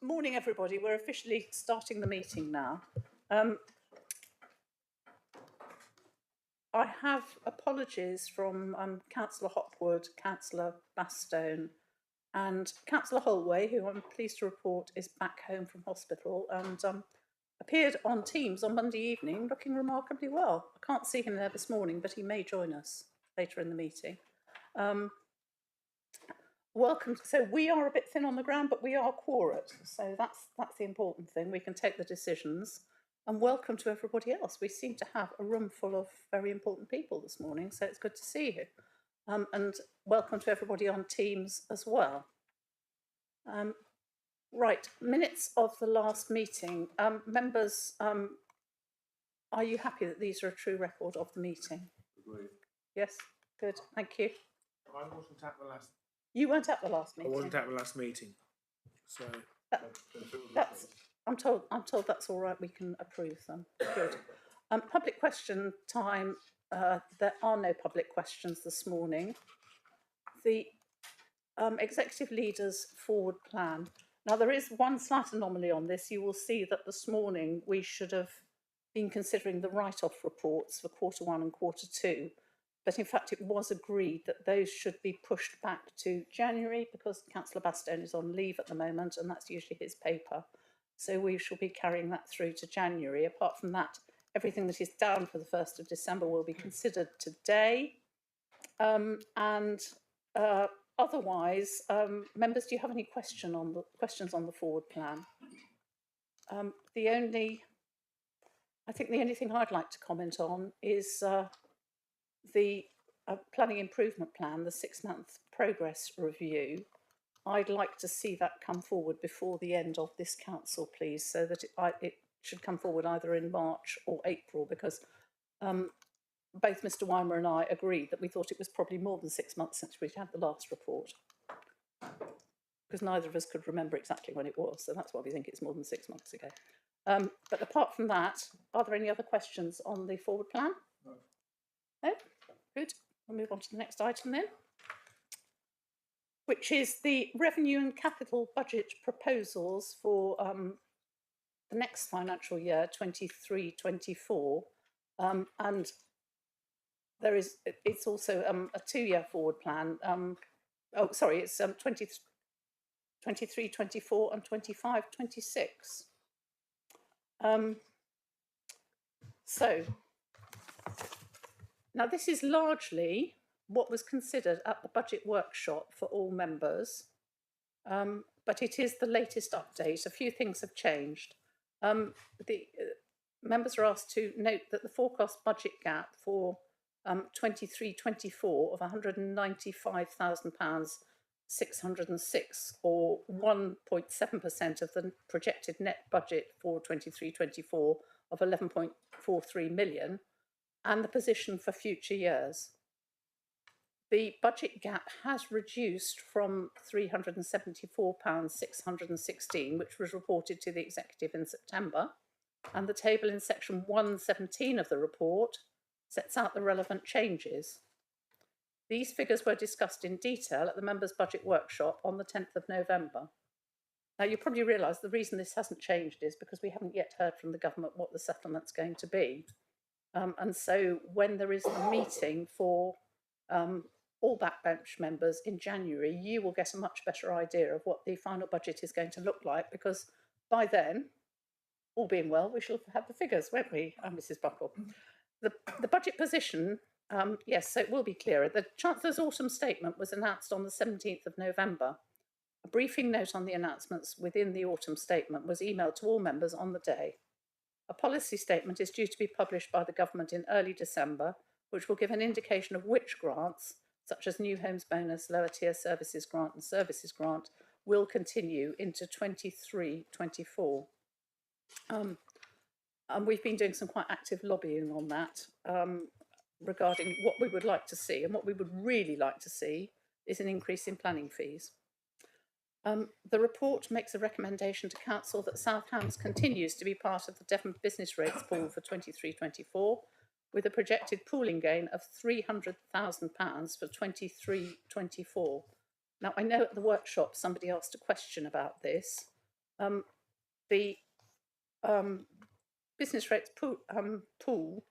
Morning, everybody. We're officially starting the meeting now. I have apologies from Councillor Hopwood, Councillor Bastone and Councillor Holway, who I'm pleased to report is back home from hospital and appeared on Teams on Monday evening looking remarkably well. I can't see him there this morning, but he may join us later in the meeting. Welcome. So we are a bit thin on the ground, but we are quorate. So that's the important thing. We can take the decisions. And welcome to everybody else. We seem to have a room full of very important people this morning, so it's good to see you. And welcome to everybody on Teams as well. Right, minutes of the last meeting. Members, are you happy that these are a true record of the meeting? Agreed. Yes, good, thank you. I wasn't at the last. You weren't at the last meeting. I wasn't at the last meeting, so that's. I'm told that's all right. We can approve them. Good. Public question time. There are no public questions this morning. The executive leaders forward plan. Now there is one slight anomaly on this. You will see that this morning we should have been considering the write-off reports for Q1 and Q2. But in fact, it was agreed that those should be pushed back to January because Councillor Bastone is on leave at the moment and that's usually his paper. So we shall be carrying that through to January. Apart from that, everything that is down for the 1st of December will be considered today. Otherwise, members, do you have any questions on the forward plan? I think the only thing I'd like to comment on is the planning improvement plan, the 6-month progress review. I'd like to see that come forward before the end of this council, please, so that it should come forward either in March or April, because both Mr. Weimer and I agreed that we thought it was probably more than 6 months since we'd had the last report, because neither of us could remember exactly when it was, so that's why we think it's more than 6 months ago. But apart from that, are there any other questions on the forward plan? No. No? Good. We'll move on to the next item then, which is the revenue and capital budget proposals for the next financial year, 23-24. And it's also a 2-year forward plan. It's 23-24 and 25-26. So now this is largely what was considered at the budget workshop for all members, but it is the latest update. A few things have changed. The members are asked to note that the forecast budget gap for 23-24 of £195,000 606, or 1.7% of the projected net budget for 23-24 of 11.43 million, and the position for future years. The budget gap has reduced from £374 616, which was reported to the executive in September, and the table in section 117 of the report sets out the relevant changes. These figures were discussed in detail at the members' budget workshop on the 10th of November. Now, you probably realise the reason this hasn't changed is because we haven't yet heard from the government what the settlement's going to be. And so when there is the meeting for all backbench members in January, you will get a much better idea of what the final budget is going to look like, because by then, all being well, we shall have the figures, won't we, Mrs. Buckle? The budget position, yes, so it will be clearer. The Chancellor's autumn statement was announced on the 17th of November. A briefing note on the announcements within the autumn statement was emailed to all members on the day. A policy statement is due to be published by the government in early December, which will give an indication of which grants, such as New Homes Bonus, Lower Tier Services Grant and Services Grant, will continue into 23-24. And we've been doing some quite active lobbying on that regarding what we would like to see, and what we would really like to see is an increase in planning fees. The report makes a recommendation to Council that South Hams continues to be part of the Devon Business Rates pool for 23-24, with a projected pooling gain of £300,000 for 23-24. Now, I know at the workshop somebody asked a question about this, The business rates pool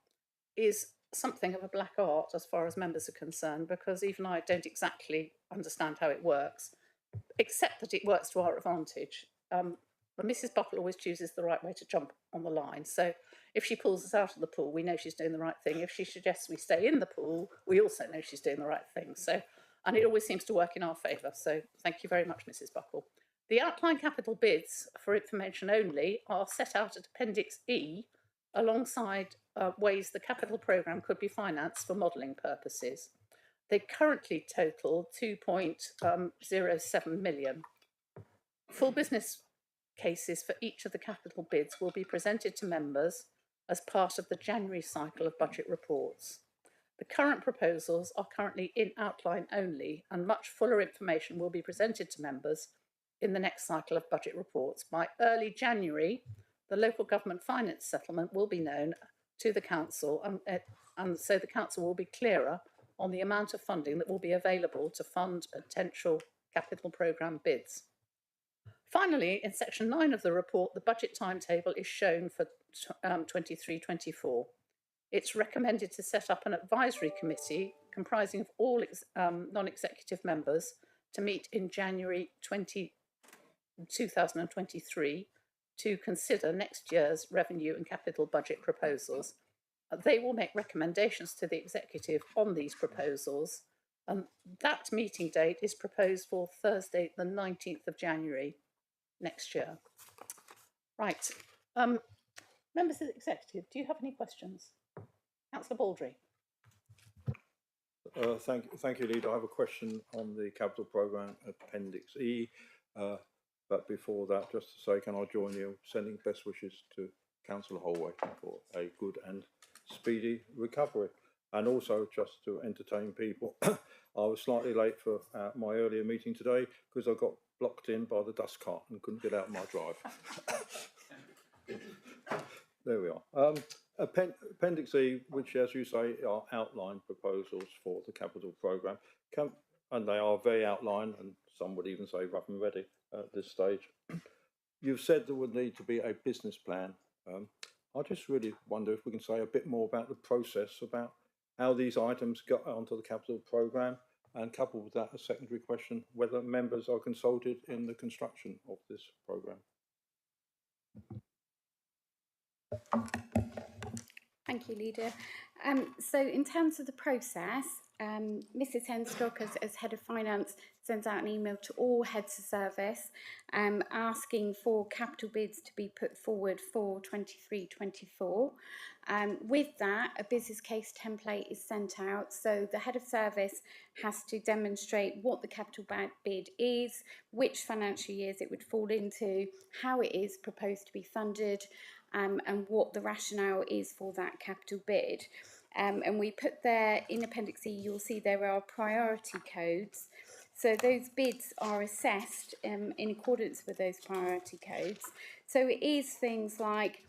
is something of a black art as far as members are concerned, because even I don't exactly understand how it works, except that it works to our advantage. But Mrs. Buckle always chooses the right way to jump on the line. So if she pulls us out of the pool, we know she's doing the right thing. If she suggests we stay in the pool, we also know she's doing the right thing. So, and it always seems to work in our favour. So thank you very much, Mrs. Buckle. The outline capital bids, for information only, are set out at Appendix E alongside ways the capital programme could be financed for modelling purposes. They currently total 2.07 million. Full business cases for each of the capital bids will be presented to members as part of the January cycle of budget reports. The current proposals are currently in outline only, and much fuller information will be presented to members in the next cycle of budget reports. By early January, the local government finance settlement will be known to the council, and so the council will be clearer on the amount of funding that will be available to fund potential capital programme bids. Finally, in section 9 of the report, the budget timetable is shown for 23-24. It's recommended to set up an advisory committee comprising of all non-executive members to meet in January 2023 to consider next year's revenue and capital budget proposals. They will make recommendations to the executive on these proposals, and that meeting date is proposed for Thursday, the 19th of January next year. Right. Members of the executive, do you have any questions? Councillor Baldry. Thank you, Leader. I have a question on the capital programme Appendix E. But before that, just to say, can I join you sending best wishes to Councillor Holway for a good and speedy recovery? And also, just to entertain people, I was slightly late for my earlier meeting today because I got blocked in by the dust cart and couldn't get out of my drive. There we are. Appendix E, which, as you say, are outline proposals for the capital programme, and they are very outlined, and some would even say rough and ready at this stage. You've said there would need to be a business plan. I just really wonder if we can say a bit more about the process, about how these items got onto the capital programme, and coupled with that, a secondary question, whether members are consulted in the construction of this programme. Thank you, Leader. So in terms of the process, Mrs Henstock, as Head of Finance, sends out an email to all heads of service asking for capital bids to be put forward for 23-24. With that, a business case template is sent out. So the Head of Service has to demonstrate what the capital bid is, which financial years it would fall into, how it is proposed to be funded, and what the rationale is for that capital bid. And we put there in Appendix E, you'll see there are priority codes. So those bids are assessed in accordance with those priority codes. So it is things like,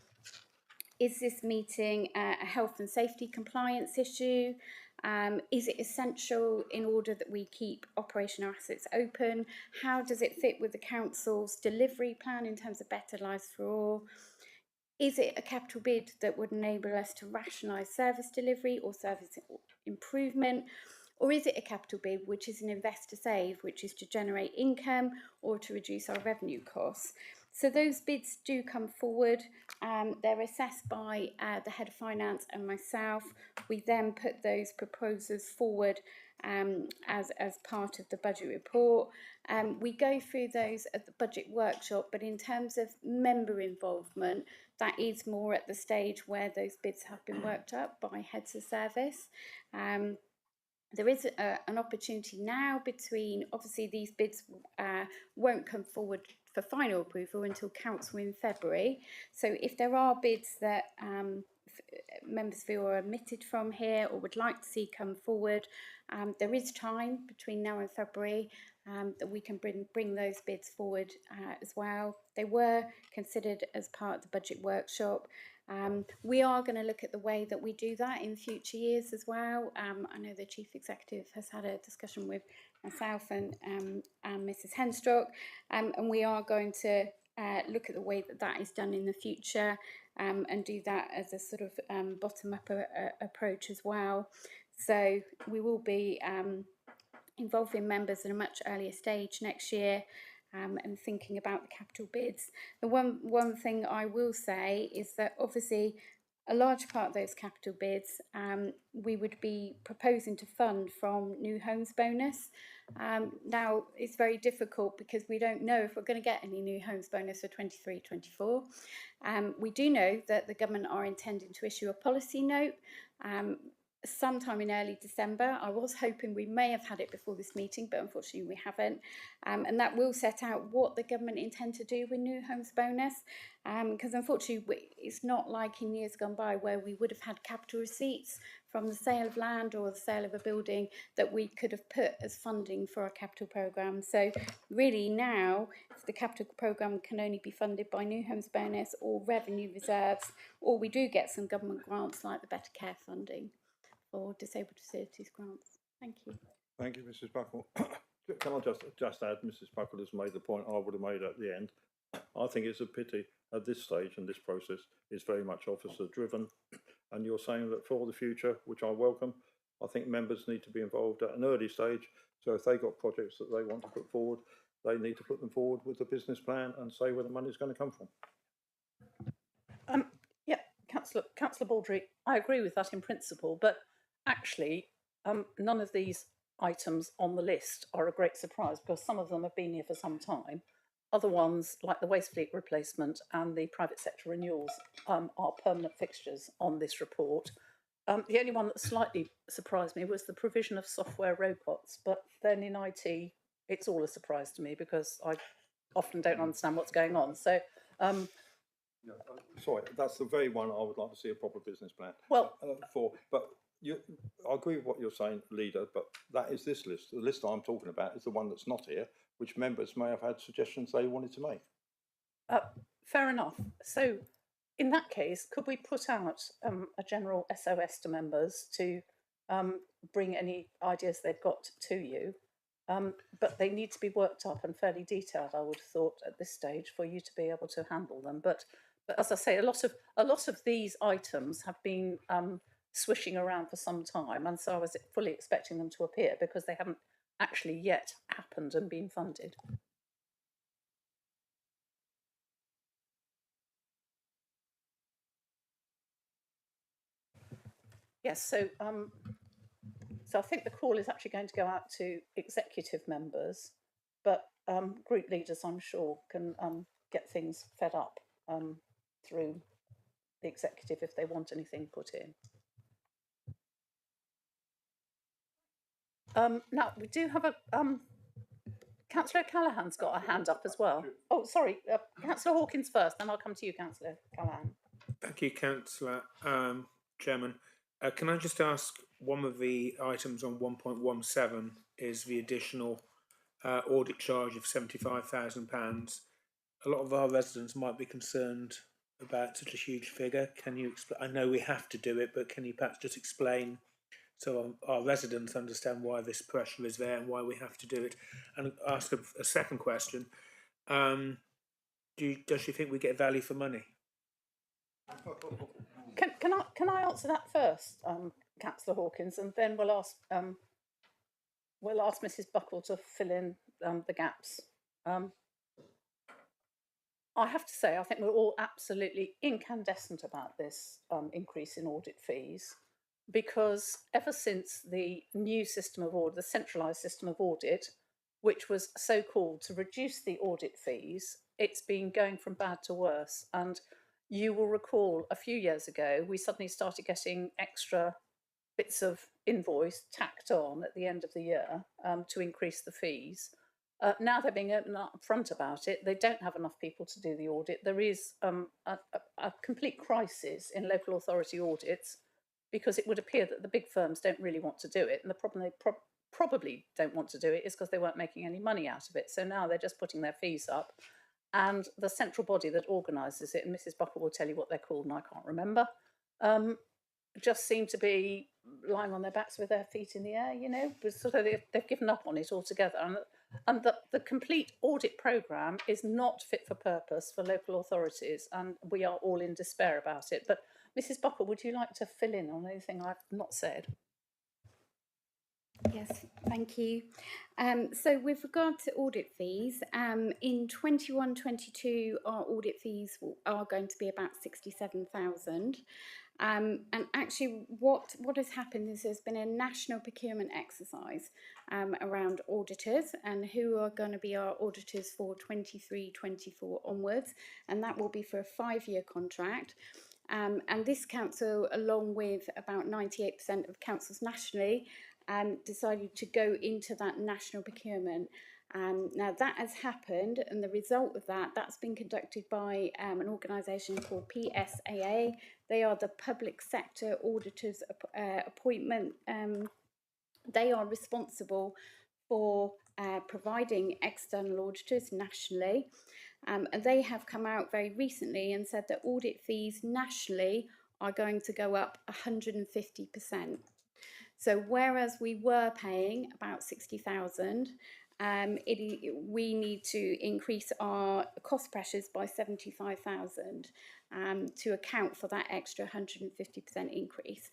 is this meeting a health and safety compliance issue? Is it essential in order that we keep operational assets open? How does it fit with the council's delivery plan in terms of better lives for all? Is it a capital bid that would enable us to rationalise service delivery or service improvement? Or is it a capital bid which is an investor save, which is to generate income or to reduce our revenue costs? So those bids do come forward. They're assessed by the Head of Finance and myself. We then put those proposals forward as part of the budget report. We go through those at the budget workshop, but in terms of member involvement, that is more at the stage where those bids have been worked up by heads of service. There is an opportunity now between, obviously these bids won't come forward for final approval until council in February. So if there are bids that members feel are omitted from here or would like to see come forward, there is time between now and February that we can bring those bids forward as well. They were considered as part of the budget workshop. We are going to look at the way that we do that in future years as well. I know the Chief Executive has had a discussion with myself and Mrs Henstock, and we are going to look at the way that that is done in the future, and do that as a sort of bottom-up approach as well. So we will be involving members at a much earlier stage next year, and thinking about the capital bids. The one thing I will say is that obviously a large part of those capital bids we would be proposing to fund from New Homes Bonus. Now it's very difficult because we don't know if we're going to get any New Homes Bonus for 23-24. We do know that the government are intending to issue a policy note sometime in early December. I was hoping we may have had it before this meeting, but unfortunately we haven't. And that will set out what the government intend to do with New Homes Bonus. Because unfortunately it's not like in years gone by where we would have had capital receipts from the sale of land or the sale of a building that we could have put as funding for our capital programme. So really now, if the capital programme can only be funded by New Homes Bonus or revenue reserves, or we do get some government grants like the Better Care funding or disabled facilities grants. Thank you. Thank you, Mrs. Buckle. Can I just add, Mrs. Buckle has made the point I would have made at the end. I think it's a pity at this stage and this process is very much officer driven, and you're saying that for the future, which I welcome, I think members need to be involved at an early stage. So if they got projects that they want to put forward, they need to put them forward with a business plan and say where the money is going to come from. Yeah, Councillor Baldry, I agree with that in principle, but actually none of these items on the list are a great surprise because some of them have been here for some time. Other ones, like the waste fleet replacement and the private sector renewals, are permanent fixtures on this report. The only one that slightly surprised me was the provision of software robots, but then in IT, it's all a surprise to me because I often don't understand what's going on. So, sorry, that's the very one I would like to see a proper business plan for. But I agree with what you're saying, Leader, but that is this list. The list I'm talking about is the one that's not here, which members may have had suggestions they wanted to make. Fair enough. So in that case, could we put out a general SOS to members to bring any ideas they've got to you? But they need to be worked up and fairly detailed, I would have thought, at this stage for you to be able to handle them. But as I say, a lot of these items have been swishing around for some time, and so I was fully expecting them to appear because they haven't actually yet happened and been funded. Yes, so I think the call is actually going to go out to executive members, but group leaders, I'm sure, can get things fed up through the executive if they want anything put in. Now, we do have a... Councillor Callaghan's got a hand up as well. Oh, sorry, Councillor Hawkins first, then I'll come to you, Councillor Callaghan. Thank you, Councillor Chairman. Can I just ask, one of the items on 1.17 is the additional audit charge of £75,000. A lot of our residents might be concerned about such a huge figure. Can you explain? I know we have to do it, but can you perhaps just explain so our residents understand why this pressure is there and why we have to do it? And ask a second question. Does she think we get value for money? Can I answer that first, Councillor Hawkins, and then we'll ask Mrs. Buckle to fill in the gaps. I have to say, I think we're all absolutely incandescent about this increase in audit fees, because ever since the new system of audit, the centralised system of audit, which was so called to reduce the audit fees, it's been going from bad to worse. And you will recall a few years ago, we suddenly started getting extra bits of invoice tacked on at the end of the year to increase the fees. Now they're being open up front about it. They don't have enough people to do the audit. There is a complete crisis in local authority audits, because it would appear that the big firms don't really want to do it. And the problem they probably don't want to do it is because they weren't making any money out of it. So now they're just putting their fees up. And the central body that organises it, and Mrs. Buckle will tell you what they're called and I can't remember, just seem to be lying on their backs with their feet in the air, you know, but sort of they've given up on it altogether. And the complete audit programme is not fit for purpose for local authorities, and we are all in despair about it. But Mrs. Buckle, would you like to fill in on anything I've not said? Yes, thank you. So with regard to audit fees, in 21-22, our audit fees are going to be about 67,000. And actually what has happened is there's been a national procurement exercise around auditors and who are going to be our auditors for 23-24 onwards, and that will be for a 5-year contract. And this council, along with about 98% of councils nationally, decided to go into that national procurement. Now that has happened, and the result of that's been conducted by an organisation called PSAA. They are the Public Sector Auditors Appointment. They are responsible for providing external auditors nationally. And they have come out very recently and said that audit fees nationally are going to go up 150%. So whereas we were paying about 60,000, we need to increase our cost pressures by 75,000 to account for that extra 150% increase.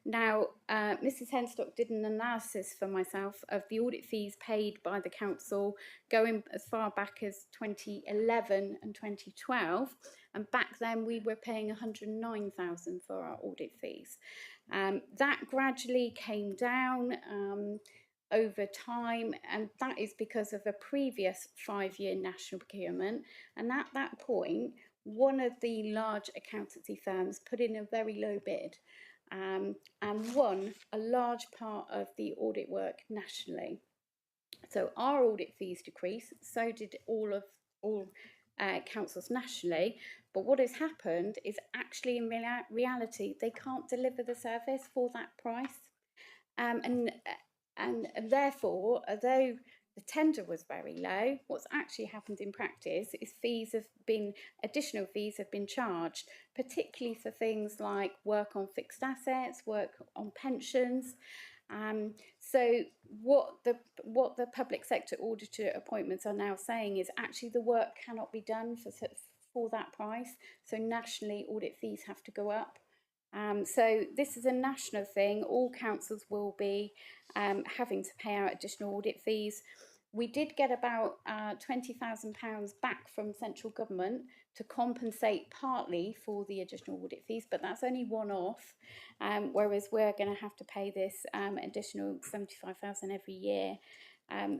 Now, Mrs. Henstock did an analysis for myself of the audit fees paid by the council going as far back as 2011 and 2012, and back then we were paying 109,000 for our audit fees. That gradually came down over time, and that is because of a previous 5-year national procurement. And at that point, one of the large accountancy firms put in a very low bid and won a large part of the audit work nationally. So our audit fees decreased, so did all councils nationally. But what has happened is actually in reality they can't deliver the service for that price, and therefore, although the tender was very low, what's actually happened in practice is additional fees have been charged, particularly for things like work on fixed assets, work on pensions. So what the public sector auditor appointments are now saying is actually the work cannot be done for that price. So nationally, audit fees have to go up. So this is a national thing. All councils will be having to pay out additional audit fees. We did get about £20,000 back from central government to compensate partly for the additional audit fees, but that's only one-off, whereas we're going to have to pay this additional £75,000 every year.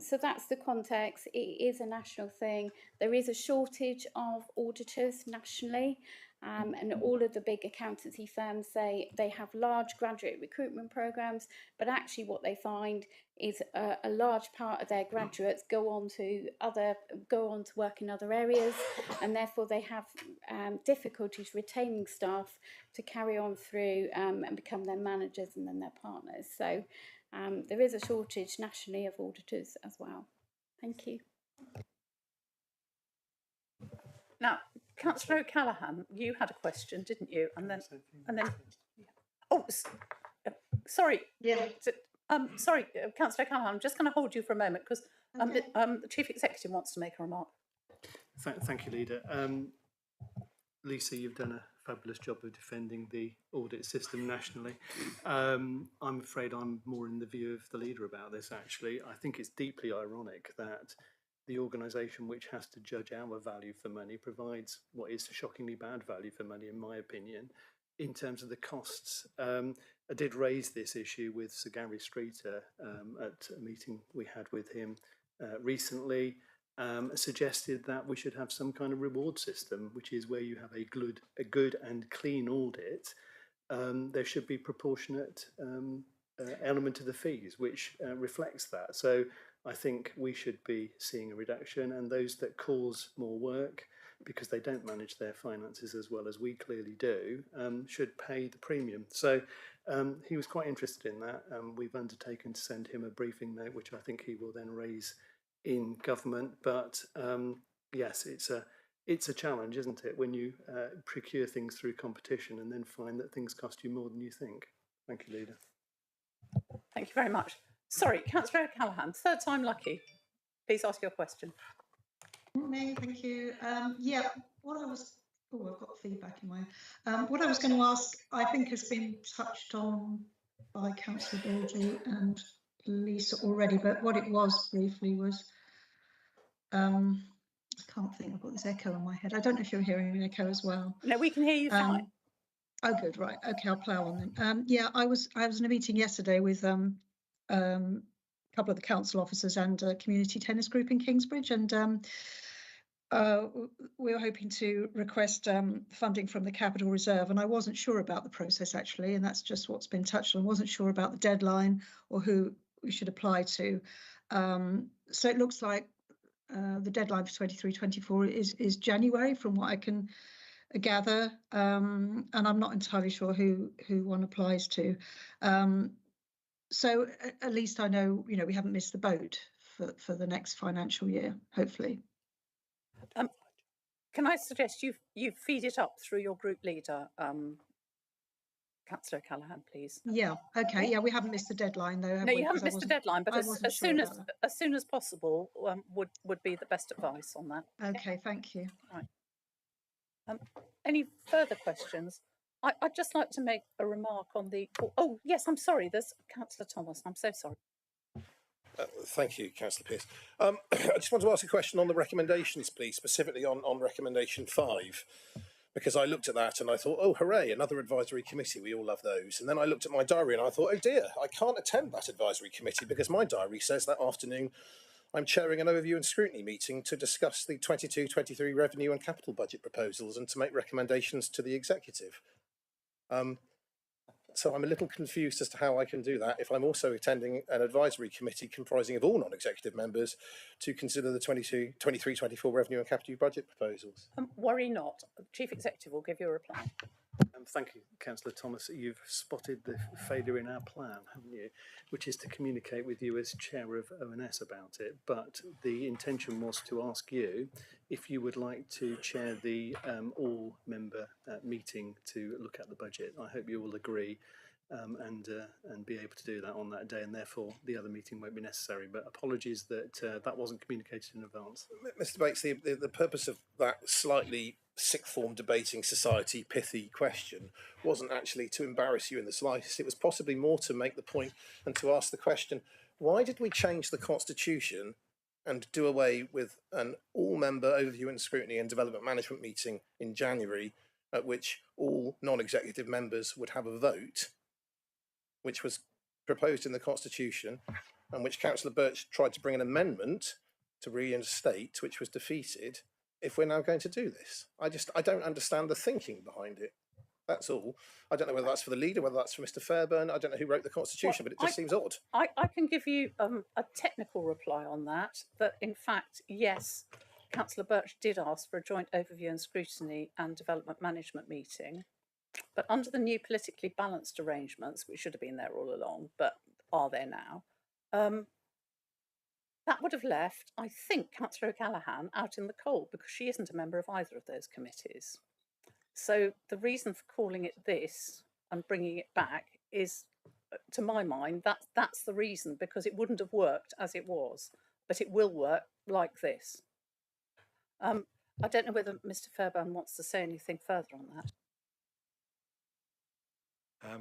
So that's the context. It is a national thing. There is a shortage of auditors nationally. And all of the big accountancy firms say they have large graduate recruitment programs, but actually what they find is a large part of their graduates go on to work in other areas, and therefore they have difficulties retaining staff to carry on through and become their managers and then their partners. So there is a shortage nationally of auditors as well. Thank you. Now, Councillor O'Callaghan, you had a question, didn't you? And then, oh, sorry. Yeah. Sorry, Councillor O'Callaghan, I'm just going to hold you for a moment because the Chief Executive wants to make a remark. Thank you, Leader. Lisa, you've done a fabulous job of defending the audit system nationally. I'm afraid I'm more in the view of the Leader about this, actually. I think it's deeply ironic that the organisation which has to judge our value for money provides what is shockingly bad value for money, in my opinion, in terms of the costs. I did raise this issue with Sir Gary Streeter at a meeting we had with him recently, suggested that we should have some kind of reward system, which is where you have a good and clean audit. There should be proportionate element of the fees, which reflects that. So I think we should be seeing a reduction, and those that cause more work because they don't manage their finances as well as we clearly do should pay the premium. So he was quite interested in that. We've undertaken to send him a briefing note, which I think he will then raise in government. But yes, it's a challenge, isn't it, when you procure things through competition and then find that things cost you more than you think. Thank you, Leader. Thank you very much. Sorry, Councillor O'Callaghan, third time lucky. Please ask your question. Morning, thank you. Yeah, what I was, oh, I've got feedback in my, what I was going to ask, I think has been touched on by Councillor Burgee and Lisa already, but what it was briefly was, I can't think, I've got this echo in my head. I don't know if you're hearing an echo as well. No, we can hear you fine. Oh, good, right. Okay, I'll plough on then. Yeah, I was in a meeting yesterday with a couple of the council officers and a community tennis group in Kingsbridge, and we were hoping to request funding from the capital reserve, and I wasn't sure about the process actually, and that's just what's been touched on. I wasn't sure about the deadline or who we should apply to. So it looks like the deadline for 23-24 is January, from what I can gather, and I'm not entirely sure who one applies to. So at least I know, you know, we haven't missed the boat for the next financial year, hopefully. Can I suggest you feed it up through your group leader, Councillor Callaghan, please? Yeah. Okay. Yeah, we haven't missed the deadline though. No, you haven't missed the deadline, but I as wasn't soon sure as about that. as soon as possible would be the best advice on that. Okay. Thank you. Any further questions? I'd just like to make a remark on the. Oh yes, I'm sorry. There's Councillor Thomas. I'm so sorry. Thank you, Councillor Pearce. I just want to ask a question on the recommendations, please, specifically on recommendation 5, because I looked at that and I thought, oh, hooray, another advisory committee. We all love those. And then I looked at my diary and I thought, oh dear, I can't attend that advisory committee because my diary says that afternoon I'm chairing an overview and scrutiny meeting to discuss the 22-23 revenue and capital budget proposals and to make recommendations to the executive. So I'm a little confused as to how I can do that if I'm also attending an advisory committee comprising of all non-executive members to consider the 23-24 revenue and capital budget proposals. Worry not. The Chief Executive will give you a reply. Thank you, Councillor Thomas. You've spotted the failure in our plan, haven't you? Which is to communicate with you as chair of ONS about it. But the intention was to ask you if you would like to chair the all-member meeting to look at the budget. I hope you will agree and be able to do that on that day, and therefore the other meeting won't be necessary. But apologies that that wasn't communicated in advance. Mr. Bates, the purpose of that slightly sixth form debating society pithy question wasn't actually to embarrass you in the slightest. It was possibly more to make the point and to ask the question, why did we change the constitution and do away with an all-member overview and scrutiny and development management meeting in January at which all non-executive members would have a vote, which was proposed in the constitution and which Councillor Birch tried to bring an amendment to reinstate, which was defeated, if we're now going to do this? I don't understand the thinking behind it. That's all. I don't know whether that's for the leader, whether that's for Mr. Fairburn. I don't know who wrote the constitution, but it just seems odd. I can give you a technical reply on that. That in fact, yes, Councillor Birch did ask for a joint overview and scrutiny and development management meeting, but under the new politically balanced arrangements, which should have been there all along, but are there now, that would have left, I think, Councillor O'Callaghan out in the cold because she isn't a member of either of those committees. So the reason for calling it this and bringing it back is, to my mind, that's the reason, because it wouldn't have worked as it was, but it will work like this. I don't know whether Mr. Fairbairn wants to say anything further on that.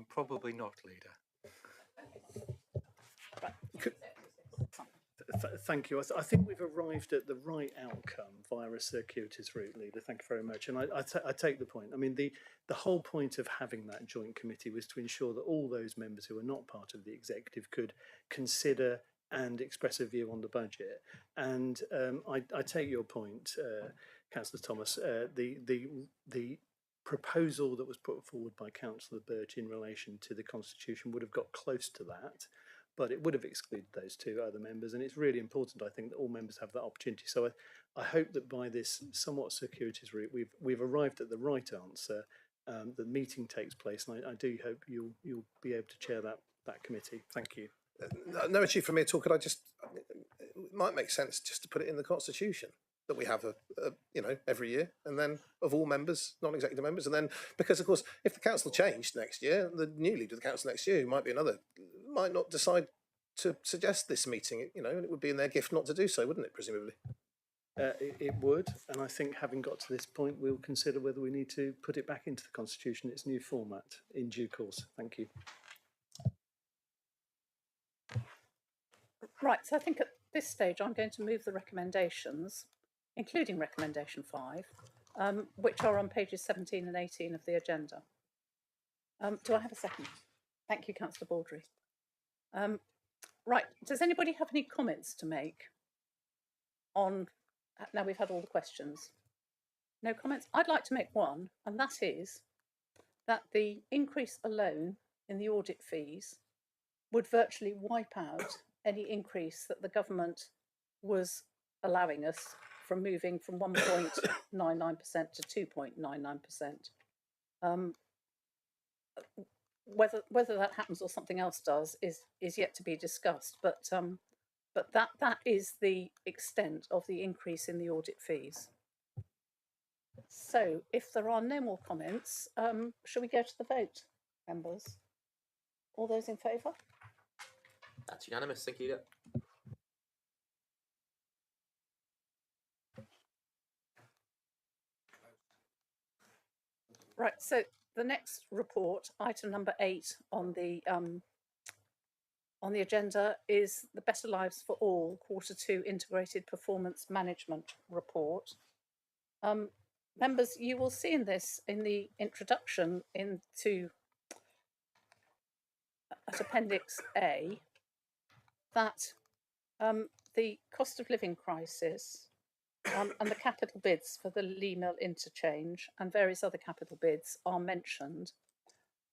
Probably not, Leader. Thank you. I think we've arrived at the right outcome via a circuitous route, Leader. Thank you very much. And I take the point. I mean, the whole point of having that joint committee was to ensure that all those members who are not part of the executive could consider and express a view on the budget. And I take your point, Councillor Thomas. The proposal that was put forward by Councillor Birch in relation to the Constitution would have got close to that, but it would have excluded those two other members. And it's really important, I think, that all members have that opportunity. So I hope that by this somewhat circuitous route, we've arrived at the right answer. The meeting takes place, and I do hope you'll be able to chair that committee. Thank you. No issue for me at all. Could I just, it might make sense just to put it in the Constitution that we have every year, and then of all members, non-executive members, and then, because of course, if the council changed next year, the new leader of the council next year, who might be another, might not decide to suggest this meeting. You know, and it would be in their gift not to do so, wouldn't it? Presumably. It would, and I think having got to this point, we'll consider whether we need to put it back into the Constitution, its new format, in due course. Thank you. Right, so I think at this stage I'm going to move the recommendations, including recommendation 5, which are on pages 17 and 18 of the agenda. Do I have a second? Thank you, Councillor Baldry. Right, does anybody have any comments to make on, now we've had all the questions? No comments? I'd like to make one, and that is that the increase alone in the audit fees would virtually wipe out any increase that the government was allowing us from moving from 1.99% to 2.99%. Whether that happens or something else does is yet to be discussed, but that is the extent of the increase in the audit fees. So if there are no more comments, shall we go to the vote, members? All those in favour? That's unanimous. Thank you. Right, so the next report, item number 8 on the agenda, is the Better Lives for All Q2 Integrated Performance Management Report. Members, you will see in this, in the introduction into at Appendix A, that the cost of living crisis and the capital bids for the Lee Mill interchange and various other capital bids are mentioned,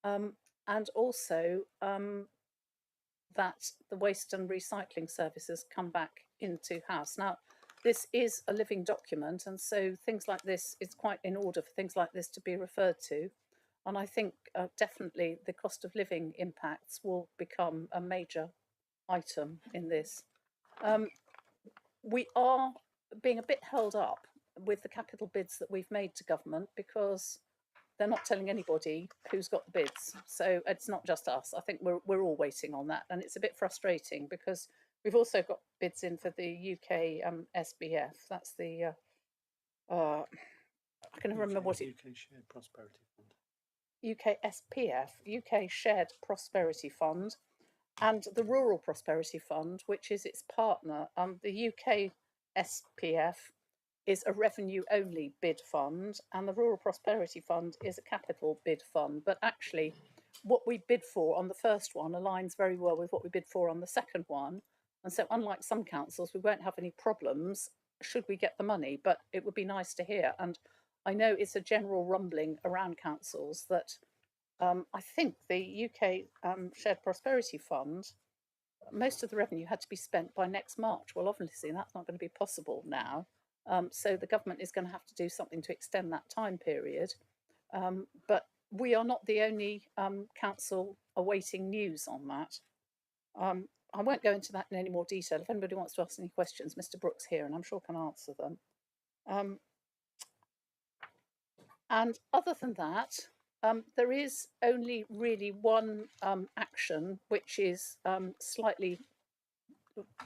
and also that the waste and recycling services come back into house. Now, this is a living document, and so things like this, it's quite in order for things like this to be referred to. And I think definitely the cost of living impacts will become a major item in this. We are being a bit held up with the capital bids that we've made to government because they're not telling anybody who's got the bids. So it's not just us. I think we're all waiting on that, and it's a bit frustrating because we've also got bids in for the UK SBF. That's the I can never remember what it. UK Shared Prosperity Fund. UK SPF, UK Shared Prosperity Fund, and the Rural Prosperity Fund, which is its partner. The UK SPF is a revenue-only bid fund, and the Rural Prosperity Fund is a capital bid fund. But actually, what we bid for on the first one aligns very well with what we bid for on the second one. And so, unlike some councils, we won't have any problems should we get the money, but it would be nice to hear. And I know it's a general rumbling around councils that I think the UK Shared Prosperity Fund, most of the revenue had to be spent by next March. Well, obviously that's not going to be possible now. So the government is going to have to do something to extend that time period. But we are not the only council awaiting news on that. I won't go into that in any more detail. If anybody wants to ask any questions, Mr. Brooks here, and I'm sure can answer them. And other than that, there is only really one action which is slightly,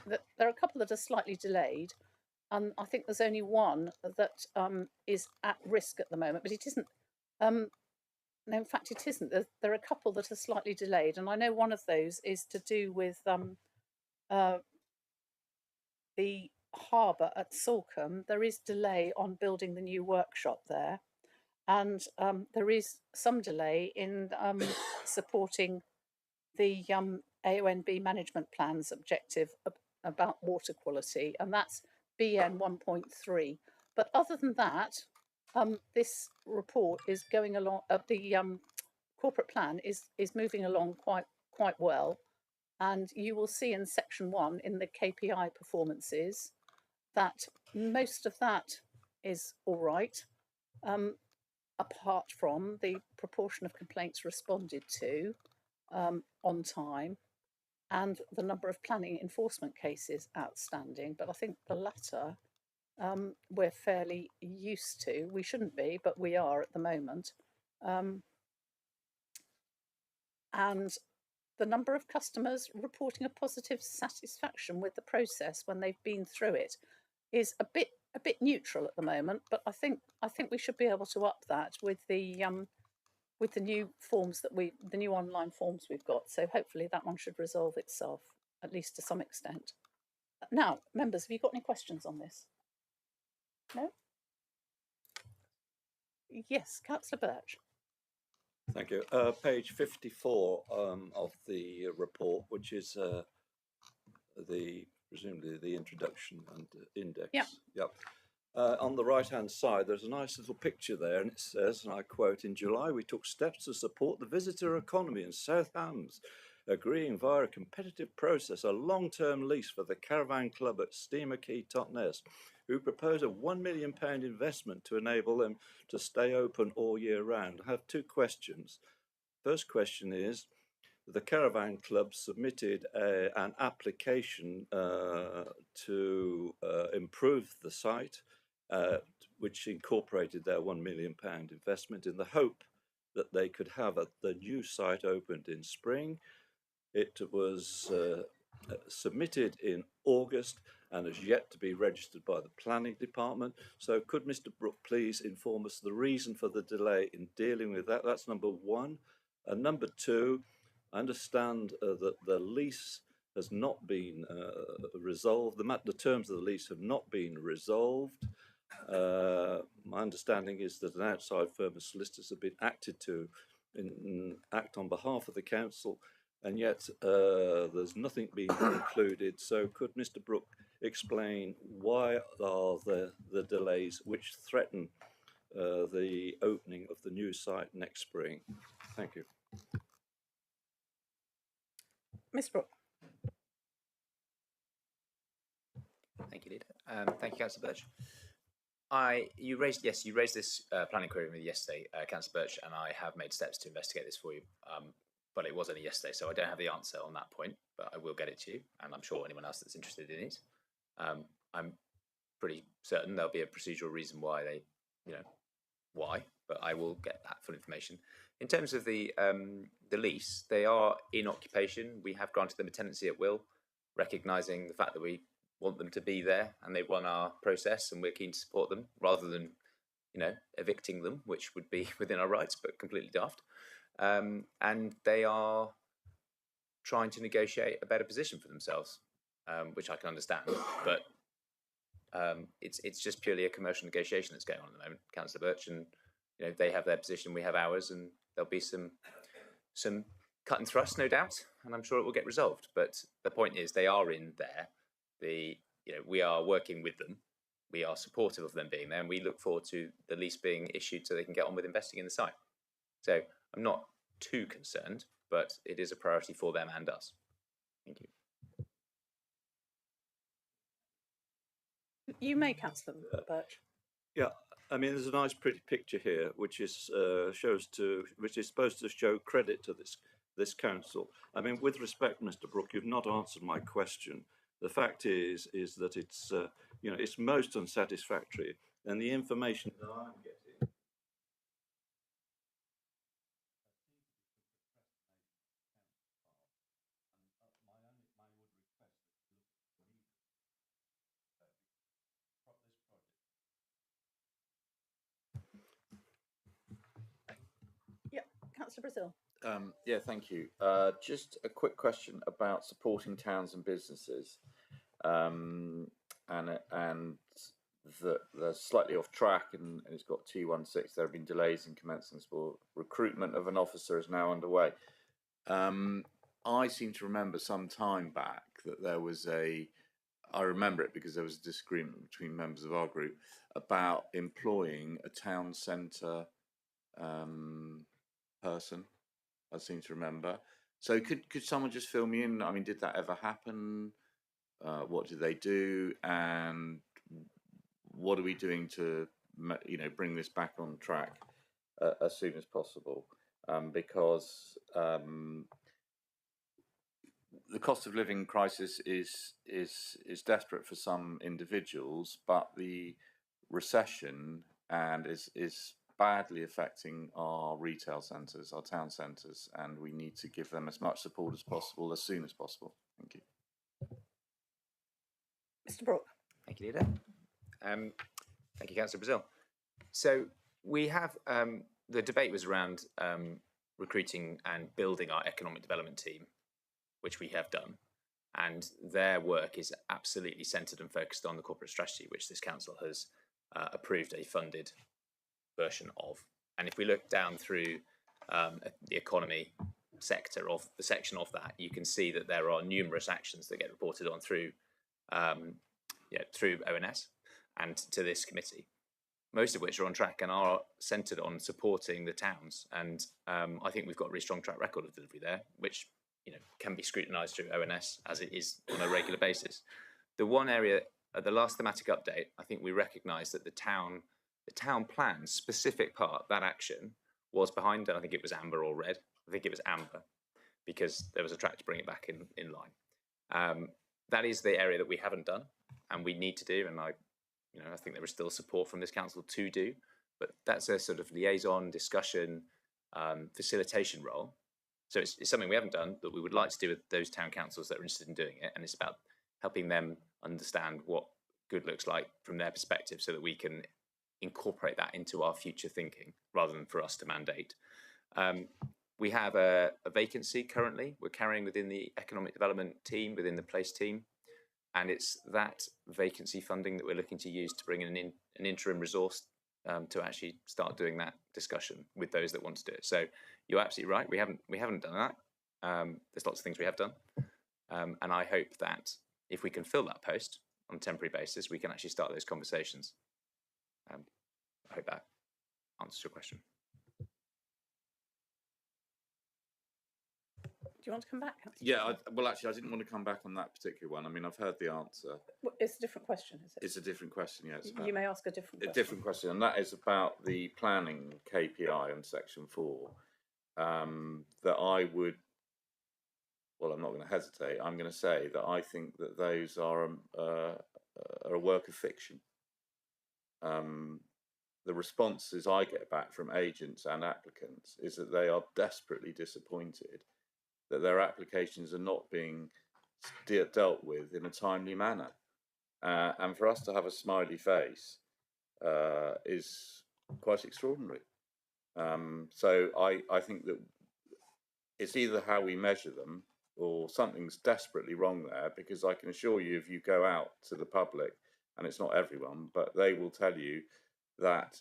there are a couple that are slightly delayed, and I think there's only one that is at risk at the moment, but it isn't, no, in fact it isn't. There are a couple that are slightly delayed, and I know one of those is to do with the harbour at Salcombe. There is delay on building the new workshop there. And there is some delay in supporting the AONB management plan's objective about water quality, and that's BN 1.3. But other than that, this report is going along. The corporate plan is moving along quite well, and you will see in section 1 in the KPI performances that most of that is all right. Apart from the proportion of complaints responded to on time and the number of planning enforcement cases outstanding. But I think the latter we're fairly used to. We shouldn't be, but we are at the moment. And the number of customers reporting a positive satisfaction with the process when they've been through it is a bit neutral at the moment. But I think we should be able to up that with the new forms the new online forms we've got. So hopefully that one should resolve itself, at least to some extent. Now, members, have you got any questions on this? No? Yes, Councillor Birch. Thank you. Page 54 of the report, which is presumably the introduction and index. Yeah. Yep. On the right-hand side, there's a nice little picture there, and it says, and I quote, "In July, we took steps to support the visitor economy in South Hams, agreeing via a competitive process a long-term lease for the Caravan Club at Steamer Quay, Totnes, who propose a £1 million investment to enable them to stay open all year round." I have two questions. First question is, the Caravan Club submitted an application to improve the site, which incorporated their £1 million investment in the hope that they could have the new site opened in spring. It was submitted in August and has yet to be registered by the planning department. So could Mr. Brooke please inform us the reason for the delay in dealing with that? That's number one. And number two, I understand that the lease has not been resolved. The terms of the lease have not been resolved. My understanding is that an outside firm of solicitors have been acted to act on behalf of the council, and yet there's nothing being concluded. So could Mr. Brooke explain why are the delays which threaten the opening of the new site next spring? Thank you. Ms. Brooke. Thank you, Leader. Thank you, Councillor Birch. You raised this planning query with me yesterday, Councillor Birch, and I have made steps to investigate this for you. But it was only yesterday, so I don't have the answer on that point, but I will get it to you, and I'm sure anyone else that's interested in it. I'm pretty certain there'll be a procedural reason why why, but I will get that full information. In terms of the lease, they are in occupation. We have granted them a tenancy at will, recognising the fact that we want them to be there and they run our process, and we're keen to support them rather than, evicting them, which would be within our rights, but completely daft. And they are trying to negotiate a better position for themselves, which I can understand, but it's just purely a commercial negotiation that's going on at the moment, Councillor Birch, and they have their position, we have ours, and there'll be some cut and thrust, no doubt, and I'm sure it will get resolved. But the point is, they are in there. We are working with them. We are supportive of them being there, and we look forward to the lease being issued so they can get on with investing in the site. So I'm not too concerned, but it is a priority for them and us. Thank you. You may, Councillor Birch. Yeah, I mean, there's a nice, pretty picture here, which is supposed to show credit to this council. I mean, with respect, Mr. Brooke, you've not answered my question. The fact is that it's it's most unsatisfactory, and the information that I'm getting. Yeah, Councillor Brazil. Yeah, thank you. Just a quick question about supporting towns and businesses, and they're slightly off track, and it's got T16. There have been delays in commencing sport. Recruitment of an officer is now underway. I seem to remember some time back that there was I remember it because there was a disagreement between members of our group about employing a town centre person. I seem to remember. So could someone just fill me in? I mean, did that ever happen? What did they do? And what are we doing to bring this back on track as soon as possible? Because the cost of living crisis is desperate for some individuals, but the recession is badly affecting our retail centres, our town centres, and we need to give them as much support as possible as soon as possible. Thank you. Mr. Brooke. Thank you, Leader. Thank you, Councillor Brazil. So we have, the debate was around recruiting and building our economic development team, which we have done. And their work is absolutely centred and focused on the corporate strategy, which this council has approved a funded version of. And if we look down through the economy sector of the section of that, you can see that there are numerous actions that get reported on through through ONS and to this committee, most of which are on track and are centred on supporting the towns. And I think we've got a really strong track record of delivery there, which can be scrutinised through ONS as it is on a regular basis. The one area, the last thematic update, I think we recognised that the town plan specific part, that action was behind, and I think it was amber or red. I think it was amber because there was a track to bring it back in line. That is the area that we haven't done and we need to do, and I think there is still support from this council to do, but that's a sort of liaison, discussion, facilitation role. So it's something we haven't done that we would like to do with those town councils that are interested in doing it, and it's about helping them understand what good looks like from their perspective so that we can incorporate that into our future thinking rather than for us to mandate. We have a vacancy currently we're carrying within the economic development team, within the place team, and it's that vacancy funding that we're looking to use to bring in an interim resource to actually start doing that discussion with those that want to do it. So you're absolutely right. We haven't done that. There's lots of things we have done, and I hope that if we can fill that post on a temporary basis, we can actually start those conversations. I hope that answers your question. Do you want to come back? Yeah, well, actually, I didn't want to come back on that particular one. I mean, I've heard the answer. Well, it's a different question, is it? It's a different question, yeah. It's You may ask a different question. A different question, and that is about the planning KPI in section 4. That I would, well, I'm not going to hesitate. I'm going to say that I think that those are a work of fiction. The responses I get back from agents and applicants is that they are desperately disappointed that their applications are not being dealt with in a timely manner. And for us to have a smiley face is quite extraordinary. So I think that it's either how we measure them or something's desperately wrong there, because I can assure you, if you go out to the public, and it's not everyone, but they will tell you that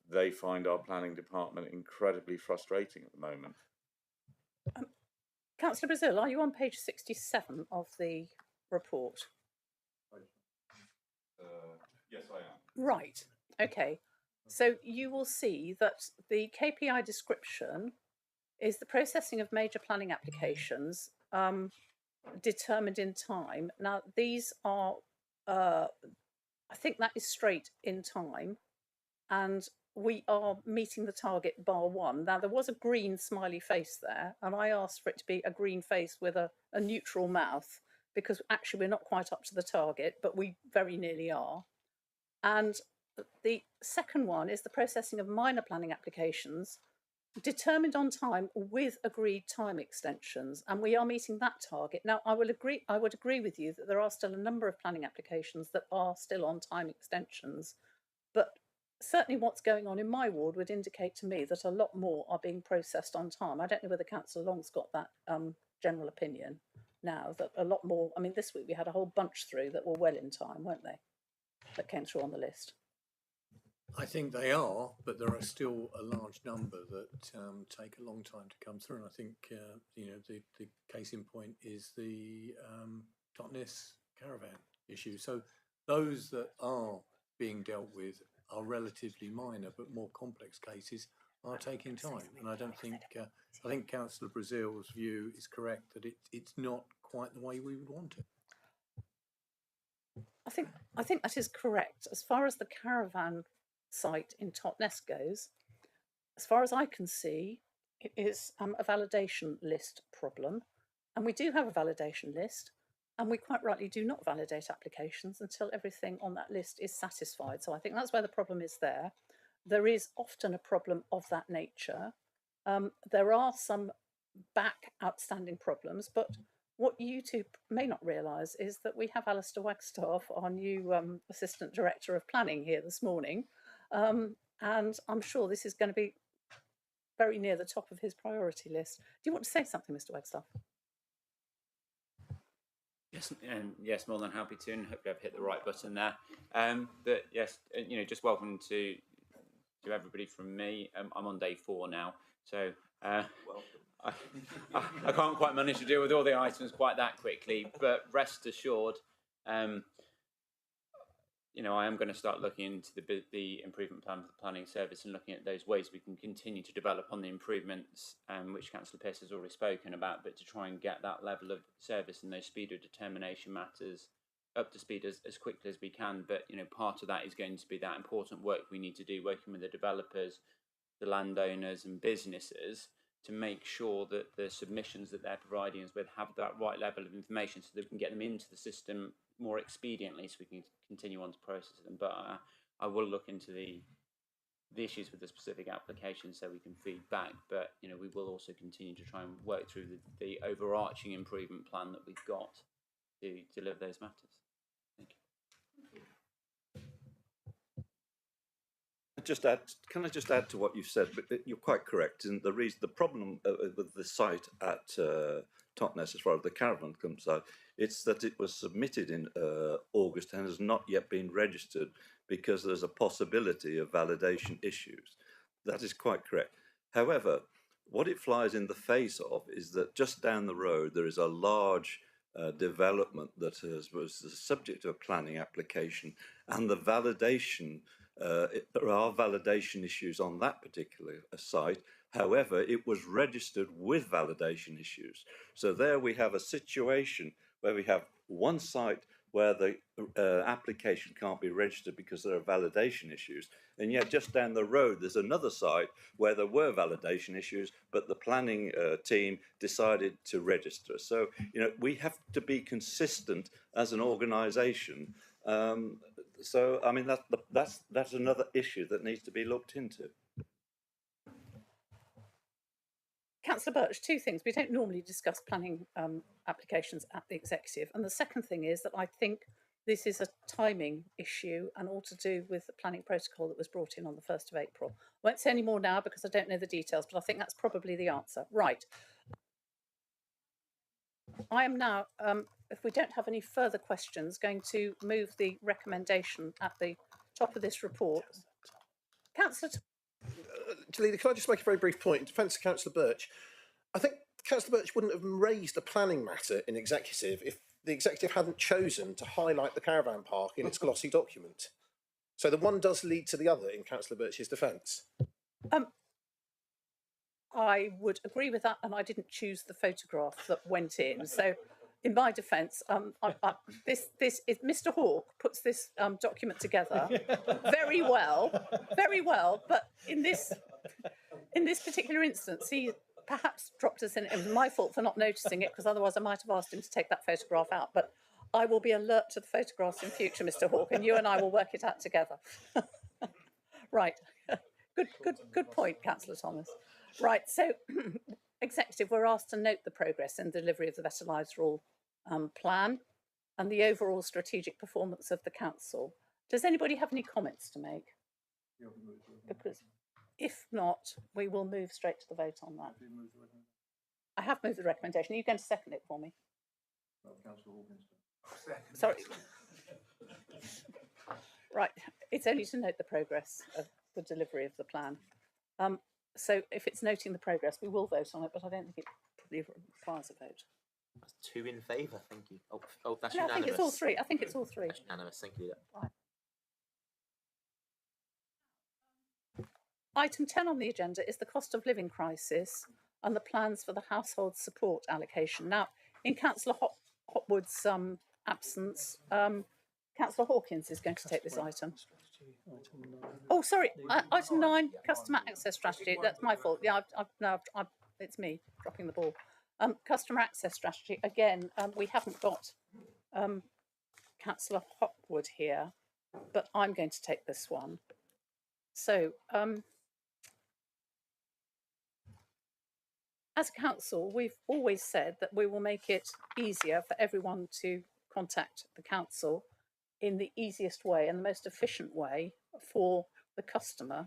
they find our planning department incredibly frustrating at the moment. Councillor Brazil, are you on page 67 of the report? Yes, I am. Right, okay. So you will see that the KPI description is the processing of major planning applications determined in time. Now, these are, I think that is straight in time, and we are meeting the target bar one. Now, there was a green smiley face there, and I asked for it to be a green face with a neutral mouth, because actually we're not quite up to the target, but we very nearly are. And the second one is the processing of minor planning applications determined on time with agreed time extensions, and we are meeting that target. Now, I would agree with you that there are still a number of planning applications that are still on time extensions, but certainly what's going on in my ward would indicate to me that a lot more are being processed on time. I don't know whether Councillor Long's got that general opinion now, that a lot more, I mean, this week we had a whole bunch through that were well in time, weren't they, that came through on the list? I think they are, but there are still a large number that take a long time to come through. And I think, the case in point is the Totnes caravan issue. So those that are being dealt with are relatively minor, but more complex cases are taking time. And I don't think, I think Councillor Brazil's view is correct, that it's not quite the way we would want it. I think that is correct. As far as the caravan site in Totnes goes, as far as I can see, it is a validation list problem. And we do have a validation list, and we quite rightly do not validate applications until everything on that list is satisfied. So I think that's where the problem is there. there is often a problem of that nature. There are some back outstanding problems, but what you two may not realise is that we have Alistair Wagstaff, our new Assistant Director of Planning, here this morning, and I'm sure this is going to be very near the top of his priority list. Do you want to say something, Mr. Wagstaff? Yes, yes, more than happy to, and hopefully I've hit the right button there. But yes, just welcome to everybody from me. I'm on day 4 now, so I can't quite manage to deal with all the items quite that quickly. But rest assured, I am going to start looking into the improvement plan for the planning service and looking at those ways we can continue to develop on the improvements, which Councillor Pearce has already spoken about, but to try and get that level of service and those speed of determination matters up to speed as quickly as we can. But, part of that is going to be that important work we need to do, working with the developers, the landowners and businesses, to make sure that the submissions that they're providing us with have that right level of information so that we can get them into the system more expediently so we can continue on to process them. But I will look into the issues with the specific applications so we can feed back. But, we will also continue to try and work through the overarching improvement plan that we've got to deliver those matters. Thank you. Can I just add to what you've said? But you're quite correct. And the problem with the site at Totnes, as far as the caravan comes out, it's that it was submitted in August and has not yet been registered because there's a possibility of validation issues. That is quite correct. However, what it flies in the face of is that just down the road there is a large development that was the subject of a planning application, and the validation. There are validation issues on that particular site. However, it was registered with validation issues. So there we have a situation where we have one site where the application can't be registered because there are validation issues. And yet just down the road, there's another site where there were validation issues, but the planning team decided to register. So, we have to be consistent as an organisation. So, I mean, that's another issue that needs to be looked into. Councillor Birch, 2 things. We don't normally discuss planning applications at the executive. And the second thing is that I think this is a timing issue and all to do with the planning protocol that was brought in on the 1st of April. I won't say any more now because I don't know the details, but I think that's probably the answer. Right. I am now, if we don't have any further questions, going to move the recommendation at the top of this report. Councillor Leader, can I just make a very brief point in defence of Councillor Birch? I think Councillor Birch wouldn't have raised a planning matter in executive if the executive hadn't chosen to highlight the caravan park in its glossy document. So the one does lead to the other in Councillor Birch's defence. I would agree with that, and I didn't choose the photograph that went in. So, in my defence, this is Mr. Hawke puts this document together very well. But in this particular instance, he perhaps dropped us in. It was my fault for not noticing it, because otherwise I might have asked him to take that photograph out. But I will be alert to the photographs in future, Mr. Hawke, and you and I will work it out together. Right. Good point, Councillor Thomas. Right, so executive, we're asked to note the progress in delivery of the Better Lives for All plan and the overall strategic performance of the council. Does anybody have any comments to make? Because if not, we will move straight to the vote on that. I have moved the recommendation. Are you going to second it for me? Sorry. Right, it's only to note the progress of the delivery of the plan. So if it's noting the progress, we will vote on it, but I don't think it probably requires a vote. That's 2 in favour, thank you. Oh, that's no, unanimous. I think it's all 3. I think it's all 3. That's unanimous, thank you. Right. Item 10 on the agenda is the cost of living crisis and the plans for the household support allocation. Now, in Councillor Hopwood's absence, Councillor Hawkins is going to take this item. Oh, sorry, item 9, customer access strategy. That's my fault. Yeah, it's me dropping the ball. Customer access strategy. Again, we haven't got Councillor Hopwood here, but I'm going to take this one. So, as a council, we've always said that we will make it easier for everyone to contact the council in the easiest way and the most efficient way for the customer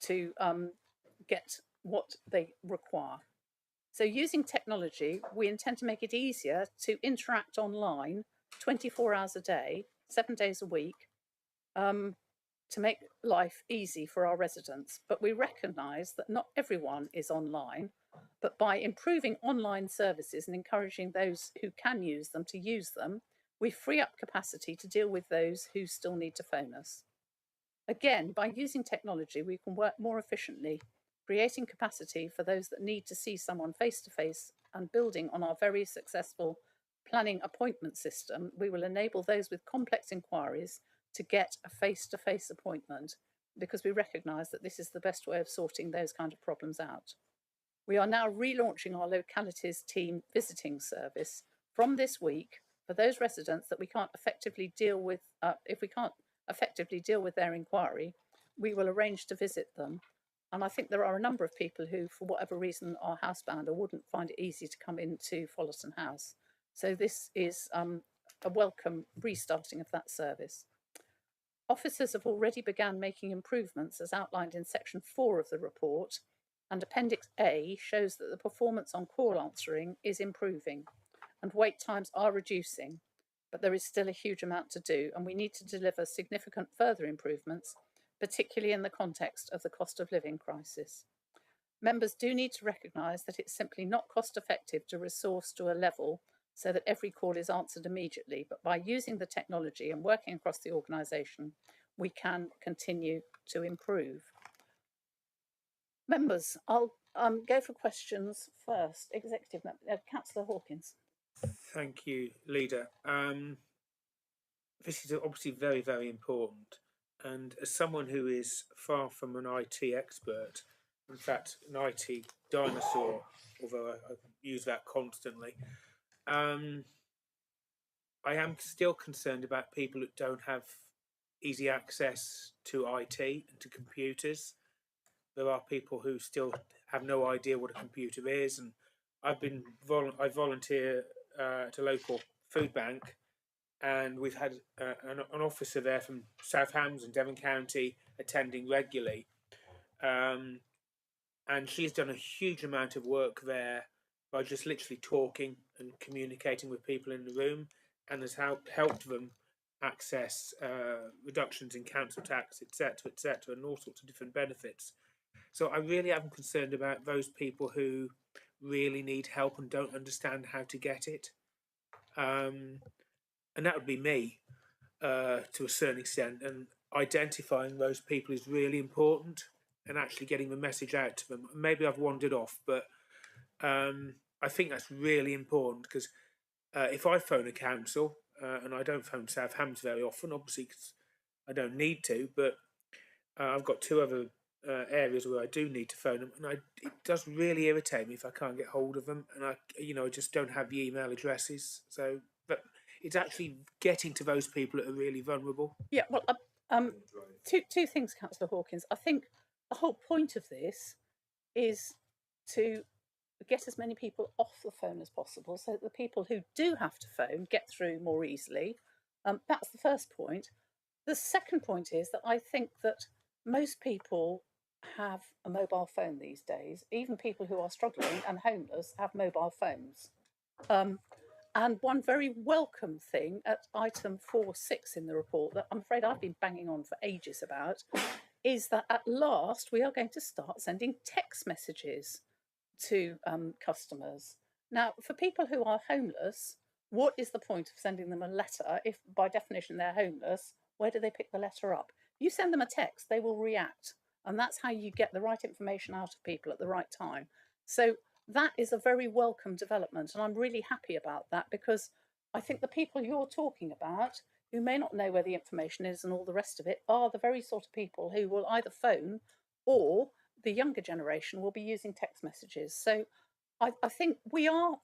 to get what they require. So using technology, we intend to make it easier to interact online 24 hours a day, 7 days a week, to make life easy for our residents. But we recognise that not everyone is online, but by improving online services and encouraging those who can use them to use them, we free up capacity to deal with those who still need to phone us. Again, by using technology, we can work more efficiently, creating capacity for those that need to see someone face to face, and building on our very successful planning appointment system, we will enable those with complex inquiries to get a face-to-face appointment, because we recognise that this is the best way of sorting those kind of problems out. We are now relaunching our localities team visiting service from this week for those residents that we can't effectively deal with. If we can't effectively deal with their inquiry, we will arrange to visit them. And I think there are a number of people who, for whatever reason, are housebound or wouldn't find it easy to come into Follerton House. So this is a welcome restarting of that service. Officers have already begun making improvements as outlined in section 4 of the report, and Appendix A shows that the performance on call answering is improving and wait times are reducing, but there is still a huge amount to do, and we need to deliver significant further improvements, particularly in the context of the cost of living crisis. Members do need to recognise that it's simply not cost effective to resource to a level so that every call is answered immediately, but by using the technology and working across the organisation, we can continue to improve. Members, I'll go for questions first. Executive Member, Councillor Hawkins. Thank you, Leader. This is obviously very, very important. And as someone who is far from an IT expert, in fact, an IT dinosaur, although I use that constantly, I am still concerned about people that don't have easy access to IT and to computers. There are people who still have no idea what a computer is, and I volunteer at a local food bank, and we've had an officer there from South Hams and Devon County attending regularly, and she's done a huge amount of work there by just literally talking and communicating with people in the room, and has helped them access reductions in council tax, etc., and all sorts of different benefits. So I really am concerned about those people who really need help and don't understand how to get it. And that would be me to a certain extent. And identifying those people is really important, and actually getting the message out to them. Maybe I've wandered off, but I think that's really important, because if I phone a council, and I don't phone South Hams very often, obviously, because I don't need to, but I've got two other areas where I do need to phone them, and it does really irritate me if I can't get hold of them, and I just don't have the email addresses. So, but it's actually getting to those people that are really vulnerable. Yeah, well, two things, Councillor Hawkins. I think the whole point of this is to get as many people off the phone as possible, so that the people who do have to phone get through more easily. That's the first point. The second point is that I think that most people have a mobile phone these days. Even people who are struggling and homeless have mobile phones. And one very welcome thing at item 4.6 in the report that I'm afraid I've been banging on for ages about is that at last we are going to start sending text messages to customers. Now, for people who are homeless, what is the point of sending them a letter if by definition they're homeless? Where do they pick the letter up? You send them a text, they will react. And that's how you get the right information out of people at the right time. So that is a very welcome development. And I'm really happy about that, because I think the people you're talking about, who may not know where the information is and all the rest of it, are the very sort of people who will either phone, or the younger generation will be using text messages. So I think we are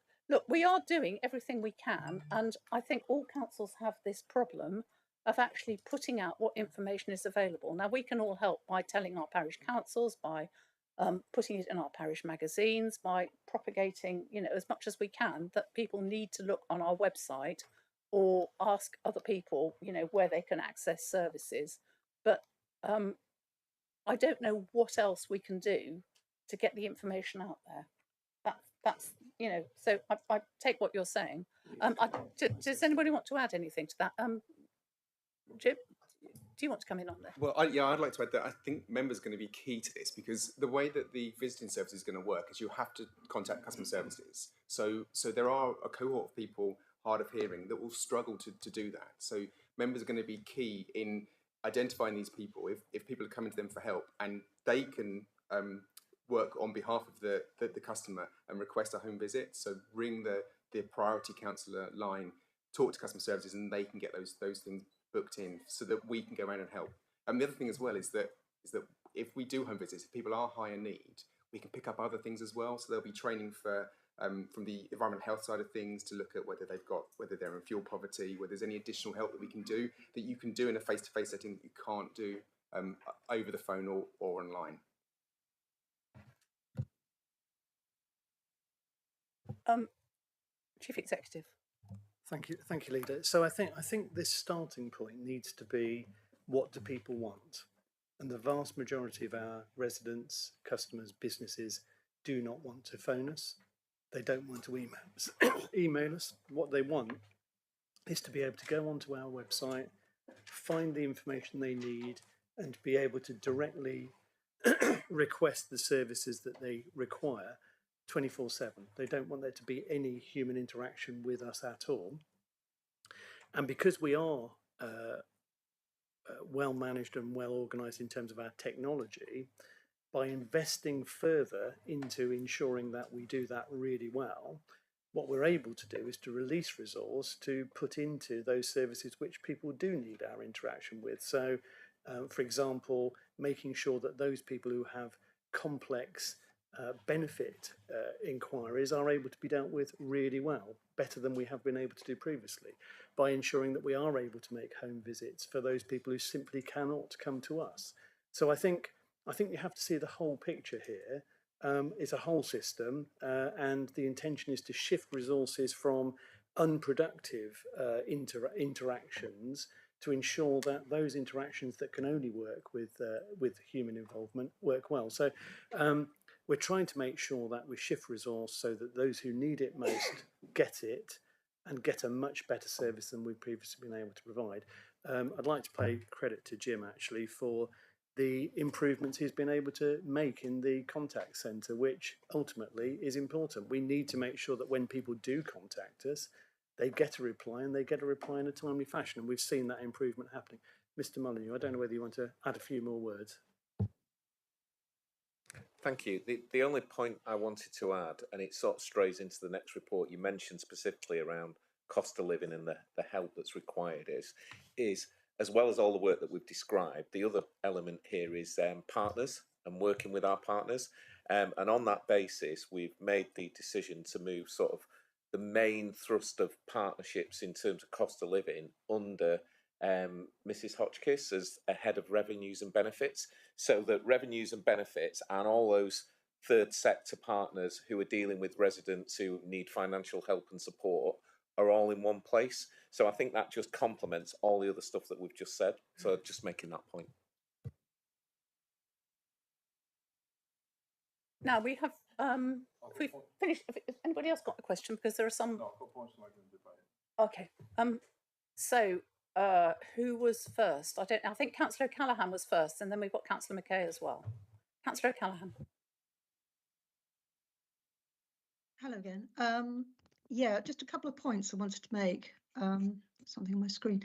doing everything we can. And I think all councils have this problem. of actually putting out what information is available. Now, we can all help by telling our parish councils, by putting it in our parish magazines, by propagating, as much as we can, that people need to look on our website or ask other people, where they can access services. But I don't know what else we can do to get the information out there. That's so I take what you're saying. Does anybody want to add anything to that? Jim, do you want to come in on there? Well, I'd like to add that I think members are going to be key to this, because the way that the visiting service is going to work is you have to contact customer services. So there are a cohort of people hard of hearing that will struggle to do that. So members are going to be key in identifying these people if people are coming to them for help, and they can work on behalf of the customer and request a home visit. So ring the priority counsellor line, talk to customer services, and they can get those things booked in so that we can go around and help. And the other thing as well is that if we do home visits, if people are high in need, we can pick up other things as well. So there'll be training for from the environmental health side of things to look at whether they're in fuel poverty, whether there's any additional help that we can do that you can do in a face-to-face setting that you can't do over the phone or online. Chief Executive. Thank you, Leader. So I think this starting point needs to be, what do people want? And the vast majority of our residents, customers, businesses do not want to phone us. They don't want to email us. What they want is to be able to go onto our website, find the information they need, and be able to directly request the services that they require 24/7. They don't want there to be any human interaction with us at all. And because we are well managed and well organised in terms of our technology, by investing further into ensuring that we do that really well, what we're able to do is to release resource to put into those services which people do need our interaction with. So, for example, making sure that those people who have complex benefit inquiries are able to be dealt with really well, better than we have been able to do previously, by ensuring that we are able to make home visits for those people who simply cannot come to us. So I think you have to see the whole picture here. It's a whole system, and the intention is to shift resources from unproductive interactions to ensure that those interactions that can only work with human involvement work well. So we're trying to make sure that we shift resource so that those who need it most get it and get a much better service than we've previously been able to provide. I'd like to pay credit to Jim actually for the improvements he's been able to make in the contact centre, which ultimately is important. We need to make sure that when people do contact us, they get a reply, and they get a reply in a timely fashion. And we've seen that improvement happening. Mr. Molyneux, I don't know whether you want to add a few more words. Thank you. The only point I wanted to add, and it sort of strays into the next report you mentioned specifically around cost of living and the help that's required, is as well as all the work that we've described, the other element here is partners and working with our partners. And on that basis, we've made the decision to move sort of the main thrust of partnerships in terms of cost of living under Mrs. Hotchkiss as a head of revenues and benefits, so that revenues and benefits and all those third sector partners who are dealing with residents who need financial help and support are all in one place. So I think that just complements all the other stuff that we've just said. So just making that point. Now we have, if we've finished, if anybody else got a question, because there are some. No, I've got points to make in the debate. Okay. So who was first? I think Councillor O'Callaghan was first, and then we've got Councillor Mackay as well. Councillor O'Callaghan. Hello again. Yeah, just a couple of points I wanted to make. Something on my screen.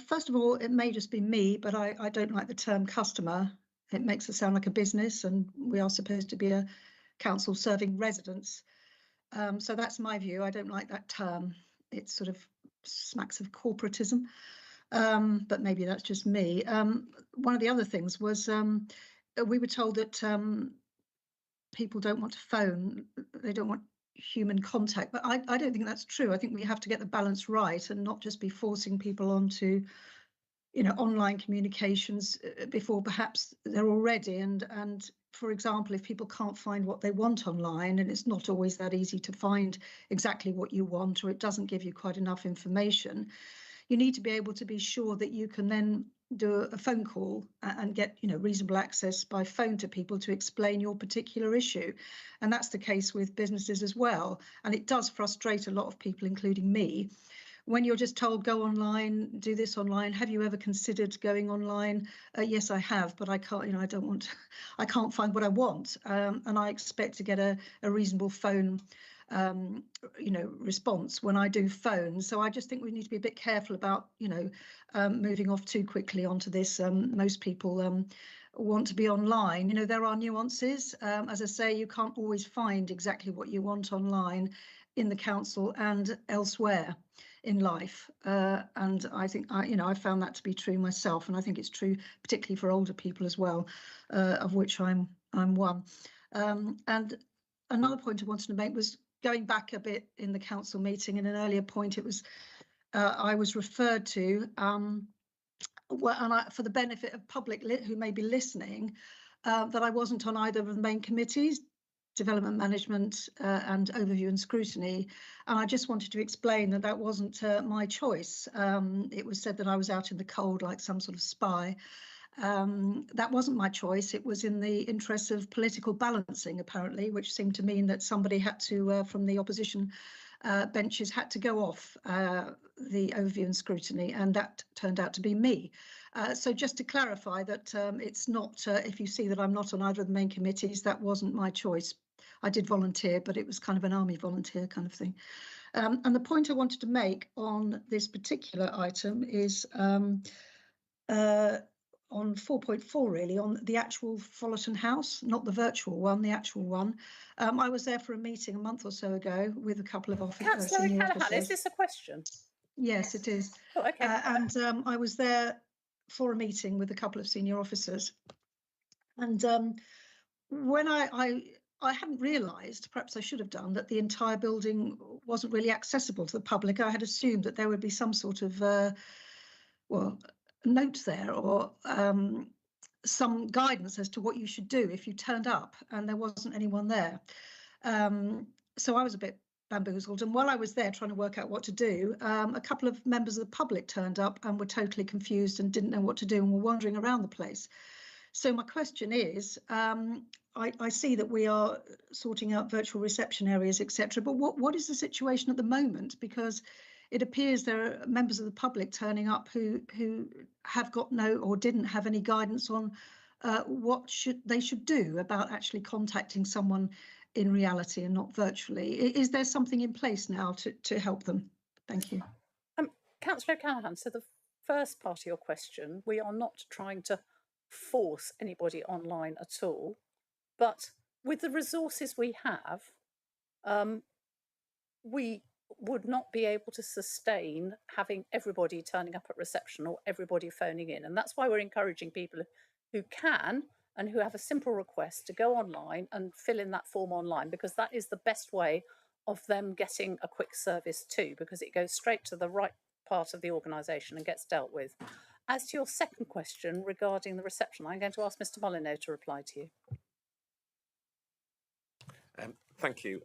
First of all, it may just be me, but I don't like the term customer. It makes it sound like a business, and we are supposed to be a council serving residents. So that's my view. I don't like that term. It sort of smacks of corporatism, but maybe that's just me. One of the other things was we were told that people don't want to phone. They don't want human contact, but I don't think that's true. I think we have to get the balance right and not just be forcing people onto online communications before perhaps they're all ready. And for example, if people can't find what they want online, and it's not always that easy to find exactly what you want, or it doesn't give you quite enough information, you need to be able to be sure that you can then do a phone call and get reasonable access by phone to people to explain your particular issue. And that's the case with businesses as well. And it does frustrate a lot of people, including me, when you're just told, go online, do this online. Have you ever considered going online? Yes, I have, but I can't, I don't want, I can't find what I want. And I expect to get a reasonable phone response when I do phone. So I just think we need to be a bit careful about, moving off too quickly onto this. Most people want to be online. There are nuances. As I say, you can't always find exactly what you want online in the council and elsewhere in life. And I think, I found that to be true myself. And I think it's true particularly for older people as well, of which I'm one. And another point I wanted to make was going back a bit in the council meeting. In an earlier point, it was I was referred to, for the benefit of public who may be listening, that I wasn't on either of the main committees, development management and overview and scrutiny. And I just wanted to explain that that wasn't my choice. It was said that I was out in the cold like some sort of spy. That wasn't my choice. It was in the interests of political balancing, apparently, which seemed to mean that somebody had to, from the opposition benches, had to go off the overview and scrutiny, and that turned out to be me. So just to clarify that it's not, if you see that I'm not on either of the main committees, that wasn't my choice. I did volunteer, but it was kind of an army volunteer kind of thing. And the point I wanted to make on this particular item is on 4.4, really, on the actual Follerton House, not the virtual one, the actual one. I was there for a meeting a month or so ago with a couple of Councillor senior O'Callaghan, officers. is this a question? Yes, it is. Oh, okay. And I was there for a meeting with a couple of senior officers. And when I hadn't realised, perhaps I should have done, that the entire building wasn't really accessible to the public. I had assumed that there would be some sort of, note there or some guidance as to what you should do if you turned up and there wasn't anyone there. So I was a bit bamboozled. And while I was there trying to work out what to do, a couple of members of the public turned up and were totally confused and didn't know what to do and were wandering around the place. So my question is, I see that we are sorting out virtual reception areas, etc. But what is the situation at the moment? Because it appears there are members of the public turning up who have got no or didn't have any guidance on what they should do about actually contacting someone in reality and not virtually. Is there something in place now to help them? Thank you. Councillor O'Callaghan, so the first part of your question, we are not trying to force anybody online at all, but with the resources we have, we would not be able to sustain having everybody turning up at reception or everybody phoning in. And that's why we're encouraging people who can and who have a simple request to go online and fill in that form online, because that is the best way of them getting a quick service too, because it goes straight to the right part of the organisation and gets dealt with. As to your second question regarding the reception, I'm going to ask Mr Molyneux to reply to you. Thank you,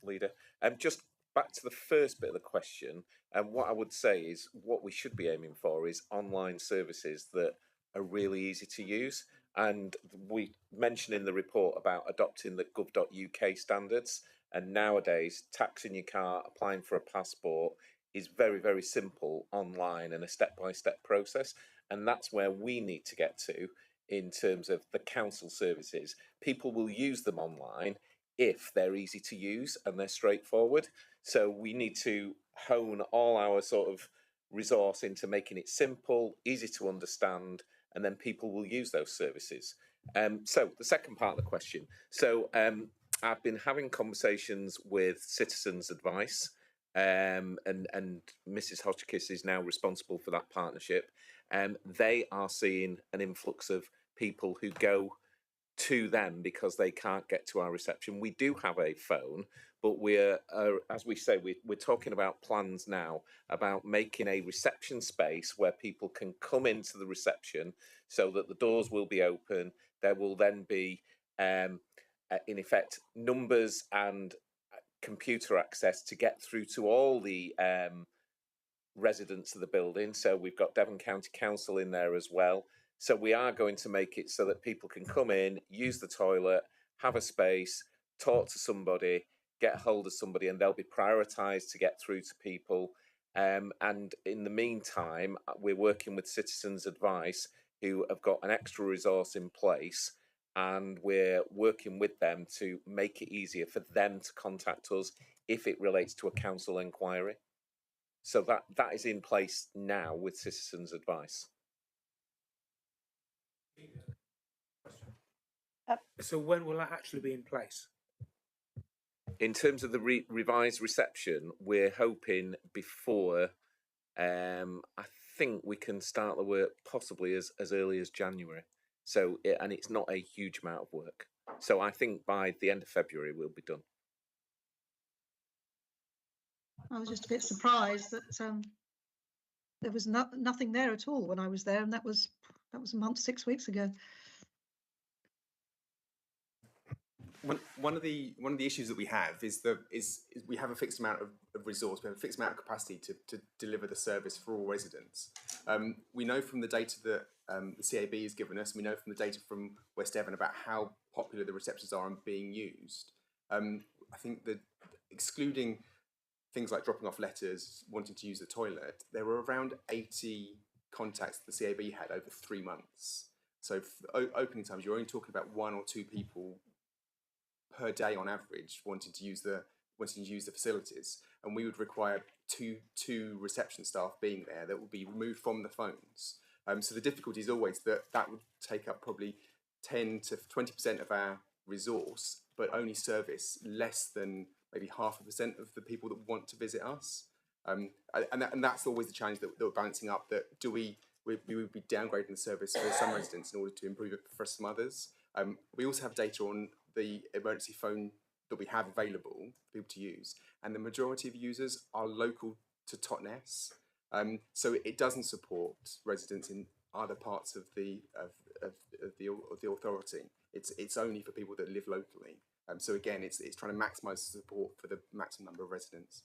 Leader. Just back to the first bit of the question, and what I would say is what we should be aiming for is online services that are really easy to use. And we mentioned in the report about adopting the gov.uk standards. And nowadays, taxing your car, applying for a passport is very, very simple online and a step-by-step process. And that's where we need to get to in terms of the council services. People will use them online if they're easy to use and they're straightforward. So we need to hone all our sort of resource into making it simple, easy to understand, and then people will use those services. So the second part of the question. So I've been having conversations with Citizens Advice, and Mrs Hotchkiss is now responsible for that partnership. They are seeing an influx of people who go to them because they can't get to our reception. We do have a phone, but we're, as we say, we're talking about plans now about making a reception space where people can come into the reception so that the doors will be open. There will then be, in effect, numbers and computer access to get through to all the residents of the building. So we've got Devon County Council in there as well. So we are going to make it so that people can come in, use the toilet, have a space, talk to somebody, get hold of somebody, and they'll be prioritised to get through to people. And in the meantime, we're working with Citizens Advice, who have got an extra resource in place, and we're working with them to make it easier for them to contact us if it relates to a council inquiry. So that is in place now with Citizens Advice. So when will that actually be in place? In terms of the revised reception, we're hoping before, I think we can start the work possibly as early as January. So, and it's not a huge amount of work. So I think by the end of February we'll be done. I was just a bit surprised that there was nothing there at all when I was there, and that was a month, 6 weeks ago. One of the issues that we have is we have a fixed amount of resource, we have a fixed amount of capacity to deliver the service for all residents. We know from the data that the CAB has given us, we know from the data from West Devon about how popular the receptions are and being used. I think that excluding things like dropping off letters, wanting to use the toilet, there were around 80 contacts the CAB had over 3 months. So for opening times, you're only talking about 1 or 2 people per day on average wanting to use the facilities, and we would require two reception staff being there that would be removed from the phones. So the difficulty is always that would take up probably 10 to 20% of our resource, but only service less than maybe 0.5% of the people that want to visit us. And that's always the challenge that we're balancing up. That we would be downgrading the service for some residents in order to improve it for some others. We also have data on the emergency phone that we have available for people to use, and the majority of users are local to Totnes, so it doesn't support residents in other parts of the authority. It's only for people that live locally. So again, it's trying to maximise the support for the maximum number of residents.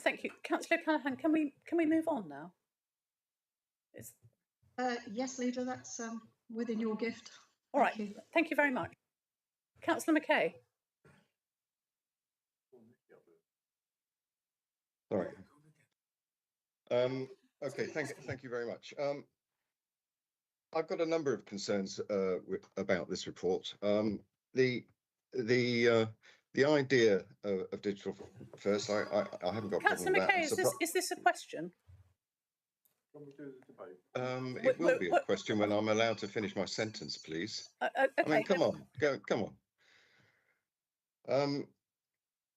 Thank you, Councillor Callaghan. Can we move on now? Yes, Leader, that's within your gift. All right. Thank you very much, Councillor McKay. Sorry. Okay, thank you very much. I've got a number of concerns about this report. The idea of digital first, I haven't got a problem Councillor with that. McKay, is this a question? It will be a question when I'm allowed to finish my sentence, please. Okay. I mean, come on, come on.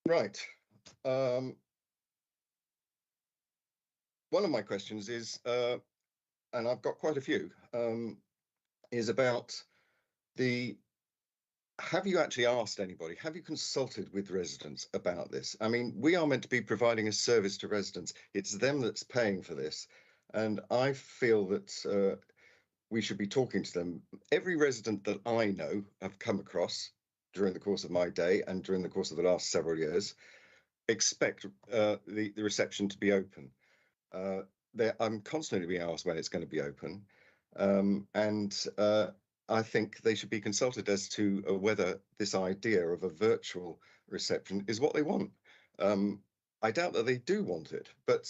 Right. One of my questions is, and I've got quite a few, is about have you actually asked anybody? Have you consulted with residents about this? I mean, we are meant to be providing a service to residents. It's them that's paying for this. And I feel that we should be talking to them. Every resident that I know have come across during the course of my day and during the course of the last several years expect the reception to be open. I'm constantly being asked when it's going to be open. And I think they should be consulted as to whether this idea of a virtual reception is what they want. I doubt that they do want it, but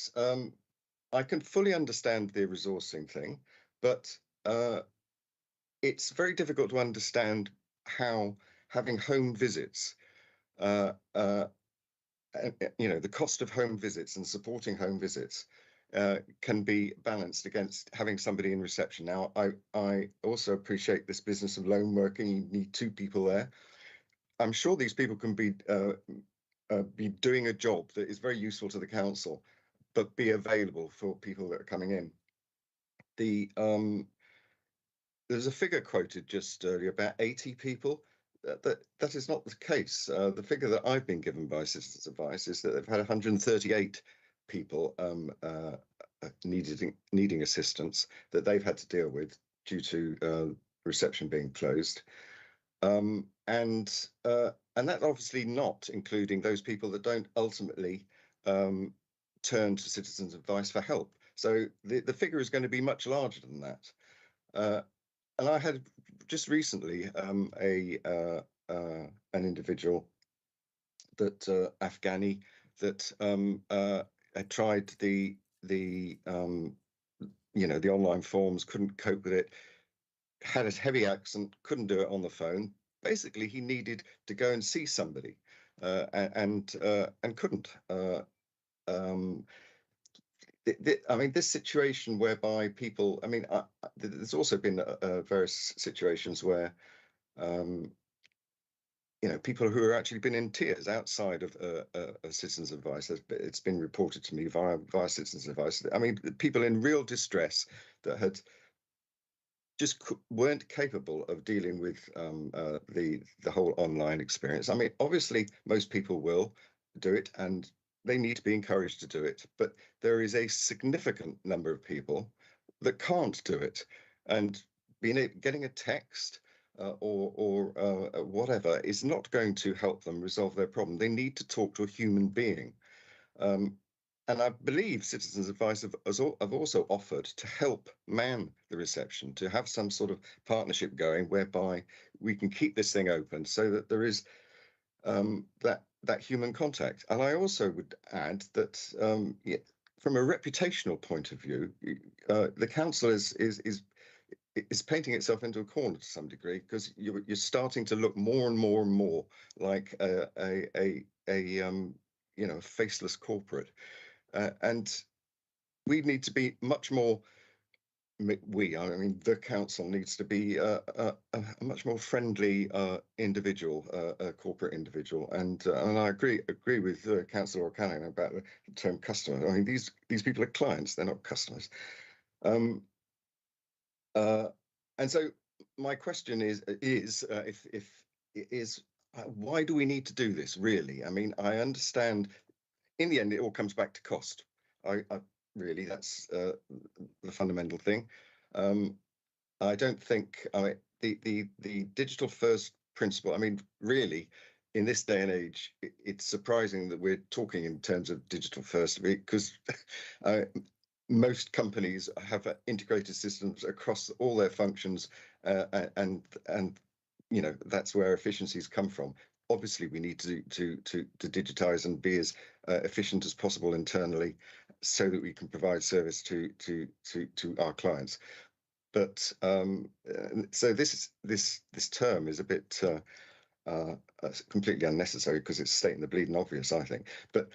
I can fully understand the resourcing thing, but it's very difficult to understand how having home visits, the cost of home visits and supporting home visits can be balanced against having somebody in reception. Now, I also appreciate this business of lone working. You need 2 people there. I'm sure these people can be doing a job that is very useful to the council, but be available for people that are coming in. there's a figure quoted just earlier about 80 people. That is not the case. The figure that I've been given by Citizens Advice is that they've had 138 people needing assistance that they've had to deal with due to reception being closed, and that obviously not including those people that don't ultimately turn to Citizens Advice for help. So the figure is going to be much larger than that. And I had just recently an individual that Afghani that had tried the online forms, couldn't cope with it, had a heavy accent, couldn't do it on the phone. Basically, he needed to go and see somebody and couldn't. I mean, this situation whereby people, I mean, there's also been various situations where, people who have actually been in tears outside of Citizens Advice. It's been reported to me via Citizens Advice. I mean, people in real distress that had just weren't capable of dealing with the whole online experience. I mean, obviously, most people will do it, and they need to be encouraged to do it, but there is a significant number of people that can't do it, and getting a text or whatever is not going to help them resolve their problem. They need to talk to a human being, and I believe Citizens Advice have also offered to help man the reception, to have some sort of partnership going whereby we can keep this thing open so that there is that human contact. And I also would add that from a reputational point of view, the council is painting itself into a corner to some degree, because you're starting to look more and more and more like a faceless corporate, and we need to be much more. I mean, the council needs to be a much more friendly individual, a corporate individual, and I agree with Councillor O'Callaghan about the term customer. I mean, these people are clients; they're not customers. And so my question is why do we need to do this, really? I mean, I understand in the end it all comes back to cost. Really, that's the fundamental thing. I don't think the digital first principle. I mean, really, in this day and age, it's surprising that we're talking in terms of digital first, because most companies have integrated systems across all their functions, and that's where efficiencies come from. Obviously, we need to digitize and be as efficient as possible internally, so that we can provide service to our clients. But so this term is a bit completely unnecessary, because it's stating the bleeding obvious, I think. But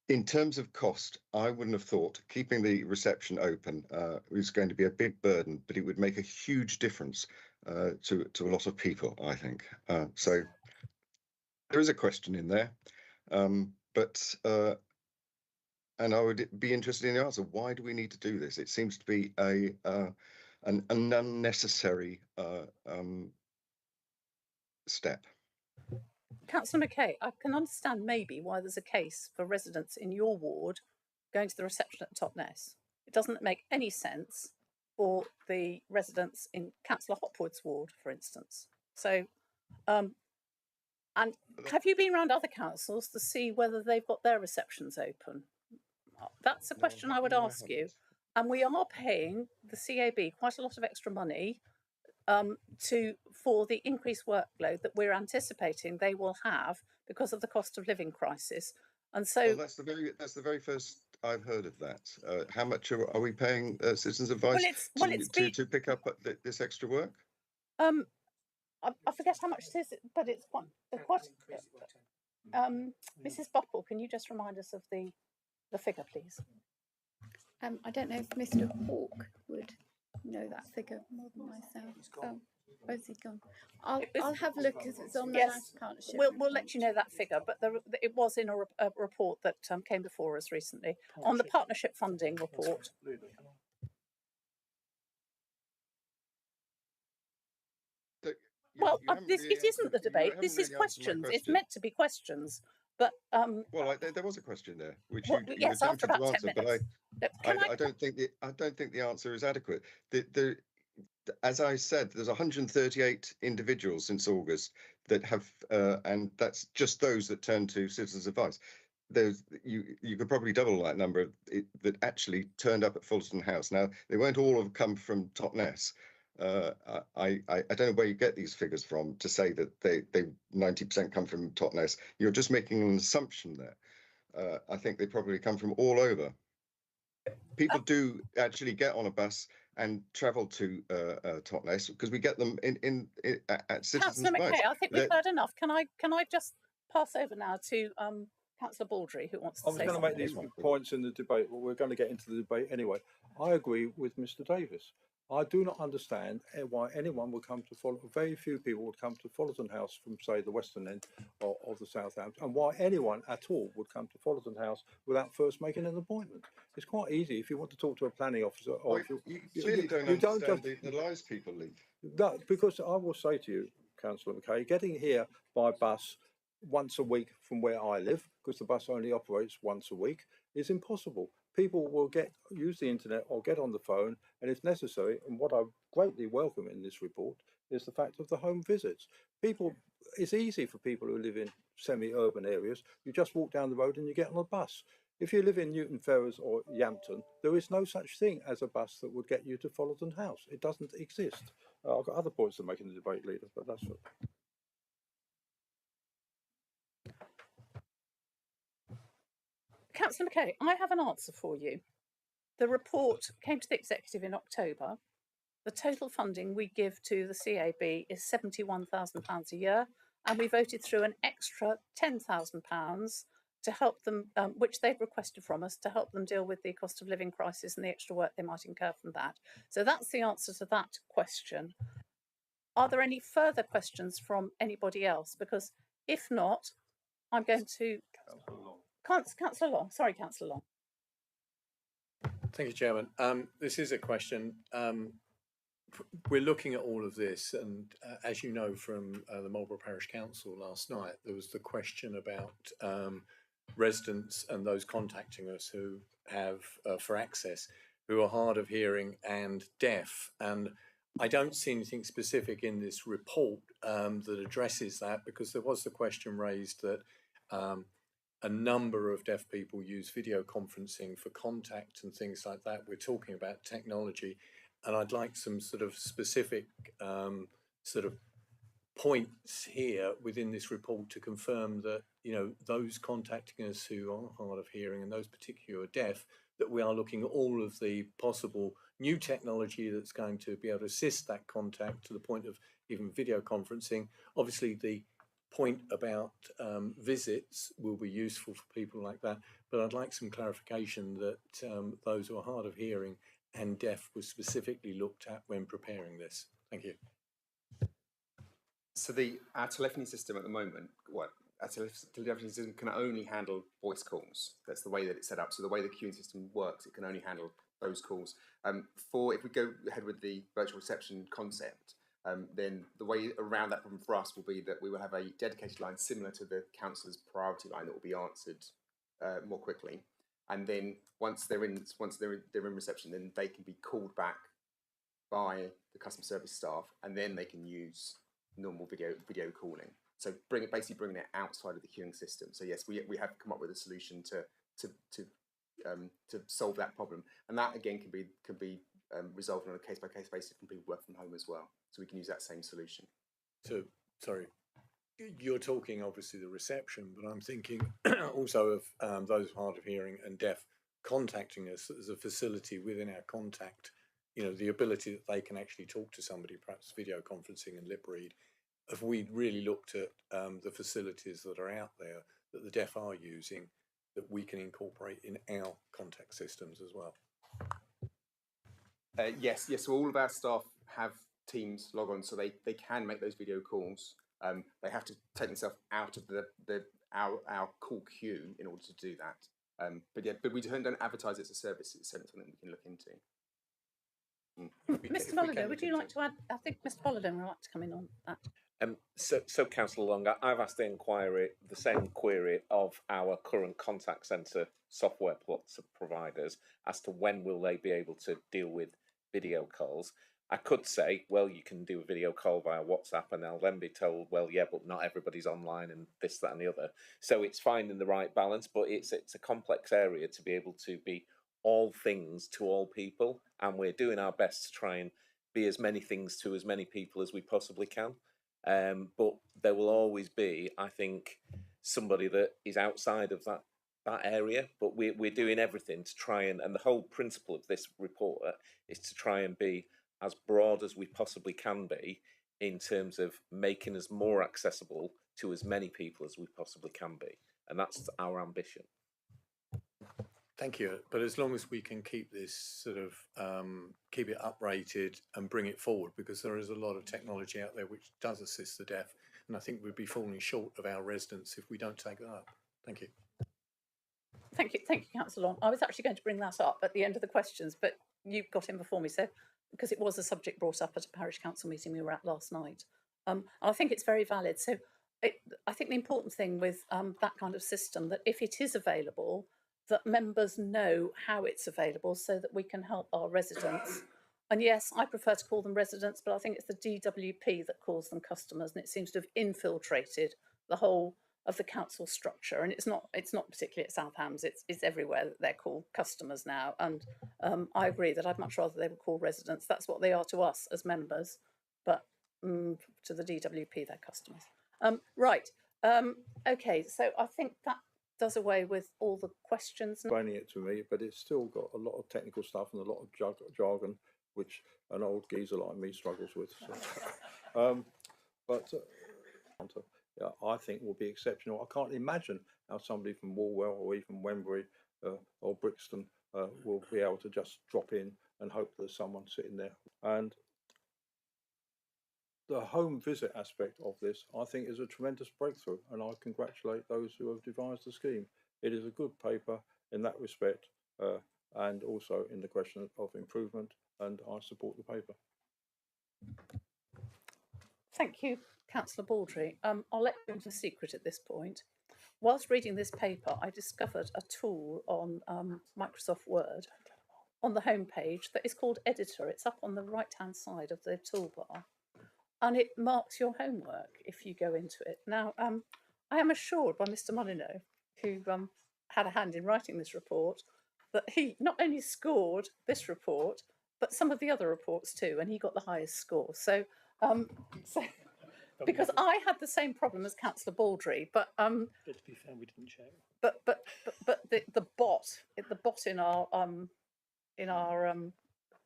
in terms of cost, I wouldn't have thought keeping the reception open was going to be a big burden, but it would make a huge difference to a lot of people, I think. So there is a question in there, but and I would be interested in the answer. Why do we need to do this? It seems to be an unnecessary step. Councillor McKay, I can understand maybe why there's a case for residents in your ward going to the reception at Totnes. It doesn't make any sense for the residents in Councillor Hopwood's ward, for instance. So, and have you been around other councils to see whether they've got their receptions open? That's a question I would ask you. And we are paying the CAB quite a lot of extra money for the increased workload that we're anticipating they will have because of the cost of living crisis. And so that's the very first I've heard of that. How much are we paying Citizens Advice to pick up this extra work? I forget how much it is, but it's quite. Mrs. Bopple, can you just remind us of the figure, please? I don't know if Mr. Hawke would know that figure more than myself. Oh, where's he gone? I'll have a look, because it's on the Life Partnership. We'll let you know that figure, but it was in a report that came before us recently on the partnership funding report. Well, you haven't this, really it isn't answered- the you debate. haven't This is really answered my questions. It's question. meant to be questions. But Well, there was a question there, which well, you yes, after attempted about to 10 answer, but minutes. Can I? I don't think the answer is adequate. As I said, there's 138 individuals since August that have, and that's just those that turn to Citizens Advice. You could probably double that number that actually turned up at Fullerton House. Now, they won't all have come from Totnes. I don't know where you get these figures from to say that they 90% come from Totnes. You're just making an assumption there. I think they probably come from all over. People do actually get on a bus and travel to Totnes because we get them at Citizens Councillor Advice. McKay, I think we've heard enough. Can I just pass over now to Councillor Baldry, who wants to I was say going to make something? these points in the debate, but we're going to get into the debate anyway. I agree with Mr. Davis. I do not understand why anyone would come to Fullerton. Very few people would come to Fullerton House from, say, the western end of the Southampton, and why anyone at all would come to Fullerton House without first making an appointment. It's quite easy if you want to talk to a planning officer. Or Well, if you clearly don't understand the lies people lead. No, because I will say to you, Councillor McKay, getting here by bus once a week from where I live, because the bus only operates once a week, is impossible. People will use the internet or get on the phone, and if necessary, and what I greatly welcome in this report is the fact of the home visits. It's easy for people who live in semi-urban areas. You just walk down the road and you get on a bus. If you live in Newton Ferrers or Yampton, there is no such thing as a bus that would get you to Fullerton House. It doesn't exist. I've got other points to make in the debate, leader, but that's it. Councillor McKay, I have an answer for you. The report came to the executive in October. The total funding we give to the CAB is £71,000 a year, and we voted through an extra £10,000 to help them, which they've requested from us, to help them deal with the cost of living crisis and the extra work they might incur from that. So that's the answer to that question. Are there any further questions from anybody else? Because if not, I'm going to... Councillor Long. Sorry, Councillor Long. Thank you, Chairman. This is a question. We're looking at all of this, and as you know from the Marlborough Parish Council last night, there was the question about residents and those contacting us who have, for access, who are hard of hearing and deaf. And I don't see anything specific in this report that addresses that, because there was the question raised that a number of deaf people use video conferencing for contact and things like that. We're talking about technology, and I'd like some sort of specific sort of points here within this report to confirm that, you know, those contacting us who are hard of hearing and those particularly who are deaf, that we are looking at all of the possible new technology that's going to be able to assist that contact to the point of even video conferencing. Obviously, the point about visits will be useful for people like that, but I'd like some clarification that those who are hard of hearing and deaf was specifically looked at when preparing this. Thank you. So our telephony system at the moment, our telephony system can only handle voice calls. That's the way that it's set up. So the way the queuing system works, it can only handle those calls. If we go ahead with the virtual reception concept, then the way around that problem for us will be that we will have a dedicated line similar to the councillor's priority line that will be answered more quickly. And then once they're in reception, then they can be called back by the customer service staff, and then they can use normal video calling. So basically bringing it outside of the queuing system. So yes, we have come up with a solution to solve that problem, and that again can be resolved on a case by case basis from people work from home as well. So we can use that same solution. So sorry, you're talking obviously the reception, but I'm thinking also of those hard of hearing and deaf contacting us as a facility within our contact. You know, the ability that they can actually talk to somebody, perhaps video conferencing and lip read. Have we really looked at the facilities that are out there that the deaf are using that we can incorporate in our contact systems as well? Yes. So all of our staff have Teams log on, so they can make those video calls. They have to take themselves out of our call queue in order to do that. But we don't advertise it as a service. It's something we can look into. Mr. Molyneux, would you like to add? I think Mr. Molyneux would like to come in on that. So Councillor Long, I've asked the same query of our current contact centre software providers as to when will they be able to deal with video calls. I could say, well, you can do a video call via WhatsApp, and I'll then be told, well, yeah, but not everybody's online and this, that, and the other. So it's finding the right balance, but it's a complex area to be able to be all things to all people, and we're doing our best to try and be as many things to as many people as we possibly can. But there will always be, I think, somebody that is outside of that area. But we're doing everything to try and the whole principle of this report is to try and be as broad as we possibly can be in terms of making us more accessible to as many people as we possibly can be, and that's our ambition. Thank you. But as long as we can keep this sort of keep it uprated and bring it forward, because there is a lot of technology out there which does assist the deaf, and I think we'd be falling short of our residents if we don't take that up. Thank you. Thank you, Councillor Long. I was actually going to bring that up at the end of the questions, but you got in before me, so because it was a subject brought up at a parish council meeting we were at last night. And I think it's very valid. So I think the important thing with that kind of system, that if it is available, that members know how it's available so that we can help our residents. And yes, I prefer to call them residents, but I think it's the DWP that calls them customers, and it seems to have infiltrated the whole of the council structure. And it's not particularly at South Hams, it's everywhere that they're called customers now. And I agree that I'd much rather they were called residents. That's what they are to us as members, but to the DWP, they're customers. Right, okay, so I think that does away with all the questions. Explaining it to me, but it's still got a lot of technical stuff and a lot of jargon, which an old geezer like me struggles with. So. Yeah, I think will be exceptional. I can't imagine how somebody from Walwell or even Wembury or Brixton will be able to just drop in and hope there's someone sitting there. And the home visit aspect of this, I think, is a tremendous breakthrough, and I congratulate those who have devised the scheme. It is a good paper in that respect, and also in the question of improvement, and I support the paper. Thank you, Councillor Baldry. I'll let you into a secret at this point. Whilst reading this paper, I discovered a tool on Microsoft Word on the homepage that is called Editor. It's up on the right-hand side of the toolbar, and it marks your homework if you go into it. Now, I am assured by Mr. Molyneux, who had a hand in writing this report, that he not only scored this report, but some of the other reports too, and he got the highest score. So because I had the same problem as Councillor Baldry, but to be fair, we didn't check. But the bot in our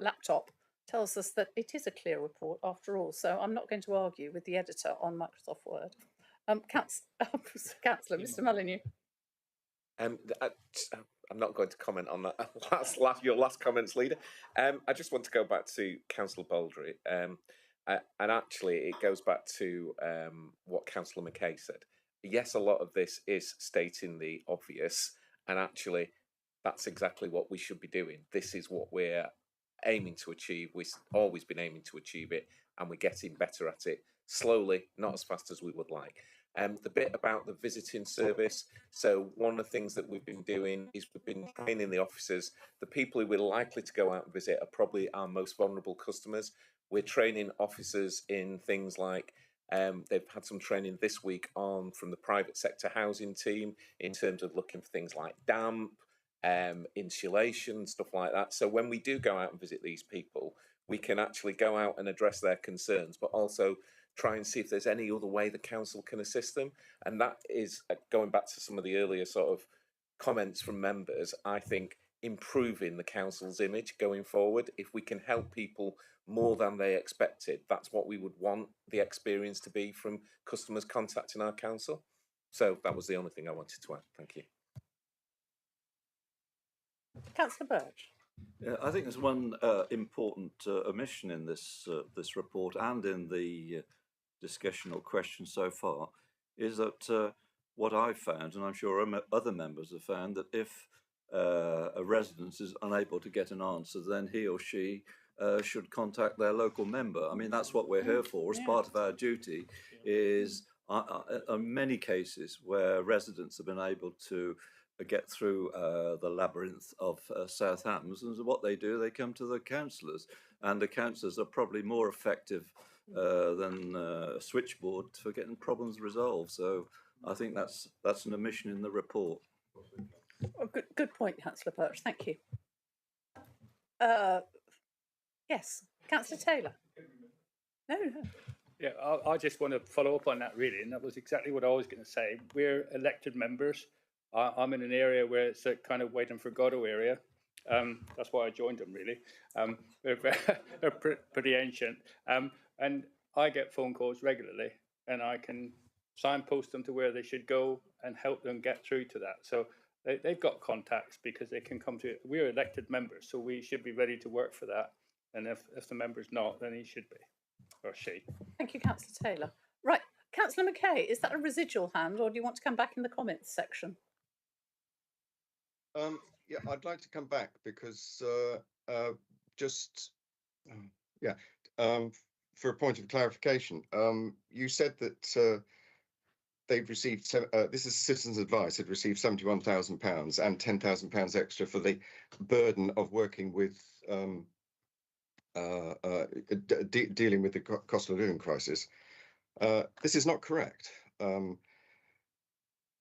laptop tells us that it is a clear report after all. So I'm not going to argue with the editor on Microsoft Word. Councillor, Mr. Molyneux. I'm not going to comment on that your last comments, Leader. I just want to go back to Councillor Baldry, and actually it goes back to what Councillor McKay said. Yes, a lot of this is stating the obvious, and actually that's exactly what we should be doing. This is what we're aiming to achieve. We've always been aiming to achieve it, and we're getting better at it slowly, not as fast as we would like. The bit about the visiting service. So one of the things that we've been doing is we've been training the officers. The people who we're likely to go out and visit are probably our most vulnerable customers. We're training officers in things like they've had some training this week from the private sector housing team in terms of looking for things like damp, insulation, stuff like that. So when we do go out and visit these people, we can actually go out and address their concerns, but also try and see if there's any other way the council can assist them. And that is, going back to some of the earlier sort of comments from members, I think improving the council's image going forward. If we can help people more than they expected, that's what we would want the experience to be from customers contacting our council. So that was the only thing I wanted to add. Thank you. Councillor Birch. Yeah, I think there's one important omission in this this report and in the discussion or question so far, is that what I've found, and I'm sure other members have found, that if a resident is unable to get an answer, then he or she should contact their local member. I mean, that's what we're here for. As part of our duty is many cases where residents have been able to get through the labyrinth of Southampton. And what they do, they come to the councillors, and the councillors are probably more effective than a switchboard for getting problems resolved. So I think that's an omission in the report. Oh, good point, Councillor Birch. Thank you. Yes, Councillor Taylor. No. Yeah, I just want to follow up on that really, and that was exactly what I was going to say. We're elected members. I'm in an area where it's a kind of Waiting for Godot area. That's why I joined them really. They're pretty ancient. And I get phone calls regularly, and I can signpost them to where they should go and help them get through to that. So they've got contacts because they can come to it. We're elected members, so we should be ready to work for that. And if the member's not, then he should be, or she. Thank you, Councillor Taylor. Right, Councillor McKay, is that a residual hand, or do you want to come back in the comments section? Yeah, I'd like to come back because for a point of clarification, you said that they've received, this is Citizens Advice, had received £71,000 and £10,000 extra for the burden of working with dealing with the cost of living crisis. This is not correct.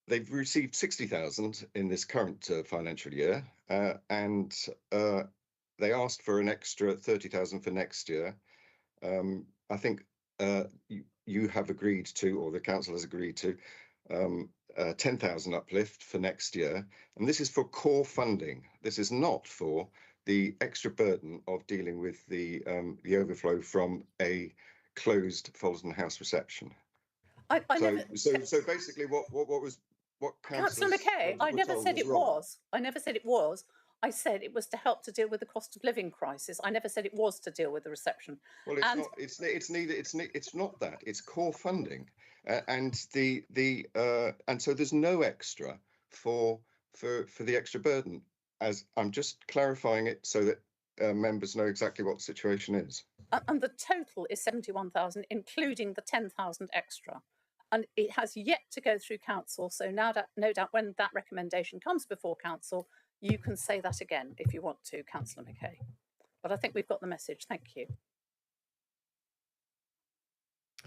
They've received 60,000 in this current financial year, and they asked for an extra 30,000 for next year. I think you have agreed to, or the council has agreed to, 10,000 uplift for next year, and this is for core funding. This is not for the extra burden of dealing with the overflow from a closed Folsden House reception. So basically, what Councillor McKay, I never said it was. I never said it was. I said it was to help to deal with the cost of living crisis. I never said it was to deal with the reception. Well, it's not. It's neither. It's not that. It's core funding, and so there's no extra for the extra burden. As I'm just clarifying it so that members know exactly what the situation is. And the total is 71,000, including the 10,000 extra. And it has yet to go through council. So now, no doubt, when that recommendation comes before council, you can say that again if you want to, Councillor McKay. But I think we've got the message. Thank you.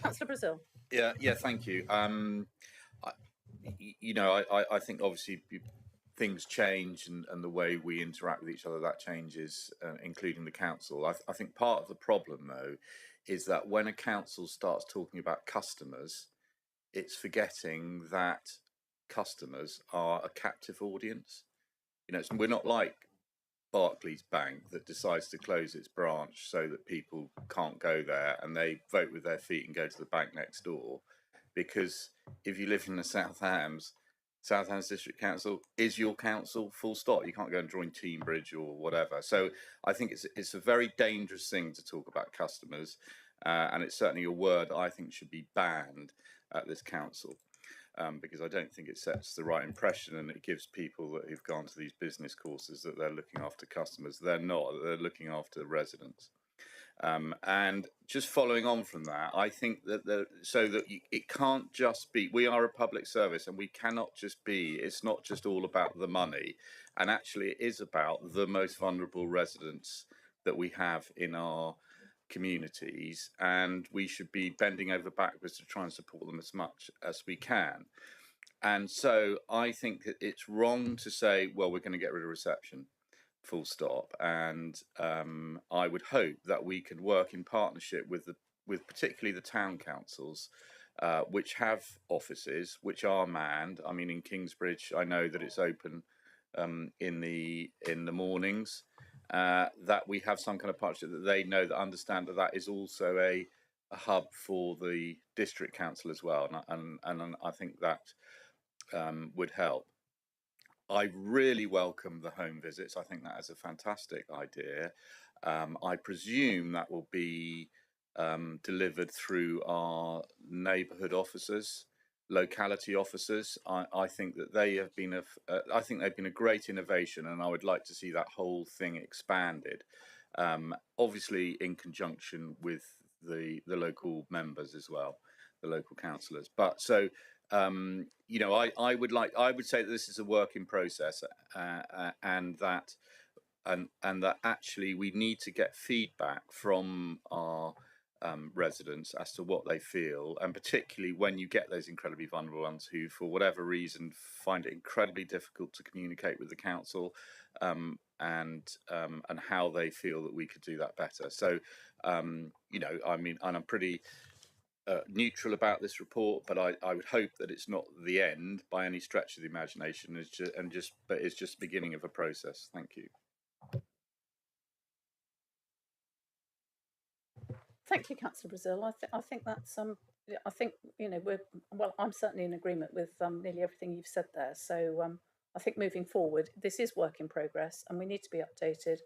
Councillor Brazil. Yeah, thank you. I think obviously things change and the way we interact with each other, that changes, including the council. I think part of the problem, though, is that when a council starts talking about customers, it's forgetting that customers are a captive audience. We're not like Barclays Bank that decides to close its branch so that people can't go there and they vote with their feet and go to the bank next door. Because if you live in the South Hams District Council is your council, full stop. You can't go and join Teambridge or whatever. So I think it's a very dangerous thing to talk about customers, and it's certainly a word I think should be banned at this council, because I don't think it sets the right impression, and it gives people that who've gone to these business courses that they're looking after customers. They're not. They're looking after residents. And just following on from that, I think that it can't just be, we are a public service and we cannot just be, it's not just all about the money, and actually it is about the most vulnerable residents that we have in our communities, and we should be bending over backwards to try and support them as much as we can. And so I think that it's wrong to say, well, we're going to get rid of reception, full stop. And I would hope that we can work in partnership with particularly the town councils, which have offices which are manned. I mean, in Kingsbridge, I know that it's open in the mornings. That we have some kind of partnership that they know, that understand that is also a hub for the district council as well, and I think that would help. I really welcome the home visits. I think that is a fantastic idea. I presume that will be delivered through our neighbourhood officers, locality officers. I think that they have been I think they've been a great innovation, and I would like to see that whole thing expanded. obviously in conjunction with the local members as well, the local councillors. But so you know, I would say that this is a work in process, and that actually we need to get feedback from our residents as to what they feel, and particularly when you get those incredibly vulnerable ones who, for whatever reason, find it incredibly difficult to communicate with the council, and how they feel that we could do that better. So, you know, I mean, and I'm pretty neutral about this report, but I would hope that it's not the end by any stretch of the imagination. But it's just the beginning of a process. Thank you. Thank you, Councillor Brazil. I think that's I think, you know, I'm certainly in agreement with nearly everything you've said there. So I think moving forward, this is work in progress, and we need to be updated,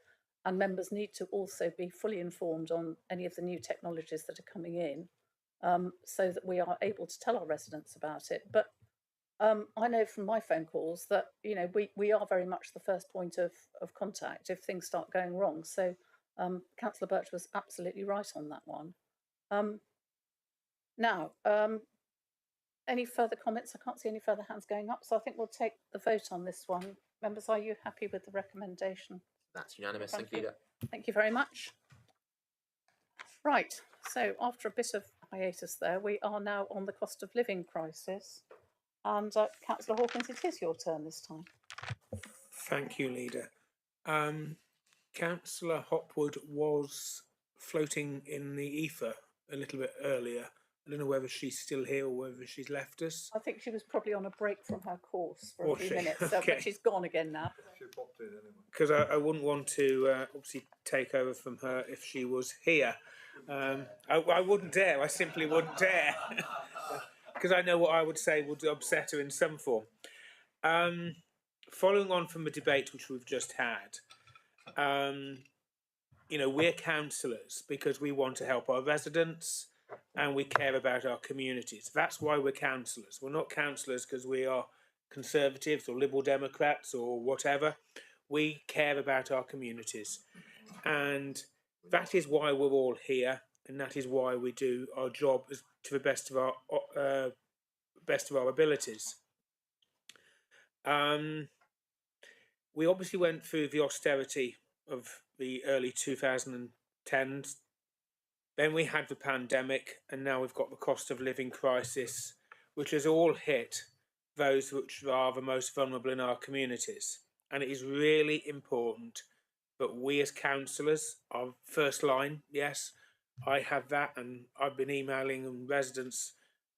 and members need to also be fully informed on any of the new technologies that are coming in, so that we are able to tell our residents about it. But I know from my phone calls that, you know, we are very much the first point of contact if things start going wrong. So Councillor Birch was absolutely right on that one. Now, any further comments? I can't see any further hands going up, so I think we'll take the vote on this one. Members, are you happy with the recommendation? That's unanimous. Thank you, Leader. Thank you very much. Right, so after a bit of hiatus there, we are now on the cost of living crisis. And Councillor Hawkins, it is your turn this time. Thank you, Leader. Councillor Hopwood was floating in the ether a little bit earlier. I don't know whether she's still here or whether she's left us. I think she was probably on a break from her course for a Was few she? minutes, Okay. but she's gone again now. Because I wouldn't want to obviously take over from her if she was here. I wouldn't dare. I simply wouldn't dare. Because I know what I would say would upset her in some form. Following on from the debate which we've just had, you know, we're councillors because we want to help our residents and we care about our communities. That's why we're councillors. We're not councillors because we are Conservatives or Liberal Democrats or whatever. We care about our communities. And that is why we're all here, and that is why we do our job to the best of our abilities. We obviously went through the austerity of the early 2010s. Then we had the pandemic, and now we've got the cost of living crisis, which has all hit those which are the most vulnerable in our communities. And it is really important that we as councillors, our first line, yes, I have that, and I've been emailing residents.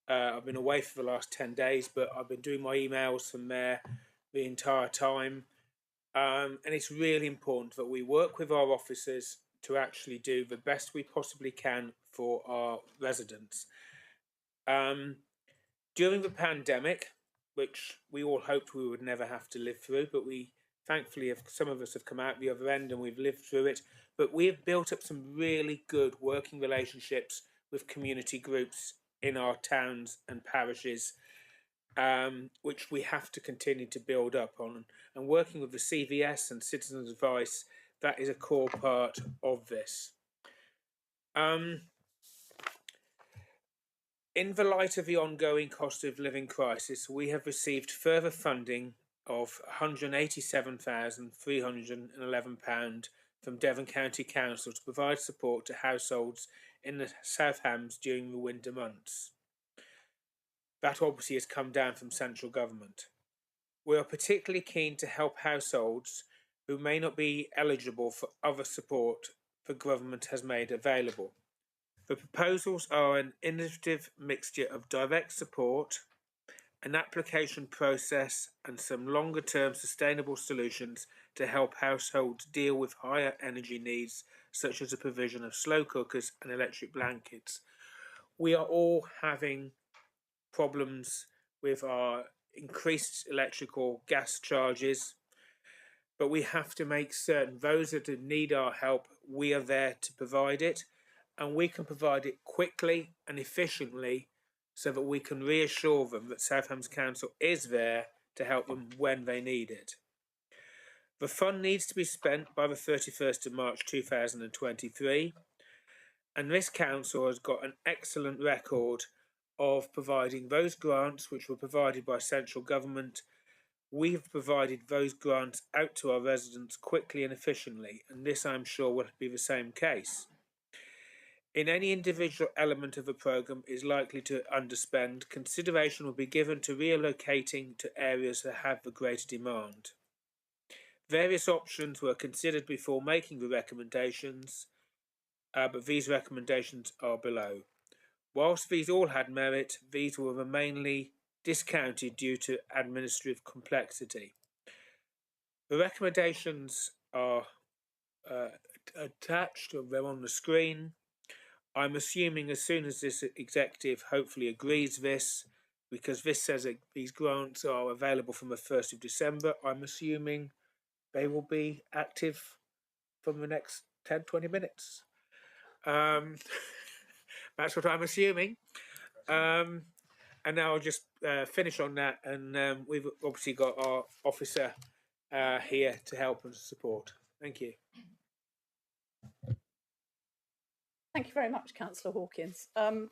I've been away for the last 10 days, but I've been doing my emails from there the entire time. And it's really important that we work with our officers to actually do the best we possibly can for our residents. During the pandemic, which we all hoped we would never have to live through, but thankfully, some of us have come out the other end and we've lived through it. But we have built up some really good working relationships with community groups in our towns and parishes, which we have to continue to build up on. And working with the CVS and Citizens Advice, that is a core part of this. In the light of the ongoing cost of living crisis, we have received further funding of £187,311 from Devon County Council to provide support to households in the South Hams during the winter months. That obviously has come down from central government. We are particularly keen to help households who may not be eligible for other support the government has made available. The proposals are an innovative mixture of direct support, an application process, and some longer-term sustainable solutions to help households deal with higher energy needs, such as the provision of slow cookers and electric blankets. We are all having problems with our increased electrical gas charges, but we have to make certain those that need our help, we are there to provide it, and we can provide it quickly and efficiently so that we can reassure them that South Hams Council is there to help them when they need it. The fund needs to be spent by the 31st of March 2023, and this council has got an excellent record of providing those grants which were provided by central government. We've provided those grants out to our residents quickly and efficiently, and this I'm sure will be the same case. In any individual element of a programme is likely to underspend, consideration will be given to reallocating to areas that have the greater demand. Various options were considered before making the recommendations, but these recommendations are below. Whilst these all had merit, these were mainly discounted due to administrative complexity. The recommendations are attached, or they're on the screen. I'm assuming as soon as this executive hopefully agrees this, because this says that these grants are available from the 1st of December, I'm assuming they will be active from the next 10-20 minutes. That's what I'm assuming. And now I'll just finish on that, and we've obviously got our officer here to help and support. Thank you. Thank you very much, Councillor Hawkins. Mrs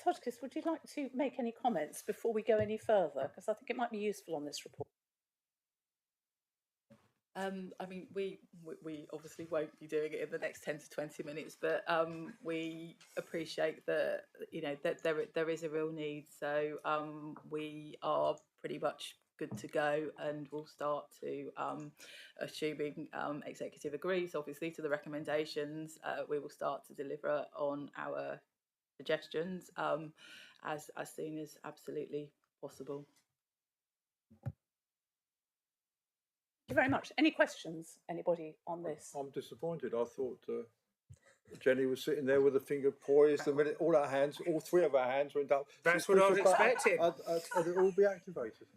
Hodgkiss, would you like to make any comments before we go any further? Because I think it might be useful on this report. I mean, we obviously won't be doing it in the next 10 to 20 minutes, but we appreciate that, you know, that there is a real need. So we are pretty much good to go, and we'll start to, assuming executive agrees, obviously, to the recommendations, we will start to deliver on our suggestions as soon as absolutely possible. Thank you very much. Any questions, anybody, on this? I'm disappointed. I thought Jenny was sitting there with a finger poised. The minute all our hands, all three of our hands went up. That's what I was expecting. And it all be activated.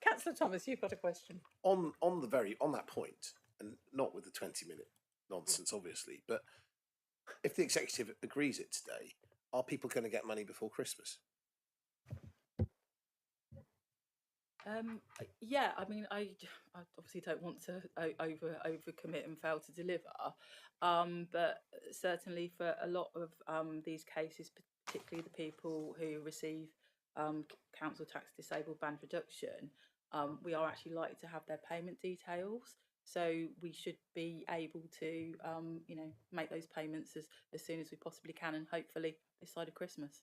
Councillor Thomas, you've got a question. On that point, and not with the 20-minute nonsense, obviously, but if the executive agrees it today, are people going to get money before Christmas? Yeah, I mean, I obviously don't want to over commit and fail to deliver, but certainly for a lot of these cases, particularly the people who receive council tax disabled band reduction, we are actually likely to have their payment details. So we should be able to, you know, make those payments as soon as we possibly can, and hopefully this side of Christmas.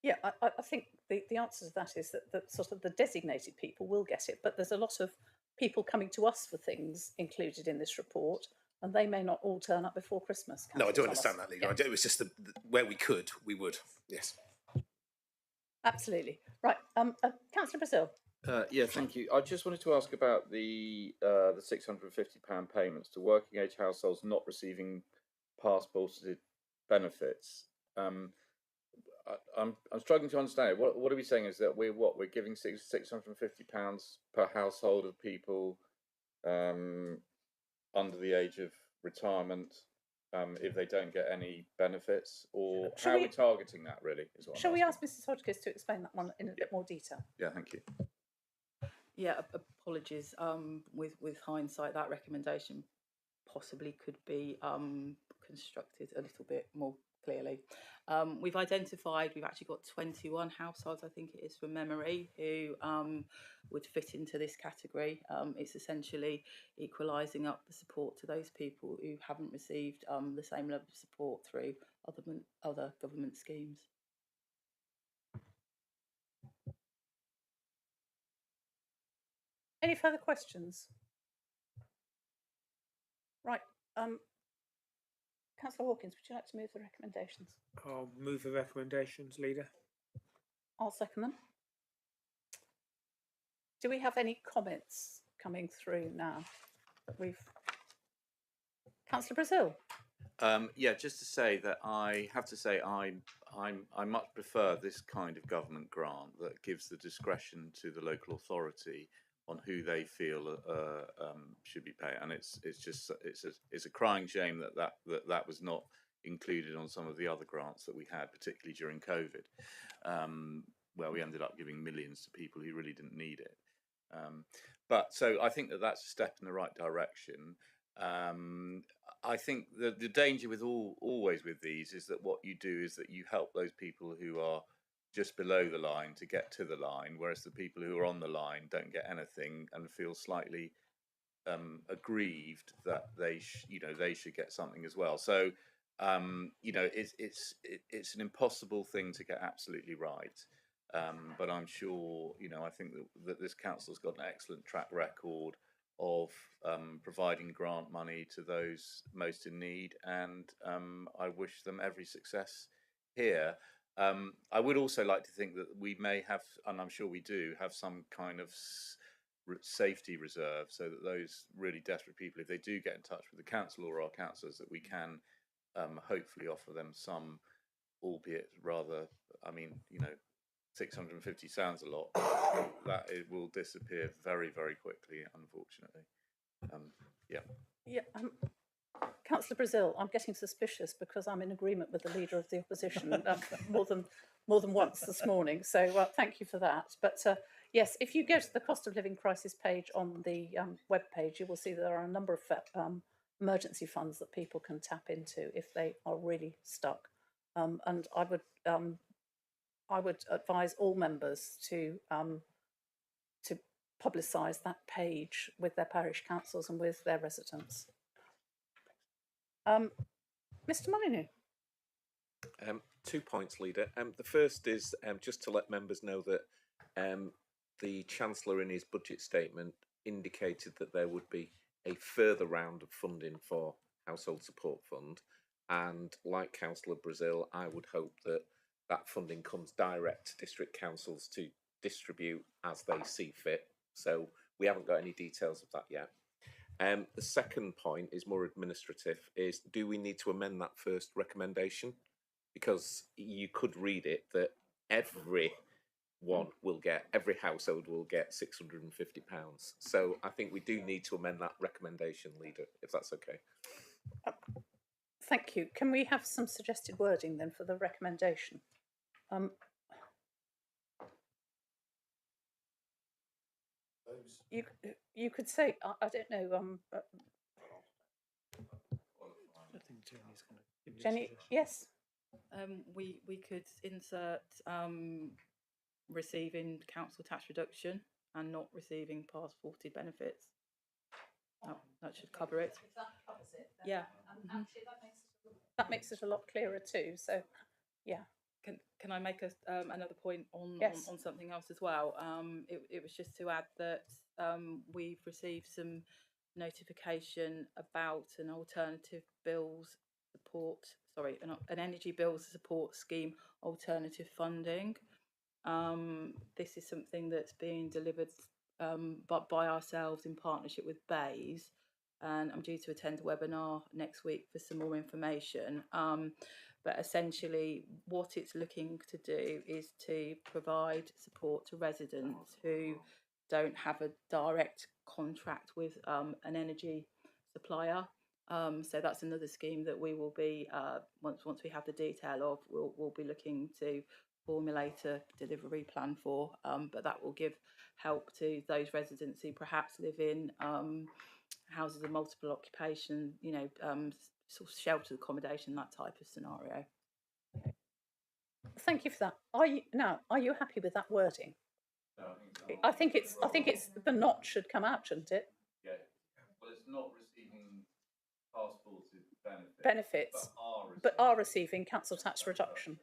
Yeah, I think the answer to that is that sort of the designated people will get it, but there's a lot of people coming to us for things included in this report, and they may not all turn up before Christmas. No, I do Thomas. understand that, Leader. Yeah. It was just where we could, we would. Yes. Absolutely. Right. Councillor Brazil. Yeah, thank you. I just wanted to ask about the £650 payments to working age households not receiving passported benefits. I'm struggling to understand it. What are we saying is that we're giving £650 per household of people under the age of retirement if they don't get any benefits, or how are we targeting that really? Shall we ask Mrs Hodgkiss to explain that one in a bit more detail? Yeah, thank you. Yeah, apologies. With hindsight, that recommendation possibly could be constructed a little bit more clearly. We've actually got 21 households, I think it is from memory, who would fit into this category. It's essentially equalising up the support to those people who haven't received the same level of support through other government schemes. Any further questions? Right. Councillor Hawkins, would you like to move the recommendations? I'll move the recommendations, Leader. I'll second them. Do we have any comments coming through now that we've... Councillor Brazil. Yeah, just to say that I have to say I much prefer this kind of government grant that gives the discretion to the local authority on who they feel should be paid, and it's a crying shame that was not included on some of the other grants that we had, particularly during COVID, where we ended up giving millions to people who really didn't need it. But so I think that's a step in the right direction. I think the danger with always with these is that what you do is that you help those people who are just below the line to get to the line, whereas the people who are on the line don't get anything and feel slightly aggrieved that they should get something as well. So it's an impossible thing to get absolutely right. But I'm sure, I think that this council's got an excellent track record of providing grant money to those most in need, and I wish them every success here. I would also like to think that we may have, and I'm sure we do, have some kind of safety reserve, so that those really desperate people, if they do get in touch with the council or our councillors, that we can hopefully offer them some, albeit rather, 650 sounds a lot. That it will disappear very, very quickly, unfortunately. Councillor Brazil, I'm getting suspicious because I'm in agreement with the Leader of the Opposition more than once this morning. So thank you for that. But yes, if you go to the cost of living crisis page on the web page, you will see there are a number of emergency funds that people can tap into if they are really stuck. And I would advise all members to publicise that page with their parish councils and with their residents. Mr. Molyneux. 2 points, Leader. The first is just to let members know that the Chancellor in his budget statement indicated that there would be a further round of funding for Household Support Fund, and like Councillor Brazil, I would hope that that funding comes direct to district councils to distribute as they see fit. So we haven't got any details of that yet. The second point is more administrative, is do we need to amend that first recommendation? Because you could read it that every household will get £650. So I think we do need to amend that recommendation, Leader, if that's okay. Thank you. Can we have some suggested wording then for the recommendation? You could say, I don't know. I think Jenny's going to give you a Jenny, suggestion. yes. We could insert receiving council tax reduction and not receiving passported benefits. That should cover it. If that covers it, then Yeah. actually that makes it a lot clearer too. So, yeah. Can I make another point on, Yes. on something else as well? It was just to add that we've received some notification about an alternative bills support, an energy bills support scheme alternative funding. This is something that's being delivered by ourselves in partnership with BEIS, and I'm due to attend a webinar next week for some more information. But essentially what it's looking to do is to provide support to residents who don't have a direct contract with an energy supplier. So that's another scheme that we will be, once we have the detail of, we'll be looking to formulate a delivery plan for, but that will give help to those residents who perhaps live in houses of multiple occupation, sort of sheltered accommodation, that type of scenario. Thank you for that. Are you happy with that wording? No, I think it's the not should come out, shouldn't it? Yeah. Well, it's not receiving passported Benefits, but are receiving council tax reduction.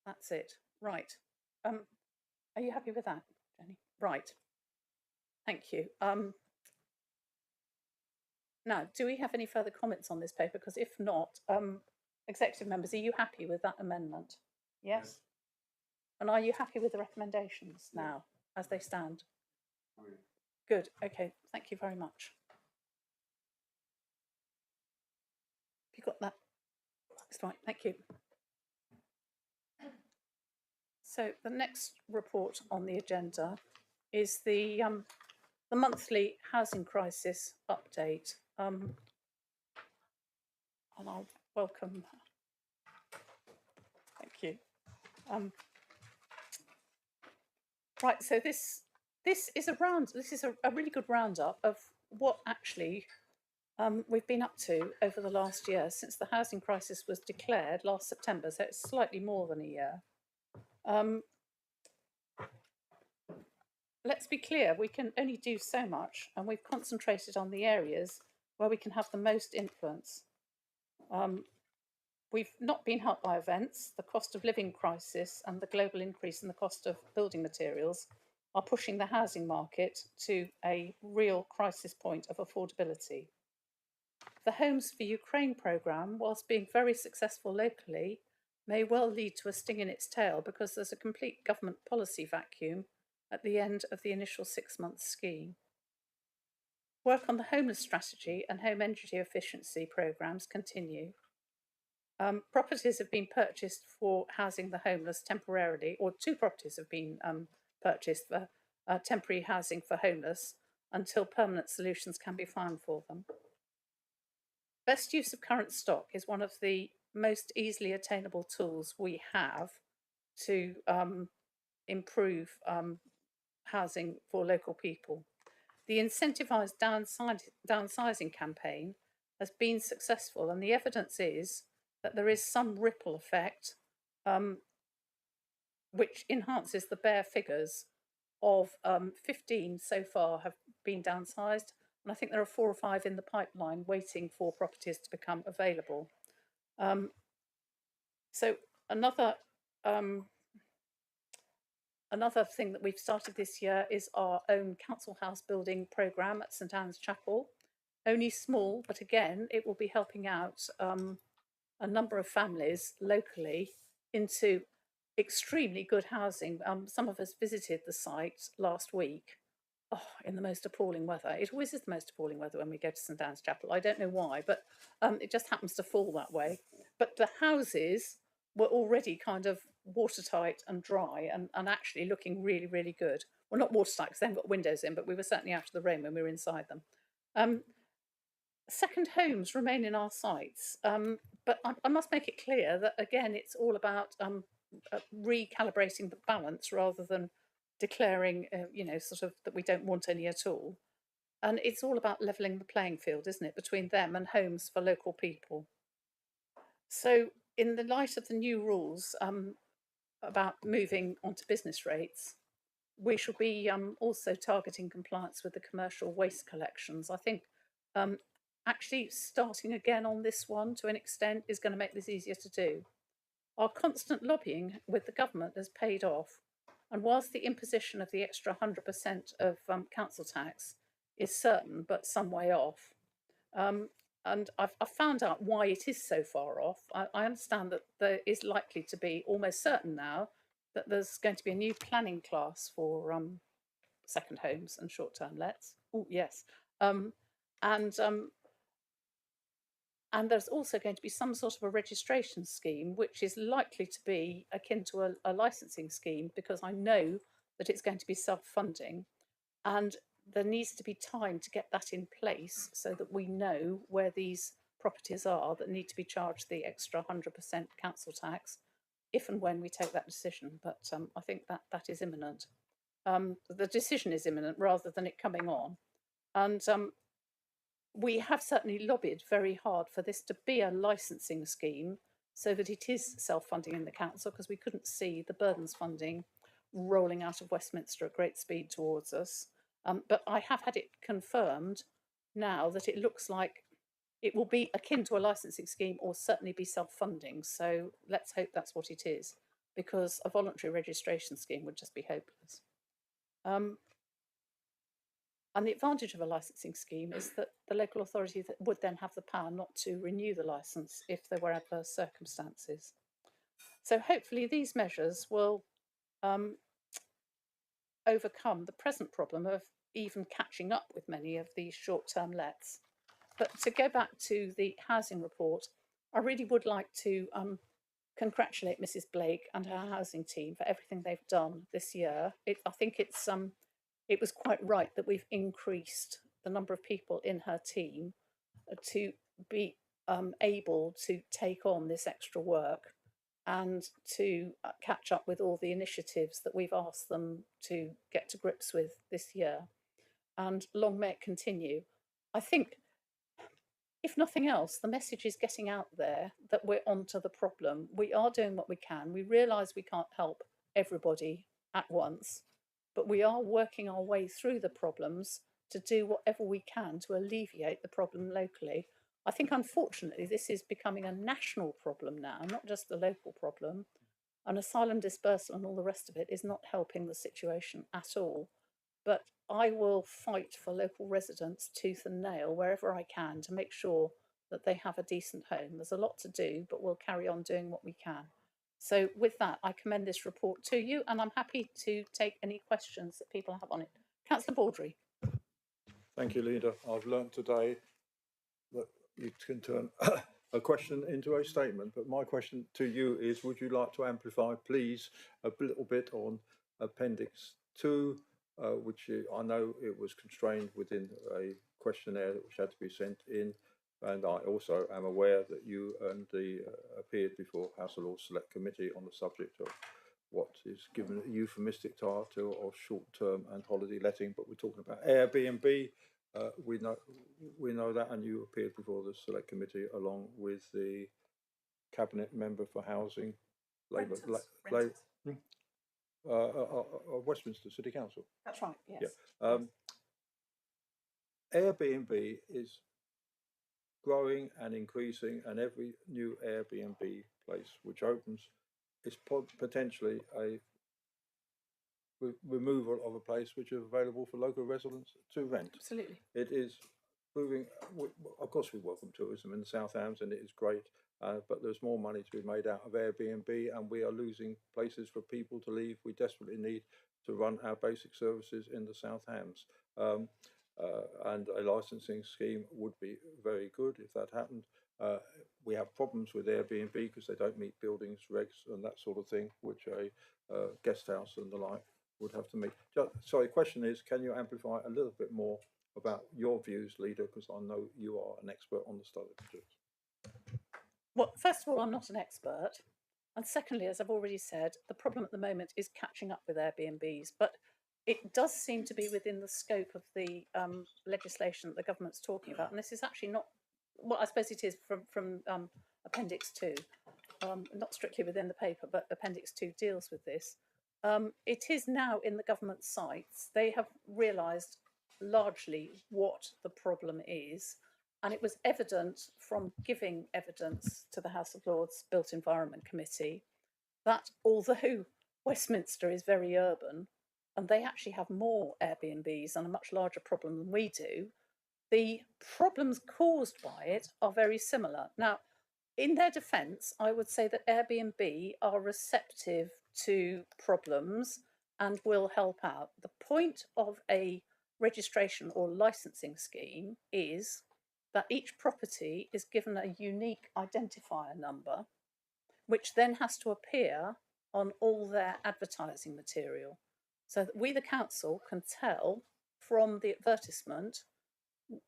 That's it. Right. Are you happy with that, Jenny? Right. Thank you. Now, do we have any further comments on this paper? Because if not, executive members, are you happy with that amendment? Yes. And are you happy with the recommendations now as they stand? Good. Okay. Thank you very much. Have you got that? That's right. Thank you. So the next report on the agenda is the monthly housing crisis update. And I'll welcome. Thank you. Right. So this is a really good roundup of what actually we've been up to over the last year since the housing crisis was declared last September. So it's slightly more than a year. Let's be clear, we can only do so much, and we've concentrated on the areas where we can have the most influence. We've not been helped by events. The cost of living crisis and the global increase in the cost of building materials are pushing the housing market to a real crisis point of affordability. The Homes for Ukraine programme, whilst being very successful locally, may well lead to a sting in its tail because there's a complete government policy vacuum at the end of the initial 6-month scheme. Work on the homeless strategy and home energy efficiency programmes continue. Properties have been purchased for housing the homeless temporarily, or 2 properties have been purchased for temporary housing for homeless until permanent solutions can be found for them. Best use of current stock is one of the most easily attainable tools we have to improve housing for local people. The incentivised downsizing campaign has been successful, and the evidence is that there is some ripple effect which enhances the bare figures of 15 so far have been downsized, and I think there are 4 or 5 in the pipeline waiting for properties to become available. So another thing that we've started this year is our own council house building programme at St Anne's Chapel. Only small, but again, it will be helping out a number of families locally into extremely good housing. Some of us visited the site last week. Oh, in the most appalling weather. It always is the most appalling weather when we go to St Anne's Chapel. I don't know why, but it just happens to fall that way. But the houses were already kind of watertight and dry and actually looking really, really good. Well, not watertight because they haven't got windows in, but we were certainly out of the rain when we were inside them. Second homes remain in our sites, but I must make it clear that, again, it's all about recalibrating the balance rather than declaring, sort of that we don't want any at all. And it's all about levelling the playing field, isn't it, between them and homes for local people. So in the light of the new rules about moving onto business rates, we should be also targeting compliance with the commercial waste collections. I think actually starting again on this one to an extent is going to make this easier to do. Our constant lobbying with the government has paid off. And whilst the imposition of the extra 100% of council tax is certain, but some way off, and I've found out why it is so far off. I understand that there is likely to be, almost certain now, that there's going to be a new planning class for second homes and short-term lets. Oh, yes. And there's also going to be some sort of a registration scheme, which is likely to be akin to a licensing scheme, because I know that it's going to be self-funding. And there needs to be time to get that in place so that we know where these properties are that need to be charged the extra 100% council tax, if and when we take that decision. But I think that is imminent. The decision is imminent rather than it coming on. And we have certainly lobbied very hard for this to be a licensing scheme so that it is self-funding in the council, because we couldn't see the burdens funding rolling out of Westminster at great speed towards us. But I have had it confirmed now that it looks like it will be akin to a licensing scheme or certainly be self-funding. So let's hope that's what it is, because a voluntary registration scheme would just be hopeless. And the advantage of a licensing scheme is that the local authority would then have the power not to renew the licence if there were adverse circumstances. So hopefully these measures will overcome the present problem of even catching up with many of these short-term lets. But to go back to the housing report, I really would like to congratulate Mrs. Blake and her housing team for everything they've done this year. I think it was quite right that we've increased the number of people in her team to be able to take on this extra work and to catch up with all the initiatives that we've asked them to get to grips with this year. And long may it continue. I think, if nothing else, the message is getting out there that we're onto the problem. We are doing what we can. We realise we can't help everybody at once, but we are working our way through the problems to do whatever we can to alleviate the problem locally. I think, unfortunately, this is becoming a national problem now, not just a local problem. And asylum dispersal and all the rest of it is not helping the situation at all. But I will fight for local residents tooth and nail wherever I can to make sure that they have a decent home. There's a lot to do, but we'll carry on doing what we can. So with that, I commend this report to you, and I'm happy to take any questions that people have on it. Councillor Baldry. Thank you, Leader. I've learnt today that you can turn a question into a statement, but my question to you is, would you like to amplify, please, a little bit on Appendix 2, which I know it was constrained within a questionnaire which had to be sent in, and I also am aware that you and the appeared before House of Lords Select Committee on the subject of what is given a euphemistic title of short-term and holiday letting, but we're talking about Airbnb. We know that, and you appeared before the Select Committee along with the Cabinet Member for Housing, Westminster City Council. That's right, yes. Yeah. Airbnb is growing and increasing, and every new Airbnb place which opens is potentially a removal of a place which is available for local residents to rent. Absolutely. It is proving, of course we welcome tourism in the South Hams and it is great, but there's more money to be made out of Airbnb, and we are losing places for people to leave. We desperately need to run our basic services in the South Hams. And a licensing scheme would be very good if that happened. We have problems with Airbnb because they don't meet buildings regs and that sort of thing, which a guest house and the like would have to meet. Sorry, the question is, can you amplify a little bit more about your views, Leader, because I know you are an expert on the subject. Well, first of all, I'm not an expert. And secondly, as I've already said, the problem at the moment is catching up with Airbnbs. But it does seem to be within the scope of the legislation that the government's talking about. And this is actually not, well, I suppose it is from Appendix 2, not strictly within the paper, but Appendix 2 deals with this. It is now in the government sites. They have realised largely what the problem is. And it was evident from giving evidence to the House of Lords Built Environment Committee that although Westminster is very urban, and they actually have more Airbnbs and a much larger problem than we do, the problems caused by it are very similar. Now, in their defence, I would say that Airbnb are receptive to problems and will help out. The point of a registration or licensing scheme is that each property is given a unique identifier number, which then has to appear on all their advertising material, so that we, the council, can tell from the advertisement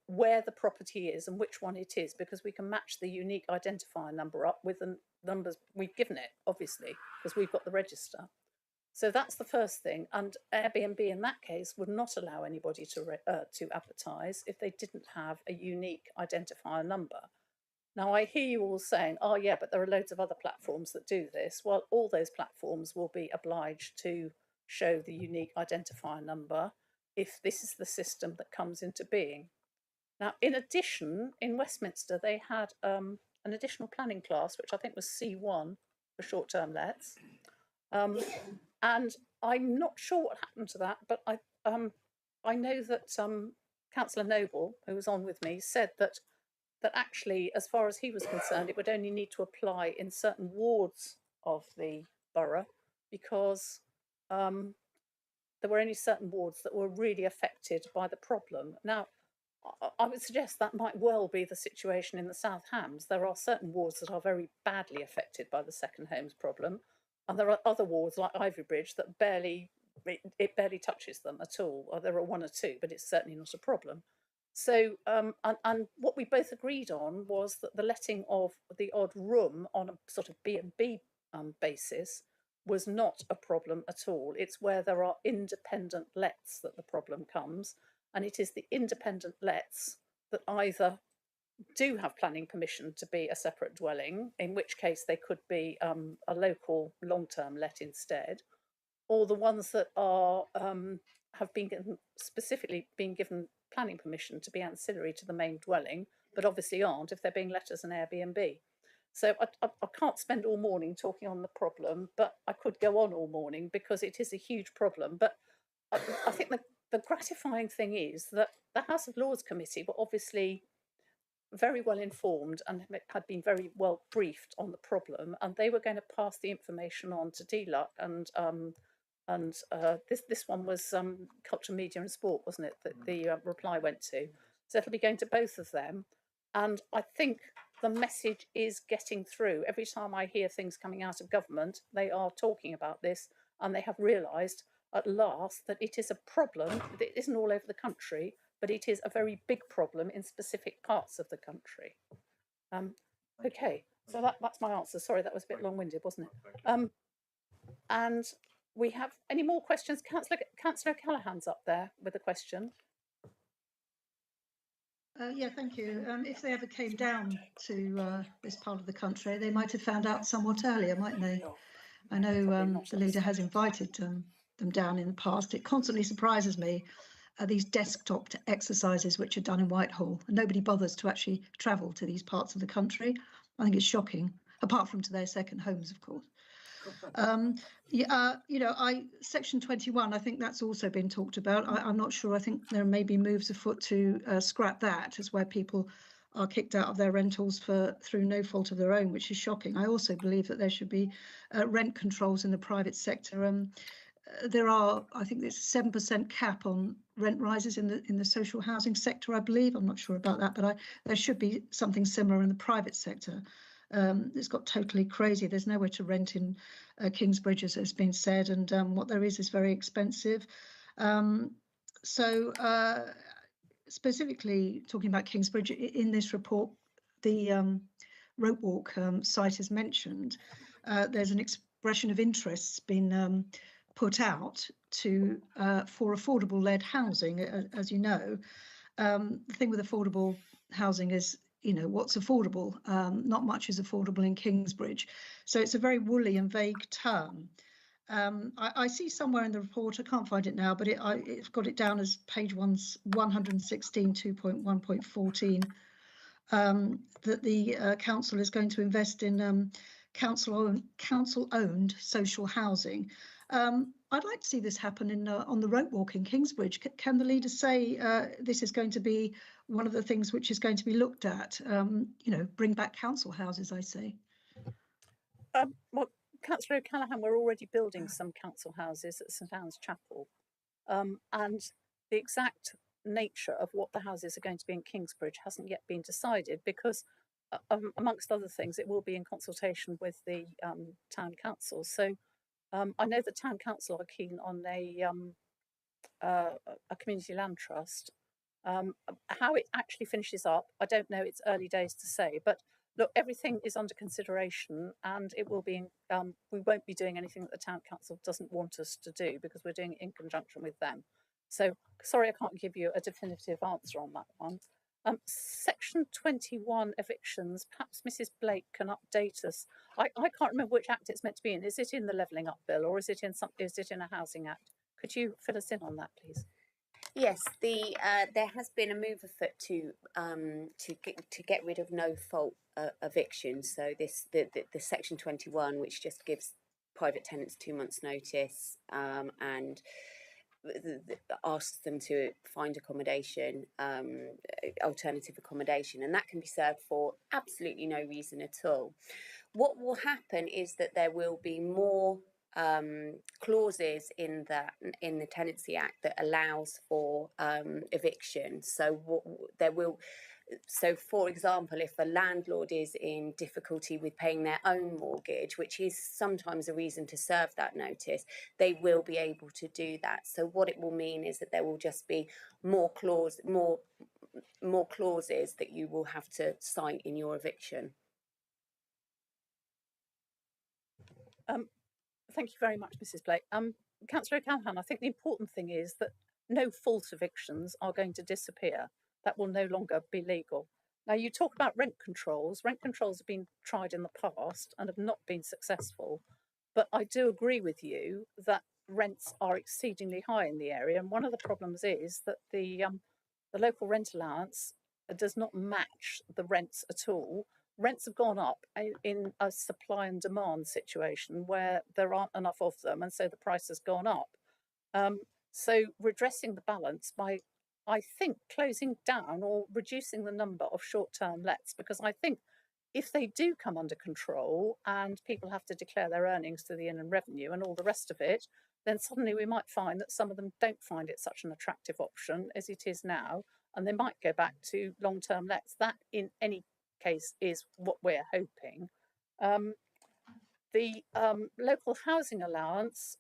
where the property is and which one it is, because we can match the unique identifier number up with the numbers we've given it, obviously, because we've got the register. So that's the first thing. And Airbnb in that case would not allow anybody to advertise if they didn't have a unique identifier number. Now, I hear you all saying, oh yeah, but there are loads of other platforms that do this. Well, all those platforms will be obliged to show the unique identifier number if this is the system that comes into being. Now, in addition, in Westminster, they had an additional planning class, which I think was C1 for short-term lets. And I'm not sure what happened to that, but I know that Councillor Noble, who was on with me, said that actually, as far as he was concerned, it would only need to apply in certain wards of the borough, because there were only certain wards that were really affected by the problem. Now, I would suggest that might well be the situation in the South Hams. There are certain wards that are very badly affected by the second homes problem, and there are other wards like Ivy Bridge that it barely touches them at all. Or there are one or two, but it's certainly not a problem. So, and what we both agreed on was that the letting of the odd room on a sort of B&B basis was not a problem at all. It's where there are independent lets that the problem comes, and it is the independent lets that either do have planning permission to be a separate dwelling, in which case they could be a local long-term let instead, or the ones that are have been specifically been given planning permission to be ancillary to the main dwelling, but obviously aren't if they're being let as an Airbnb. So I can't spend all morning talking on the problem, but I could go on all morning because it is a huge problem. But I think the gratifying thing is that the House of Lords Committee were obviously very well informed and had been very well briefed on the problem, and they were going to pass the information on to DLUC, and this one was Culture, Media and Sport, wasn't it, that the reply went to. So it'll be going to both of them, and I think the message is getting through. Every time I hear things coming out of government, they are talking about this, and they have realised at last that it is a problem that isn't all over the country, but it is a very big problem in specific parts of the country. Okay, so that's my answer. Sorry, that was a bit long-winded, wasn't it? And we have any more questions? Councillor Callaghan's up there with a question. Yeah, thank you. If they ever came down to this part of the country, they might have found out somewhat earlier, mightn't they? I know the leader has invited them down in the past. It constantly surprises me, these desktop exercises which are done in Whitehall, and nobody bothers to actually travel to these parts of the country. I think it's shocking, apart from to their second homes, of course. Section 21, I think that's also been talked about. I'm not sure. I think there may be moves afoot to scrap that, as where people are kicked out of their rentals through no fault of their own, which is shocking. I also believe that there should be rent controls in the private sector. There are, I think there's a 7% cap on rent rises in the social housing sector, I believe. I'm not sure about that, but there should be something similar in the private sector. It's got totally crazy. There's nowhere to rent in Kingsbridge, as has been said, and what there is very expensive. Specifically talking about Kingsbridge, in this report, the Rope Walk site is mentioned. There's an expression of interest been put out for affordable-led housing, as you know. The thing with affordable housing is, what's affordable? Not much is affordable in Kingsbridge. So it's a very woolly and vague term. I see somewhere in the report, I can't find it now, but it's got it down as page 116, 2.1.14, that the council is going to invest in council-owned social housing. I'd like to see this happen on the Rope Walk in Kingsbridge. Can the leader say this is going to be one of the things which is going to be looked at? Bring back council houses, I say. Well, Councillor O'Callaghan, we're already building some council houses at St Anne's Chapel, and the exact nature of what the houses are going to be in Kingsbridge hasn't yet been decided, because amongst other things, it will be in consultation with the town council. So I know the town council are keen on a community land trust. How it actually finishes up, I don't know. It's early days to say, but look, everything is under consideration, and it will be. We won't be doing anything that the town council doesn't want us to do, because we're doing it in conjunction with them. So sorry, I can't give you a definitive answer on that one. Section 21 evictions, perhaps Mrs. Blake can update us. I can't remember which act it's meant to be in. Is it in the Levelling Up Bill, or is it in a Housing Act? Could you fill us in on that, please? Yes, there has been a move afoot to get rid of no fault evictions. So the Section 21, which just gives private tenants 2 months' notice, and asks them to find accommodation, alternative accommodation, and that can be served for absolutely no reason at all. What will happen is that there will be more clauses in the Tenancy Act that allows for eviction. So so for example, if a landlord is in difficulty with paying their own mortgage, which is sometimes a reason to serve that notice, they will be able to do that. So what it will mean is that there will just be more clauses that you will have to cite in your eviction. Thank you very much, Mrs. Blake. Councillor O'Callaghan, I think the important thing is that no false evictions are going to disappear. That will no longer be legal. Now, you talk about rent controls. Rent controls have been tried in the past and have not been successful. But I do agree with you that rents are exceedingly high in the area. And one of the problems is that the local rent allowance does not match the rents at all. Rents have gone up in a supply and demand situation where there aren't enough of them, and so the price has gone up. So redressing the balance by, I think, closing down or reducing the number of short-term lets, because I think if they do come under control and people have to declare their earnings to the Inland Revenue and all the rest of it, then suddenly we might find that some of them don't find it such an attractive option as it is now, and they might go back to long-term lets. That, in any case, is what we're hoping. The local housing allowance,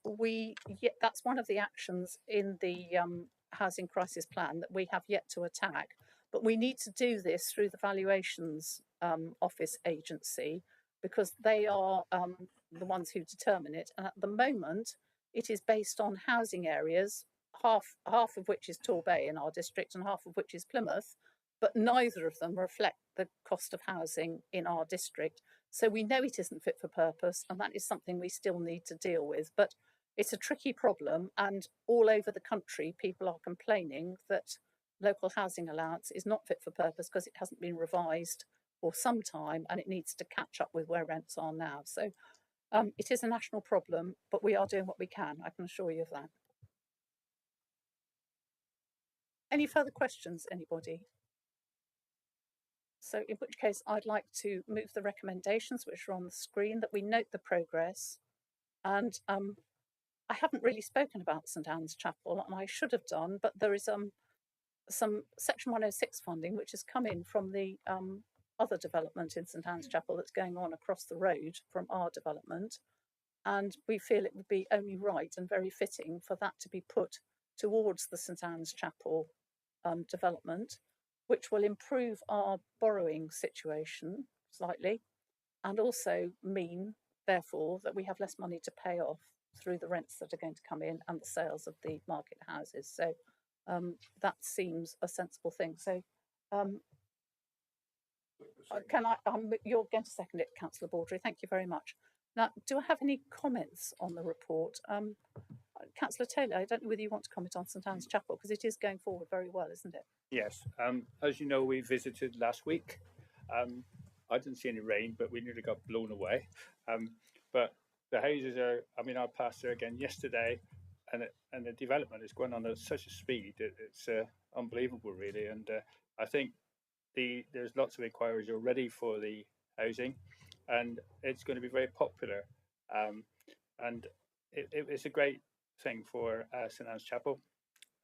that's one of the actions in the housing crisis plan that we have yet to attack, but we need to do this through the valuations office agency, because they are the ones who determine it, and at the moment it is based on housing areas, half of which is Torbay in our district and half of which is Plymouth, but neither of them reflect the cost of housing in our district. So we know it isn't fit for purpose, and that is something we still need to deal with. But it's a tricky problem, and all over the country people are complaining that local housing allowance is not fit for purpose because it hasn't been revised for some time and it needs to catch up with where rents are now. So it is a national problem, but we are doing what we can, I can assure you of that. Any further questions, anybody? So in which case I'd like to move the recommendations which are on the screen, that we note the progress. And I haven't really spoken about St Anne's Chapel, and I should have done, but there is some Section 106 funding which has come in from the other development in St Anne's Chapel that's going on across the road from our development. And we feel it would be only right and very fitting for that to be put towards the St Anne's Chapel development, which will improve our borrowing situation slightly, and also mean, therefore, that we have less money to pay off through the rents that are going to come in and the sales of the market houses. So that seems a sensible thing. So can I, you're going to second it, Councillor Baldry. Thank you very much. Now, do I have any comments on the report? Councillor Taylor, I don't know whether you want to comment on St Anne's Chapel, because it is going forward very well, isn't it? Yes. As you know, we visited last week. I didn't see any rain, but we nearly got blown away. But the houses are, I mean, I passed there again yesterday, and the development is going on at such a speed that it's unbelievable, really. And I think there's lots of inquiries already for the housing, and it's going to be very popular. And it's a great thing for St Anne's Chapel,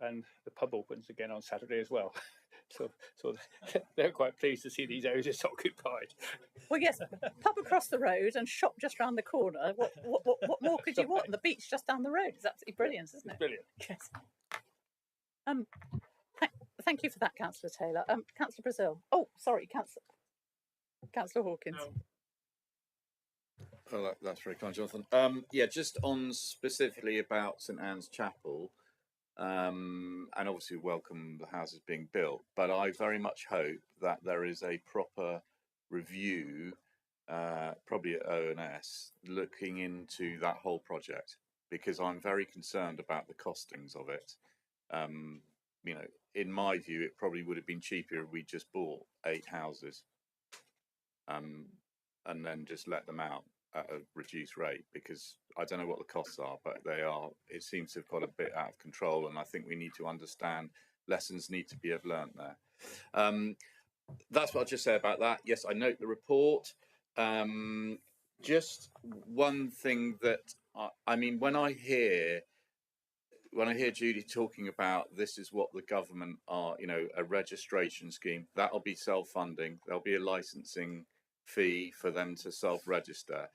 and the pub opens again on Saturday as well. So they're quite pleased to see these houses occupied. Well, yes, pub across the road and shop just round the corner. What more could you want? And the beach just down the road is absolutely brilliant, isn't it? Brilliant. Yes. Thank you for that, Councillor Taylor. Councillor Brazil. Oh, sorry, Councillor Hawkins. Oh, that's very kind, Jonathan. Yeah, just on specifically about St Anne's Chapel, and obviously welcome the houses being built, but I very much hope that there is a proper review, probably at ONS, looking into that whole project, because I'm very concerned about the costings of it. You know, in my view, it probably would have been cheaper if we just bought 8 houses, and then just let them out at a reduced rate, because I don't know what the costs are, but it seems to have got a bit out of control, and I think we need to understand lessons need to be learned there. That's what I'll just say about that. Yes, I note the report. Just one thing that I mean, when I hear Judy talking about this is what the government are, you know, a registration scheme, that'll be self-funding. There'll be a licensing fee for them to self-register.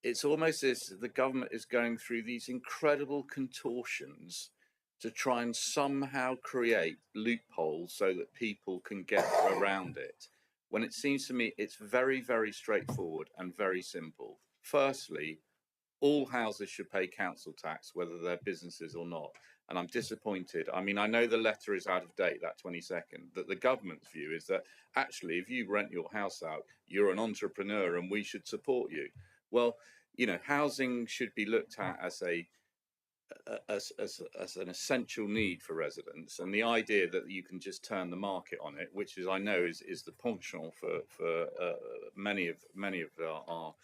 It's almost as the government is going through these incredible contortions to try and somehow create loopholes so that people can get around it. When it seems to me it's very, very straightforward and very simple. Firstly, all houses should pay council tax, whether they're businesses or not. And I'm disappointed. I mean, I know the letter is out of date, that 22nd, that the government's view is that actually, if you rent your house out, you're an entrepreneur and we should support you. Well, you know, housing should be looked at as as an essential need for residents, and the idea that you can just turn the market on it, which is I know is the penchant for many of our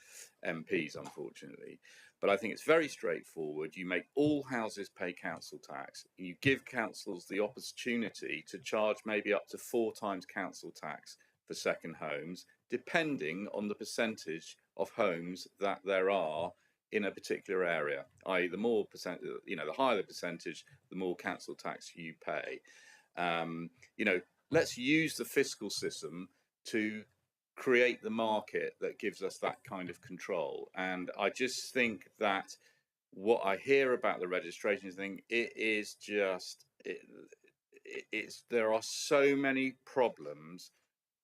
MPs, unfortunately. But I think it's very straightforward. You make all houses pay council tax. You give councils the opportunity to charge maybe up to 4 times council tax for second homes, depending on the percentage of homes that there are in a particular area, i.e. the more percent, you know, the higher the percentage, the more council tax you pay. You know, let's use the fiscal system to create the market that gives us that kind of control. And I just think that what I hear about the registration thing, it is just, there are so many problems.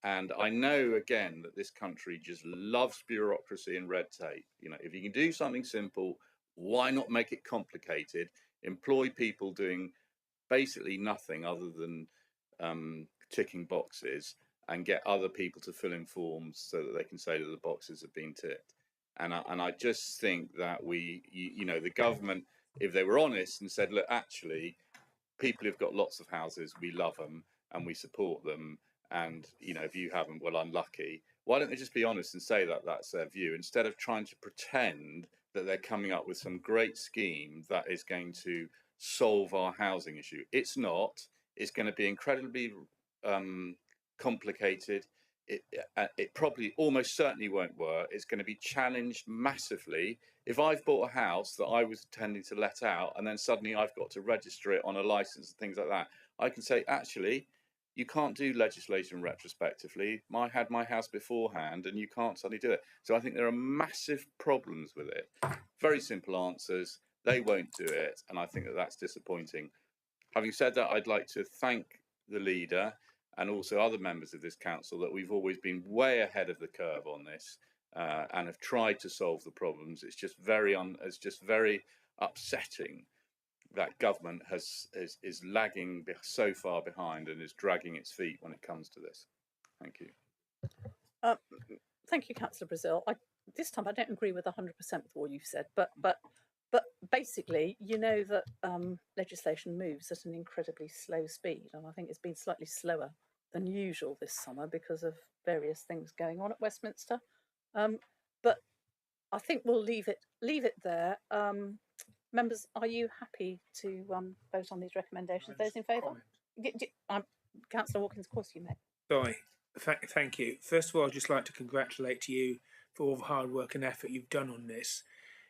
And I know, again, that this country just loves bureaucracy and red tape. You know, if you can do something simple, why not make it complicated? Employ people doing basically nothing other than ticking boxes, and get other people to fill in forms so that they can say that the boxes have been ticked. And I just think that you know, the government, if they were honest and said, look, actually, people who've got lots of houses, we love them and we support them. And, you know, if you haven't, well, unlucky. Why don't they just be honest and say that that's their view, instead of trying to pretend that they're coming up with some great scheme that is going to solve our housing issue? It's not. It's going to be incredibly complicated. It probably almost certainly won't work. It's going to be challenged massively. If I've bought a house that I was intending to let out and then suddenly I've got to register it on a license and things like that, I can say, actually, you can't do legislation retrospectively. I had my house beforehand and you can't suddenly do it. So I think there are massive problems with it. Very simple answers. They won't do it. And I think that that's disappointing. Having said that, I'd like to thank the leader and also other members of this council that we've always been way ahead of the curve on this and have tried to solve the problems. It's just very upsetting that government is lagging so far behind and is dragging its feet when it comes to this. Thank you. Thank you, Councillor Brazil. This time I don't agree with 100% with what you've said, but basically, you know that legislation moves at an incredibly slow speed, and I think it's been slightly slower than usual this summer because of various things going on at Westminster. But I think we'll leave it there. Members, are you happy to vote on these recommendations? Those in favour? Councillor Hawkins, of course you may. Sorry, thank you. First of all, I'd just like to congratulate you for all the hard work and effort you've done on this.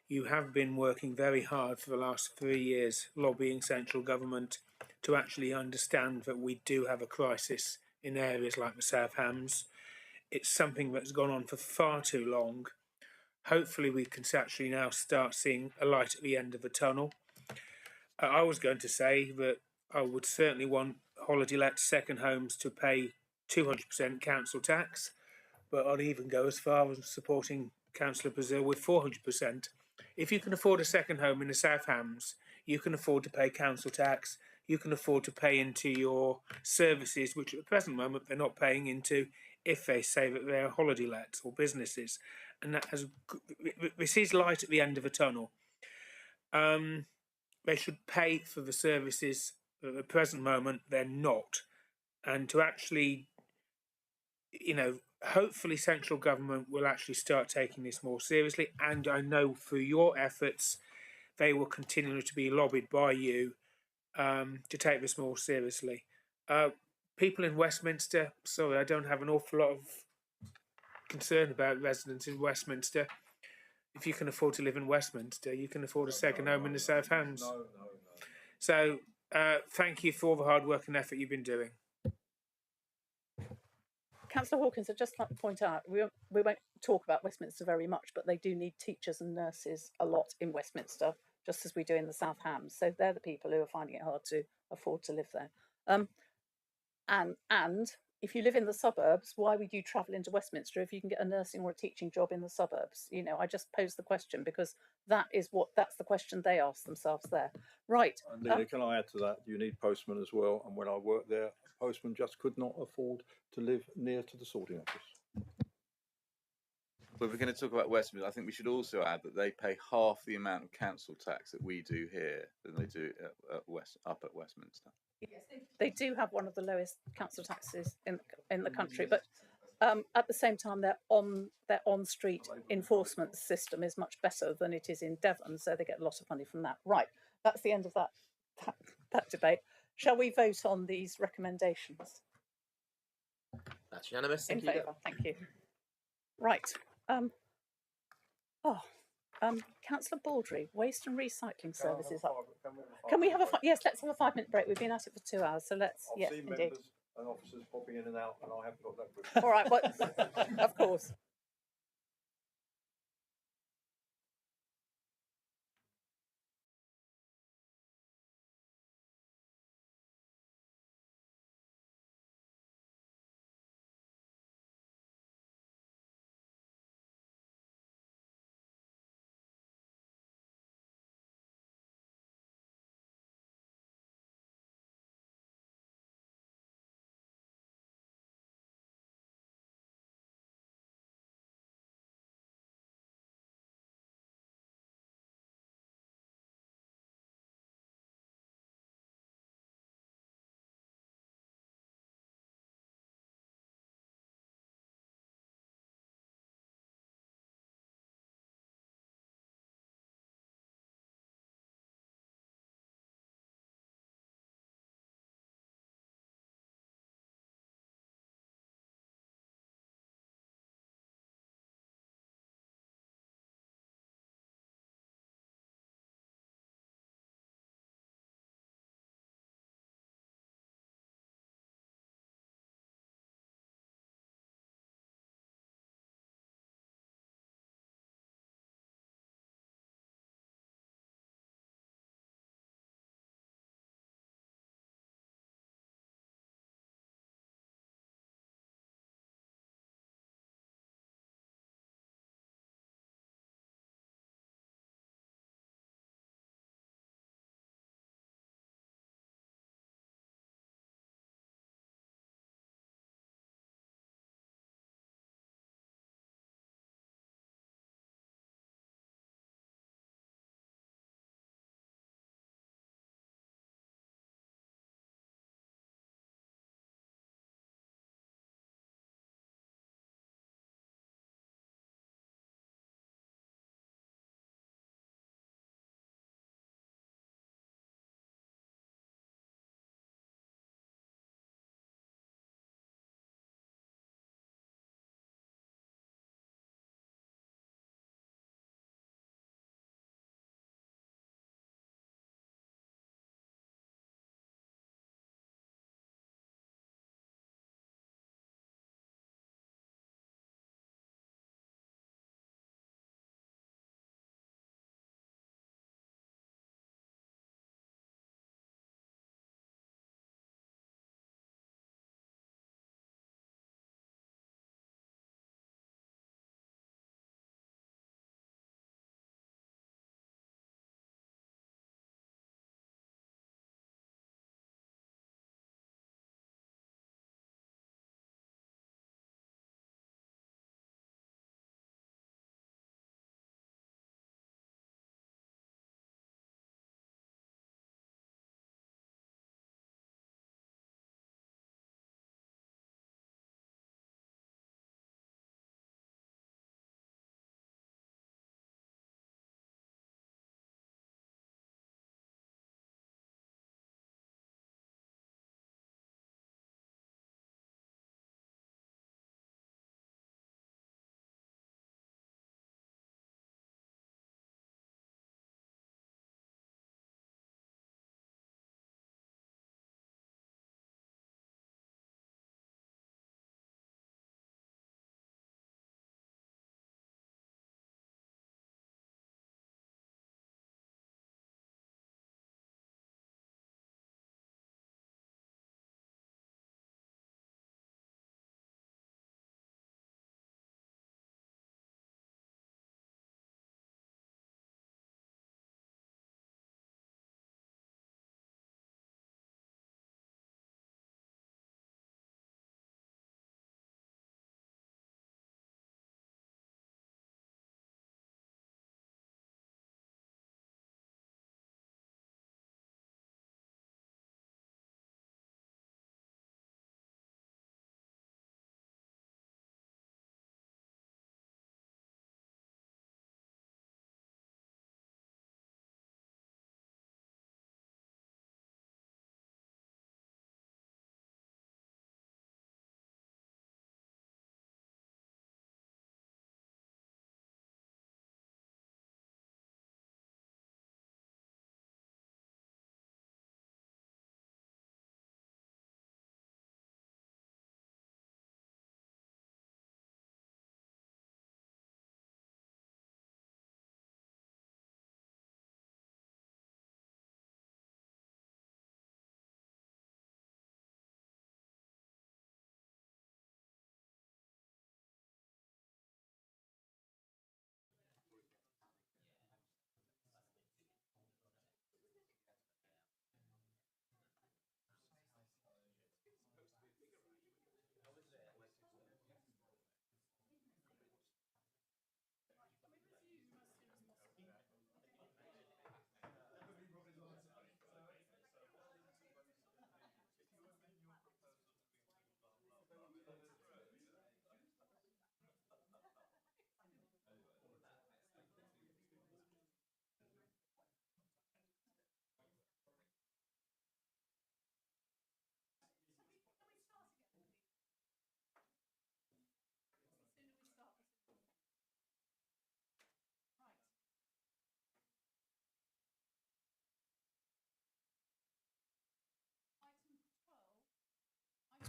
You have been working very hard for the last 3 years, lobbying central government to actually understand that we do have a crisis in areas like the South Hams. It's something that's gone on for far too long. Hopefully we can actually now start seeing a light at the end of the tunnel. I was going to say that I would certainly want holiday let second homes to pay 200% council tax, but I'd even go as far as supporting Councillor Brazil with 400%. If you can afford a second home in the South Hams, you can afford to pay council tax, you can afford to pay into your services, which at the present moment they're not paying into if they say that they're holiday lets or businesses. And this is light at the end of a tunnel. They should pay for the services at the present moment they're not. And to actually, you know, hopefully central government will actually start taking this more seriously. And I know through your efforts, they will continue to be lobbied by you to take this more seriously. People in Westminster, sorry, I don't have an awful lot of concern about residents in Westminster. if you can afford to live in Westminster, you can afford a second home in the South Hams. So thank you for all the hard work and effort you've been doing. Councillor Hawkins, I'd just like to point out, we won't talk about Westminster very much, but they do need teachers and nurses a lot in Westminster, just as we do in the South Hams. So they're the people who are finding it hard to afford to live there. And if you live in the suburbs, why would you travel into Westminster if you can get a nursing or a teaching job in the suburbs? You know, I just posed the question because that's the question they ask themselves there. Right. And Lena, can I add to that? You need postmen as well. And when I worked there, a postman just could not afford to live near to the sorting office. Well, if we're going to talk about Westminster, I think we should also add that they pay half the amount of council tax that we do here than they do up at Westminster. Yes, they do have one of the lowest council taxes in the country, but at the same time, their on-street enforcement system is much better than it is in Devon, so they get a lot of money from that. Right, that's the end of that debate. Shall we vote on these recommendations? That's unanimous. In Thank you. favour, thank you. Right. Councillor Baldry, waste and recycling services up. Can we have yes, let's have a 5-minute break. We've been at it for 2 hours, so let's, yeah, indeed. And officers popping in and out, and I haven't got that with me. All right, well, of course.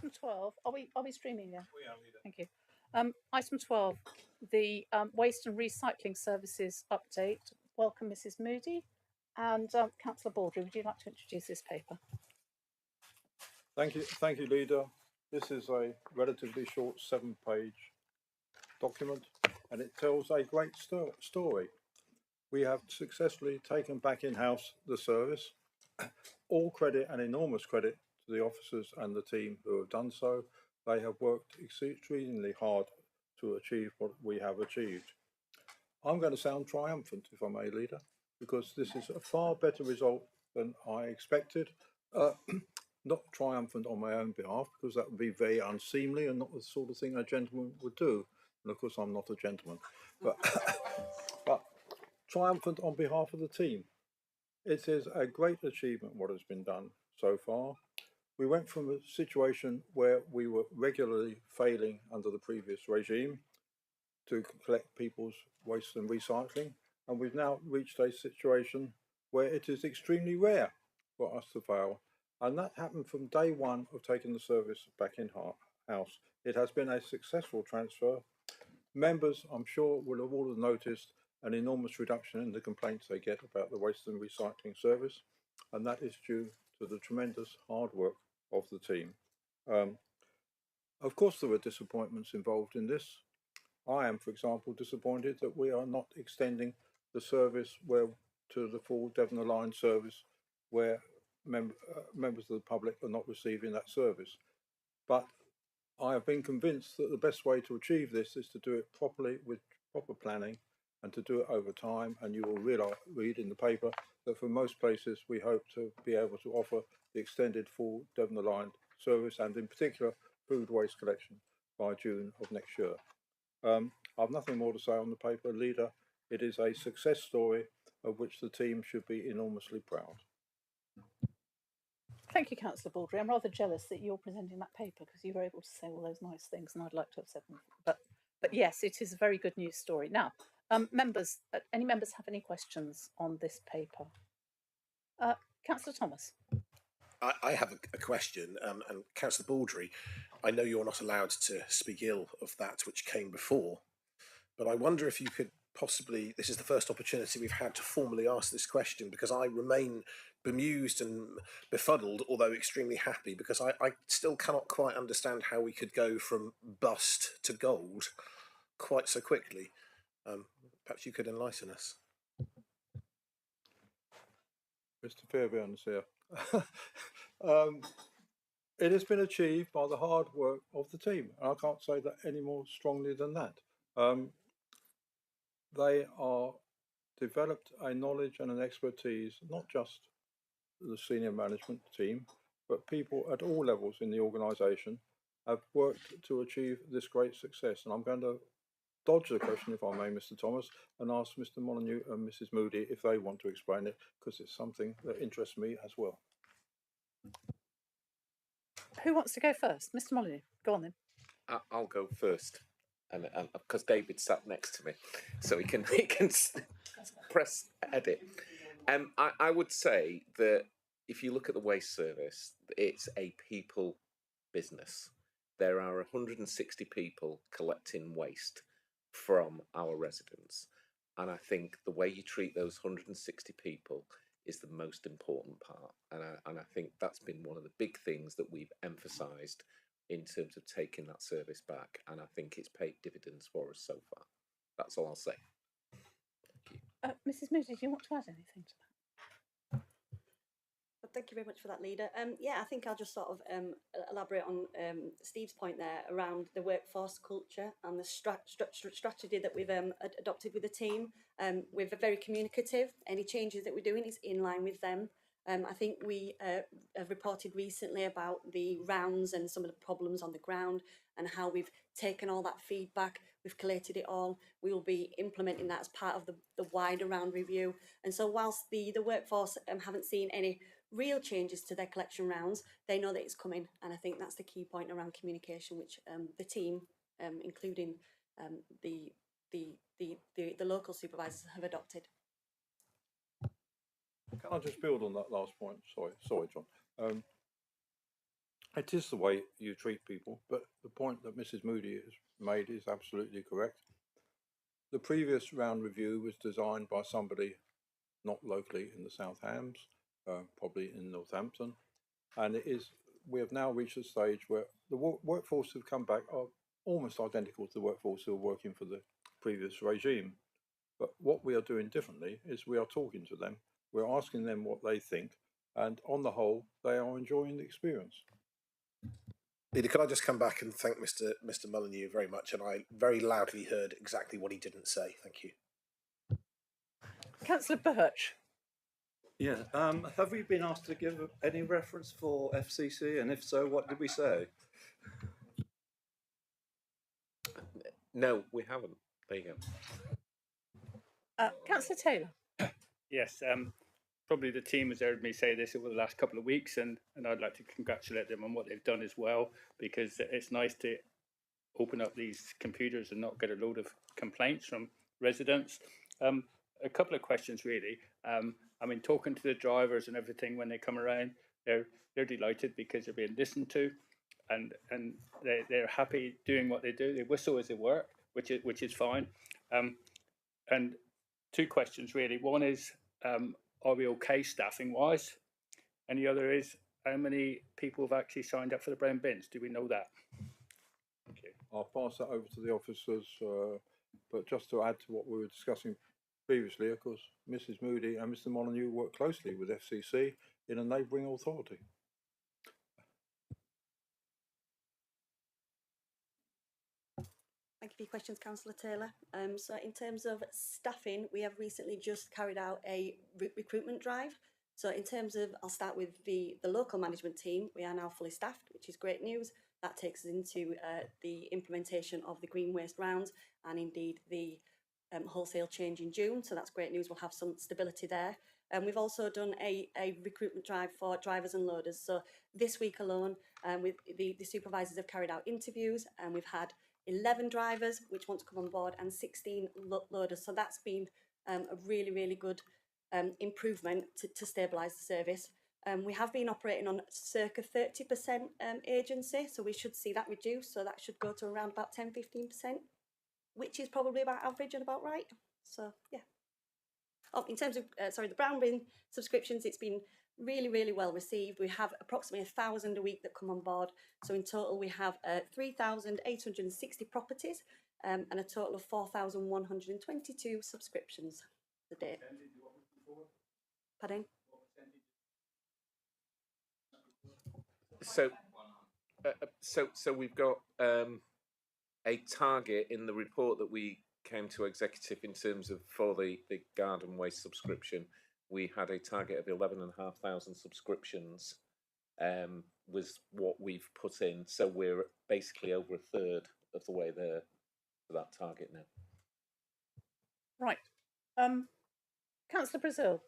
item 12, are we streaming now? We are, Leader. Thank you. Item 12, the waste and recycling services update. Welcome, Mrs. Moody. And Councillor Baldry, would you like to introduce this paper? Thank you, Leader. This is a relatively short 7-page document, and it tells a great story. We have successfully taken back in-house the service. All credit and enormous credit to the officers and the team who have done so. They have worked extremely hard to achieve what we have achieved. I'm going to sound triumphant, if I may, Leader, because this is a far better result than I expected. Not triumphant on my own behalf, because that would be very unseemly and not the sort of thing a gentleman would do. And of course, I'm not a gentleman, but, but triumphant on behalf of the team. It is a great achievement what has been done so far. We went from a situation where we were regularly failing under the previous regime to collect people's waste and recycling, and we've now reached a situation where it is extremely rare for us to fail. And that happened from day one of taking the service back in-house. It has been a successful transfer. Members, I'm sure, will have all noticed an enormous reduction in the complaints they get about the waste and recycling service, and that is due to the tremendous hard work of the team. Of course, there are disappointments involved in this. I am, for example, disappointed that we are not extending the service to the full Devon Line service, where members of the public are not receiving that service. But I have been convinced that the best way to achieve this is to do it properly with proper planning and to do it over time. And you will read in the paper that for most places we hope to be able to offer the extended full Devon Line service, and in particular food waste collection, by June of next year. I have nothing more to say on the paper, Leader. It is a success story of which the team should be enormously proud. Thank you, Councillor Baldry. I'm rather jealous that you're presenting that paper because you were able to say all those nice things, and I'd like to have said them. But yes, it is a very good news story. Now, members, any members have any questions on this paper? Councillor Thomas. I have a question, and Councillor Baldry, I know you're not allowed to speak ill of that which came before, but I wonder if you could possibly, this is the first opportunity we've had to formally ask this question, because I remain bemused and befuddled, although extremely happy, because I still cannot quite understand how we could go from bust to gold quite so quickly. Perhaps you could enlighten us. Mr. Fairbairn's here. It has been achieved by the hard work of the team, and I can't say that any more strongly than that. They are developed a knowledge and an expertise, not just the senior management team, but people at all levels in the organisation have worked to achieve this great success. And I'm going to dodge the question, if I may, Mr. Thomas, and ask Mr. Molyneux and Mrs. Moody if they want to explain it, because it's something that interests me as well. Who wants to go first? Mr. Molyneux, go on then. I'll go first, and because David sat next to me, so he can press edit. I would say that if you look at the waste service, it's a people business. There are 160 people collecting waste from our residents, and I think the way you treat those 160 people is the most important part, and I think that's been one of the big things that we've emphasised in terms of taking that service back, and I think it's paid dividends for us so far. That's all I'll say. Mrs. Moody, do you want to add anything to that? Thank you very much for that, Leader. Yeah, I think I'll just sort of elaborate on Steve's point there around the workforce culture and the strategy that we've adopted with the team. We're very communicative. Any changes that we're doing is in line with them. I think we have reported recently about the rounds and some of the problems on the ground and how we've taken all that feedback, we've collated it all. We will be implementing that as part of the wider round review. And so whilst the workforce haven't seen any real changes to their collection rounds, they know that it's coming, and I think that's the key point around communication, which the team, including the local supervisors, have adopted. Can I just build on that last point? Sorry, John. It is the way you treat people, but the point that Mrs. Moody has made is absolutely correct. The previous round review was designed by somebody not locally in the South Hams, probably in Northampton, and we have now reached a stage where the workforce who've come back are almost identical to the workforce who are working for the previous regime. But what we are doing differently is we are talking to them, we're asking them what they think, and on the whole, they are enjoying the experience. Leader, can I just come back and thank Mr. Molyneux very much? And I very loudly heard exactly what he didn't say. Thank you. Councillor Birch. Yeah, have we been asked to give any reference for FCC, and if so, what did we say? No, we haven't. There you go. Councillor Taylor. Yes, probably the team has heard me say this over the last couple of weeks, and I'd like to congratulate them on what they've done as well, because it's nice to open up these computers and not get a load of complaints from residents. A couple of questions really. I mean, talking to the drivers and everything when they come around, they're delighted because they're being listened to, and they're happy doing what they do. They whistle as they work, which is fine. And two questions really. One is, are we okay staffing wise? And the other is, how many people have actually signed up for the brown bins? Do we know that? Thank you. I'll pass that over to the officers, but just to add to what we were discussing previously, of course, Mrs. Moody and Mr. Molyneux work closely with FCC in a neighbouring authority. Thank you for your questions, Councillor Taylor. So in terms of staffing, we have recently just carried out a recruitment drive. So in terms of, I'll start with the local management team. We are now fully staffed, which is great news. That takes us into the implementation of the green waste rounds and indeed the wholesale change in June. So that's great news. We'll have some stability there. And we've also done a recruitment drive for drivers and loaders. So this week alone, with the supervisors have carried out interviews, and we've had 11 drivers which want to come on board and 16 loaders. So that's been a really, really good improvement to stabilise the service. We have been operating on circa 30% agency, so we should see that reduce. So that should go to around about 10-15%, which is probably about average and about right. So yeah. Oh, in terms of the brown bin subscriptions, it's been really, really well received. We have approximately 1,000 a week that come on board. So in total, we have 3,860 properties and a total of 4,122 subscriptions a day. Pardon? So we've got a target in the report that we came to executive in terms of for the garden waste subscription. We had a target of 11,500 subscriptions, was what we've put in. So we're basically over a third of the way there for that target now. Right. Councillor Brazil.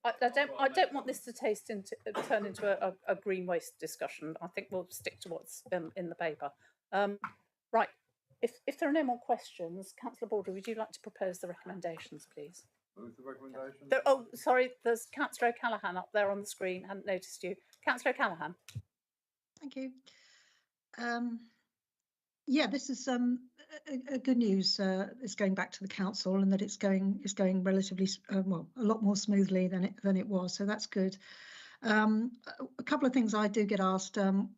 I don't want this to turn into a green waste discussion. I think we'll stick to what's in the paper. Right. If there are no more questions, Councillor Baldry, would you like to propose the recommendations, please? Move the recommendation. Oh, sorry, there's Councillor O'Callaghan up there on the screen. Hadn't noticed you. Councillor O'Callaghan. Thank you. Yeah, this is a good news. It's going back to the council, and that it's going relatively well, a lot more smoothly than it was. So that's good. A couple of things I do get asked, and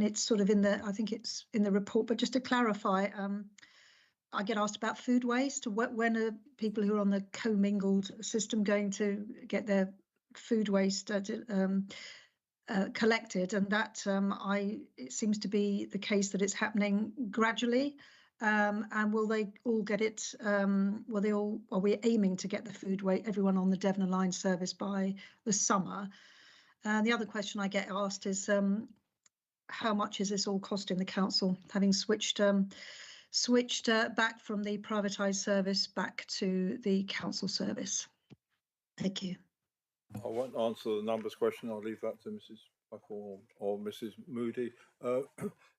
it's sort of I think it's in the report, but just to clarify, I get asked about food waste. When are people who are on the commingled system going to get their food waste collected? And that it seems to be the case that it's happening gradually. And will they all get it? Are we aiming to get the food waste, everyone on the Devon Line service by the summer? And the other question I get asked is, how much is this all costing the council, having switched back from the privatised service back to the council service? Thank you. I won't answer the numbers question. I'll leave that to Mrs. Buckle or Mrs. Moody.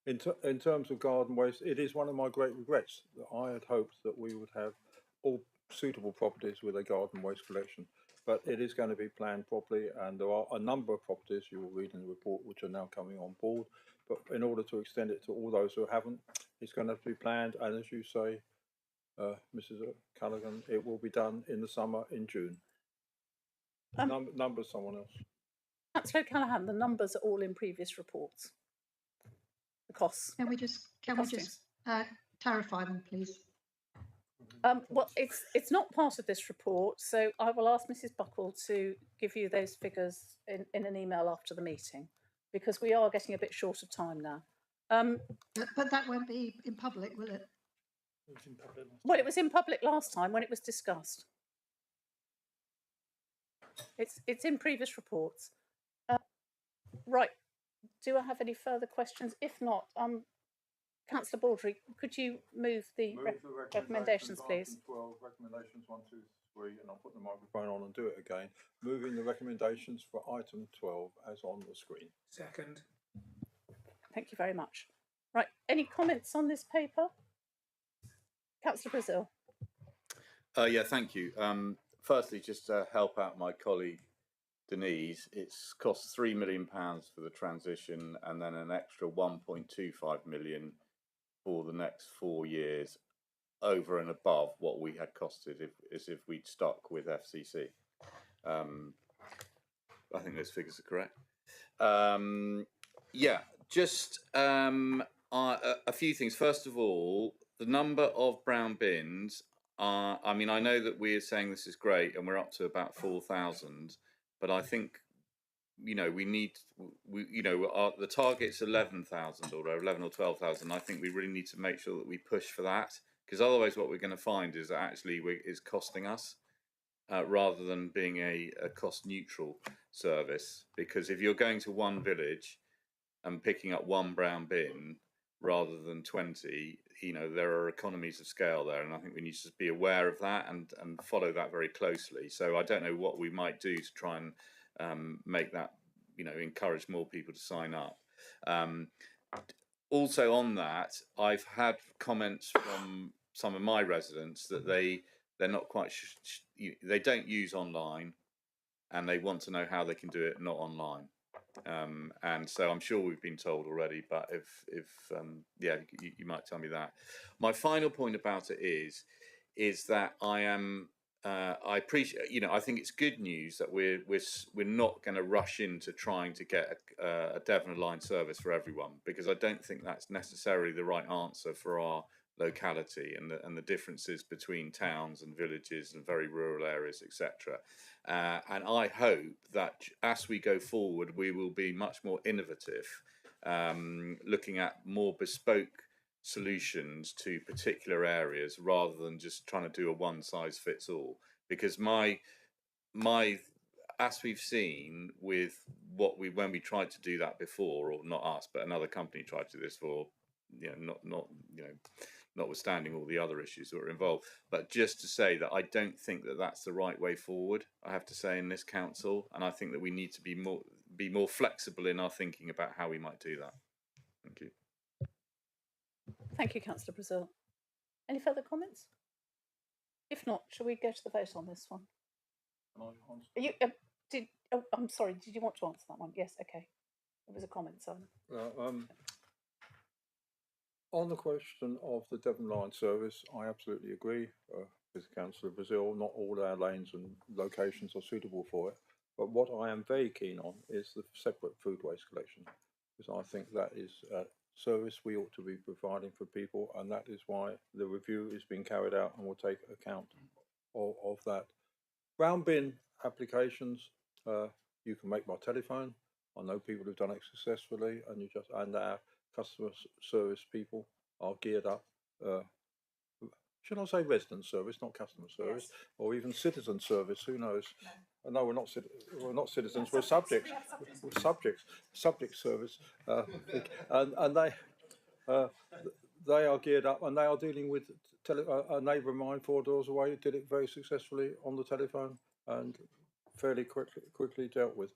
In terms of garden waste, it is one of my great regrets that I had hoped that we would have all suitable properties with a garden waste collection. but it is going to be planned properly, and there are a number of properties you will read in the report which are now coming on board. But in order to extend it to all those who haven't, it's going to have to be planned, and as you say, Mrs. Callaghan, it will be done in the summer in June. Numbers, someone else. Councillor O'Callaghan, the numbers are all in previous reports. The costs. Can we just clarify them, please? Well, it's not part of this report, so I will ask Mrs. Buckle to give you those figures in an email after the meeting, because we are getting a bit short of time now. But that won't be in public, will it? Well, it was in public last time when it was discussed. It's in previous reports. Right. Do I have any further questions? If not, Councillor Baldry, could you move the recommendations, please? 12, recommendations 1, 2, 3, and I'll put the microphone on and do it again. Moving the recommendations for item 12 as on the screen. Second. Thank you very much. Right. Any comments on this paper? Councillor Brazil. Yeah, thank you. Firstly, just to help out my colleague Denise, it's cost £3 million for the transition and then an extra 1.25 million for the next 4 years over and above what we had costed if we'd stuck with FCC. I think those figures are correct. Yeah, just a few things. First of all, the number of brown bins are, I mean, I know that we're saying this is great and we're up to about 4,000, but I think, you know, the target's 11,000 or 11 or 12,000. I think we really need to make sure that we push for that, because otherwise what we're going to find is that actually it's costing us rather than being a cost neutral service. Because if you're going to one village and picking up one brown bin rather than 20, you know, there are economies of scale there, and I think we need to be aware of that and follow that very closely. So I don't know what we might do to try and make that, you know, encourage more people to sign up. Also on that, I've had comments from some of my residents that they're not quite they don't use online, and they want to know how they can do it not online. And so I'm sure we've been told already, but if yeah, you might tell me that. My final point about it is that I appreciate, you know, I think it's good news that we're not going to rush into trying to get a Devon line service for everyone, because I don't think that's necessarily the right answer for our locality and the differences between towns and villages and very rural areas, etc. And I hope that as we go forward, we will be much more innovative, looking at more bespoke solutions to particular areas rather than just trying to do a one size fits all. Because as we've seen with when we tried to do that before, or not us, but another company tried to do this for, you know, notwithstanding all the other issues that were involved, but just to say that I don't think that that's the right way forward, I have to say, in this council, and I think that we need to be more flexible in our thinking about how we might do that. Thank you. Thank you, Councillor Brazil. Any further comments? If not, shall we go to the vote on this one? I'm sorry, did you want to answer that one? Yes, okay. It was a comment, so. On the question of the Devon line service, I absolutely agree with Councillor Brazil. Not all our lanes and locations are suitable for it. But what I am very keen on is the separate food waste collection, because I think that is a service we ought to be providing for people, and that is why the review is being carried out and will take account of that. Brown bin applications, you can make by telephone. I know people who've done it successfully, and our customer service people are geared up. Should I say resident service, not customer service, yes, or even citizen service? Who knows? No, we're not citizens. We're subjects. We're subject service, and they are geared up, and they are dealing with a neighbour of mine 4 doors away did it very successfully on the telephone and fairly quickly dealt with.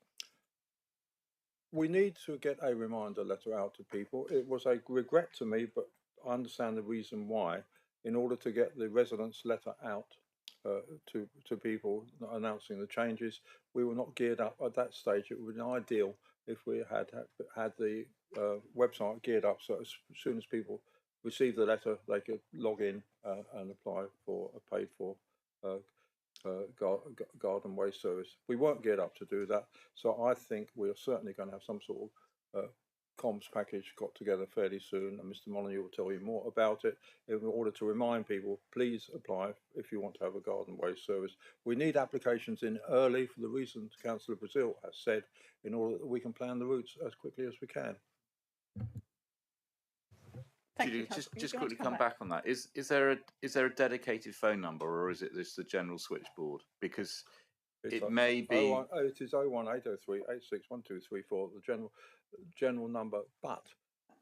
We need to get a reminder letter out to people. It was a regret to me, but I understand the reason why. In order to get the residents' letter out to people announcing the changes. We were not geared up at that stage. It would have been ideal if we had the website geared up so as soon as people received the letter, they could log in and apply for a paid for garden waste service. We weren't geared up to do that, so I think we are certainly going to have some sort of comms package got together fairly soon, and Mr. Molyneux will tell you more about it in order to remind people, please apply if you want to have a garden waste service. We need applications in early for the reasons Councillor Brazil has said, in order that we can plan the routes as quickly as we can. Julie, just quickly come back on that. Is there a dedicated phone number, or is it just the general switchboard? Because it may be. It is 01803 861234, the general number. But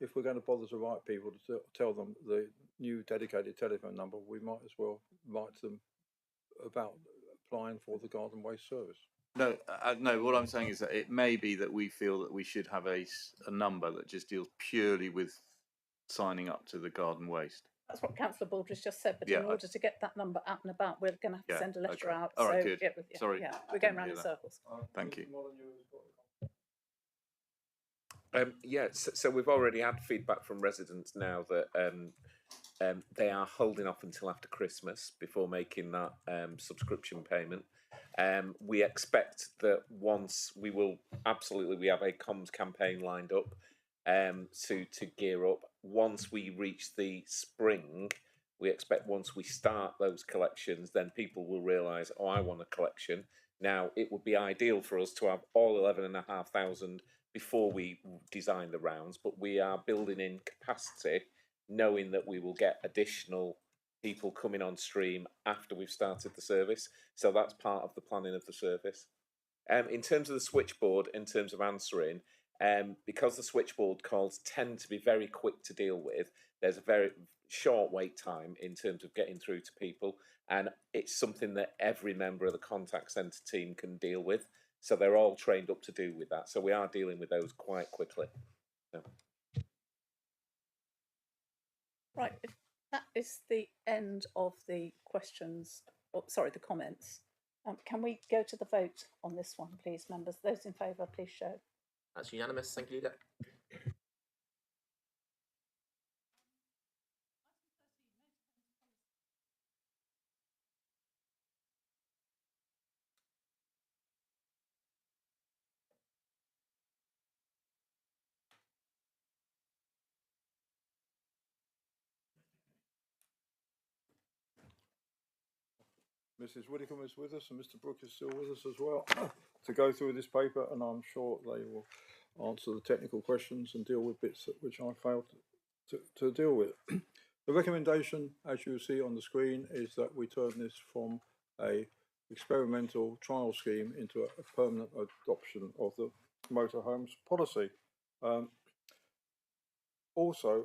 if we're going to bother to write people to tell them the new dedicated telephone number, we might as well write them about applying for the garden waste service. No, no. What I'm saying is that it may be that we feel that we should have a number that just deals purely with signing up to the garden waste. That's what Councillor Baldridge just said, but in order to get that number out and about, we're going to have to send a letter out. All right, good. Sorry, we're going round in circles. Thank you. So we've already had feedback from residents now that they are holding off until after Christmas before making that subscription payment. We expect that once we have a comms campaign lined up to gear up. Once we reach the spring, we expect once we start those collections, then people will realise, oh, I want a collection. Now, it would be ideal for us to have all 11,500 before we design the rounds, but we are building in capacity, knowing that we will get additional people coming on stream after we've started the service. So that's part of the planning of the service. In terms of the switchboard, in terms of answering, because the switchboard calls tend to be very quick to deal with, there's a very short wait time in terms of getting through to people, and it's something that every member of the contact centre team can deal with. So they're all trained up to do with that. So we are dealing with those quite quickly. So. Right, if that is the end of the questions, the comments. Can we go to the vote on this one, please, members? Those in favour, please show. That's unanimous. Thank you, Leader. Mrs. Widdicombe is with us, and Mr. Brooke is still with us as well to go through this paper, and I'm sure they will answer the technical questions and deal with bits which I failed to deal with. The recommendation, as you see on the screen, is that we turn this from a experimental trial scheme into a permanent adoption of the motorhomes policy. Also,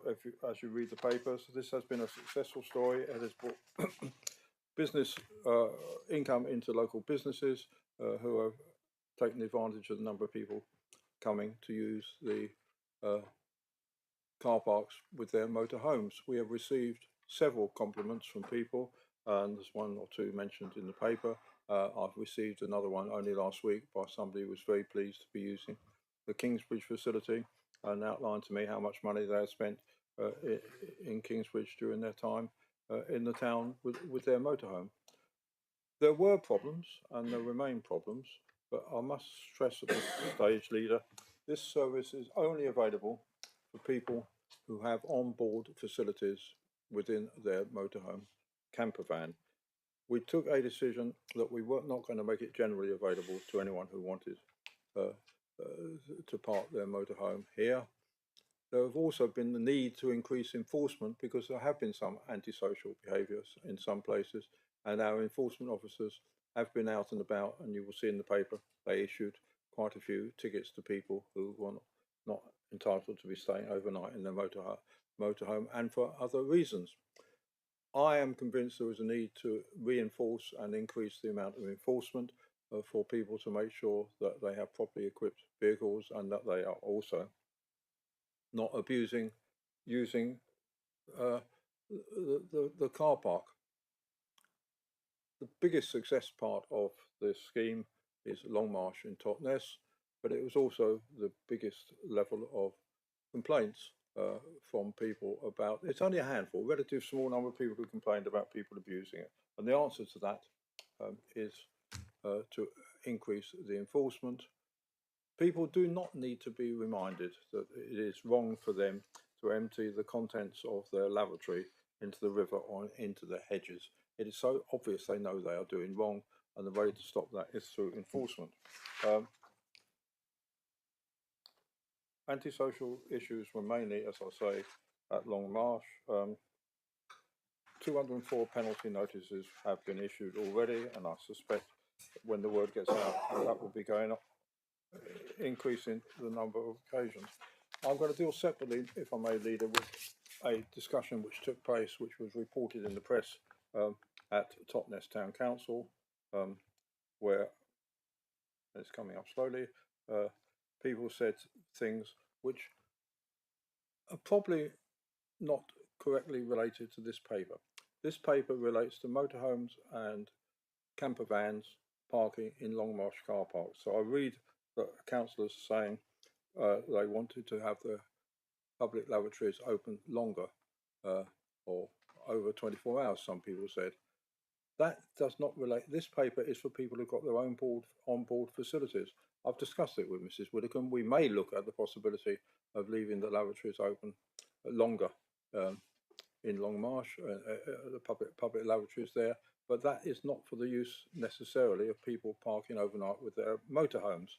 as you read the papers, this has been a successful story. It has brought business income into local businesses who have taken advantage of the number of people coming to use the car parks with their motorhomes. We have received several compliments from people, and there's one or two mentioned in the paper. I've received another one only last week by somebody who was very pleased to be using the Kingsbridge facility and outlined to me how much money they have spent in Kingsbridge during their time in the town with their motorhome. There were problems and there remain problems, but I must stress at this stage, Leader, this service is only available for people who have on-board facilities within their motorhome camper van. We took a decision that we were not going to make it generally available to anyone who wanted to park their motorhome here. There have also been the need to increase enforcement because there have been some antisocial behaviours in some places, and our enforcement officers have been out and about, and you will see in the paper they issued quite a few tickets to people who were not entitled to be staying overnight in their motorhome and for other reasons. I am convinced there is a need to reinforce and increase the amount of enforcement for people to make sure that they have properly equipped vehicles and that they are also not abusing using the car park. the biggest success part of this scheme is Longmarsh in Totnes, but it was also the biggest level of complaints from people about. It's only a handful, relative small number of people who complained about people abusing it, and the answer to that is to increase the enforcement. People do not need to be reminded that it is wrong for them to empty the contents of their lavatory into the river or into the hedges. It is so obvious they know they are doing wrong, and the way to stop that is through enforcement. Antisocial issues were mainly, as I say, at Longmarsh. 204 penalty notices have been issued already, and I suspect when the word gets out, that will be going up, increasing the number of occasions. I'm going to deal separately, if I may, Leader, with a discussion which took place, which was reported in the press at Totnes Town Council, where it's coming up slowly. People said things which are probably not correctly related to this paper. This paper relates to motorhomes and camper vans parking in Longmarsh car parks. So I read the councillors saying they wanted to have the public lavatories open longer or over 24 hours, some people said. That does not relate. This paper is for people who've got their own on-board facilities. I've discussed it with Mrs. Widdicombe. We may look at the possibility of leaving the lavatories open longer in Longmarsh, the public lavatories there, but that is not for the use necessarily of people parking overnight with their motorhomes.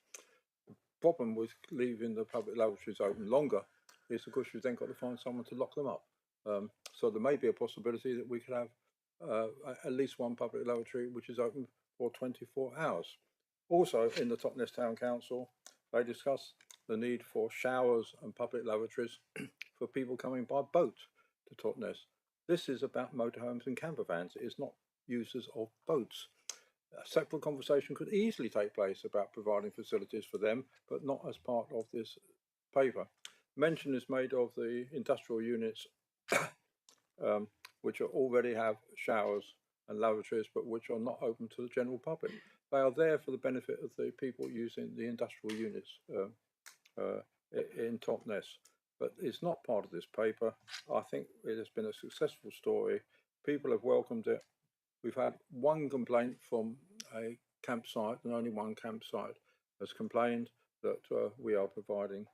The problem with leaving the public lavatories open longer is, of course, you've then got to find someone to lock them up. So there may be a possibility that we could have at least one public lavatory which is open for 24 hours. Also, in the Totnes Town Council, they discussed the need for showers and public lavatories for people coming by boat to Totnes. This is about motorhomes and camper vans. It is not users of boats. A separate conversation could easily take place about providing facilities for them, but not as part of this paper. Mention is made of the industrial units which already have showers and lavatories, but which are not open to the general public. They are there for the benefit of the people using the industrial units in Totnes, but it's not part of this paper. I think it has been a successful story. People have welcomed it. We've had one complaint from a campsite, and only one campsite has complained that we are providing,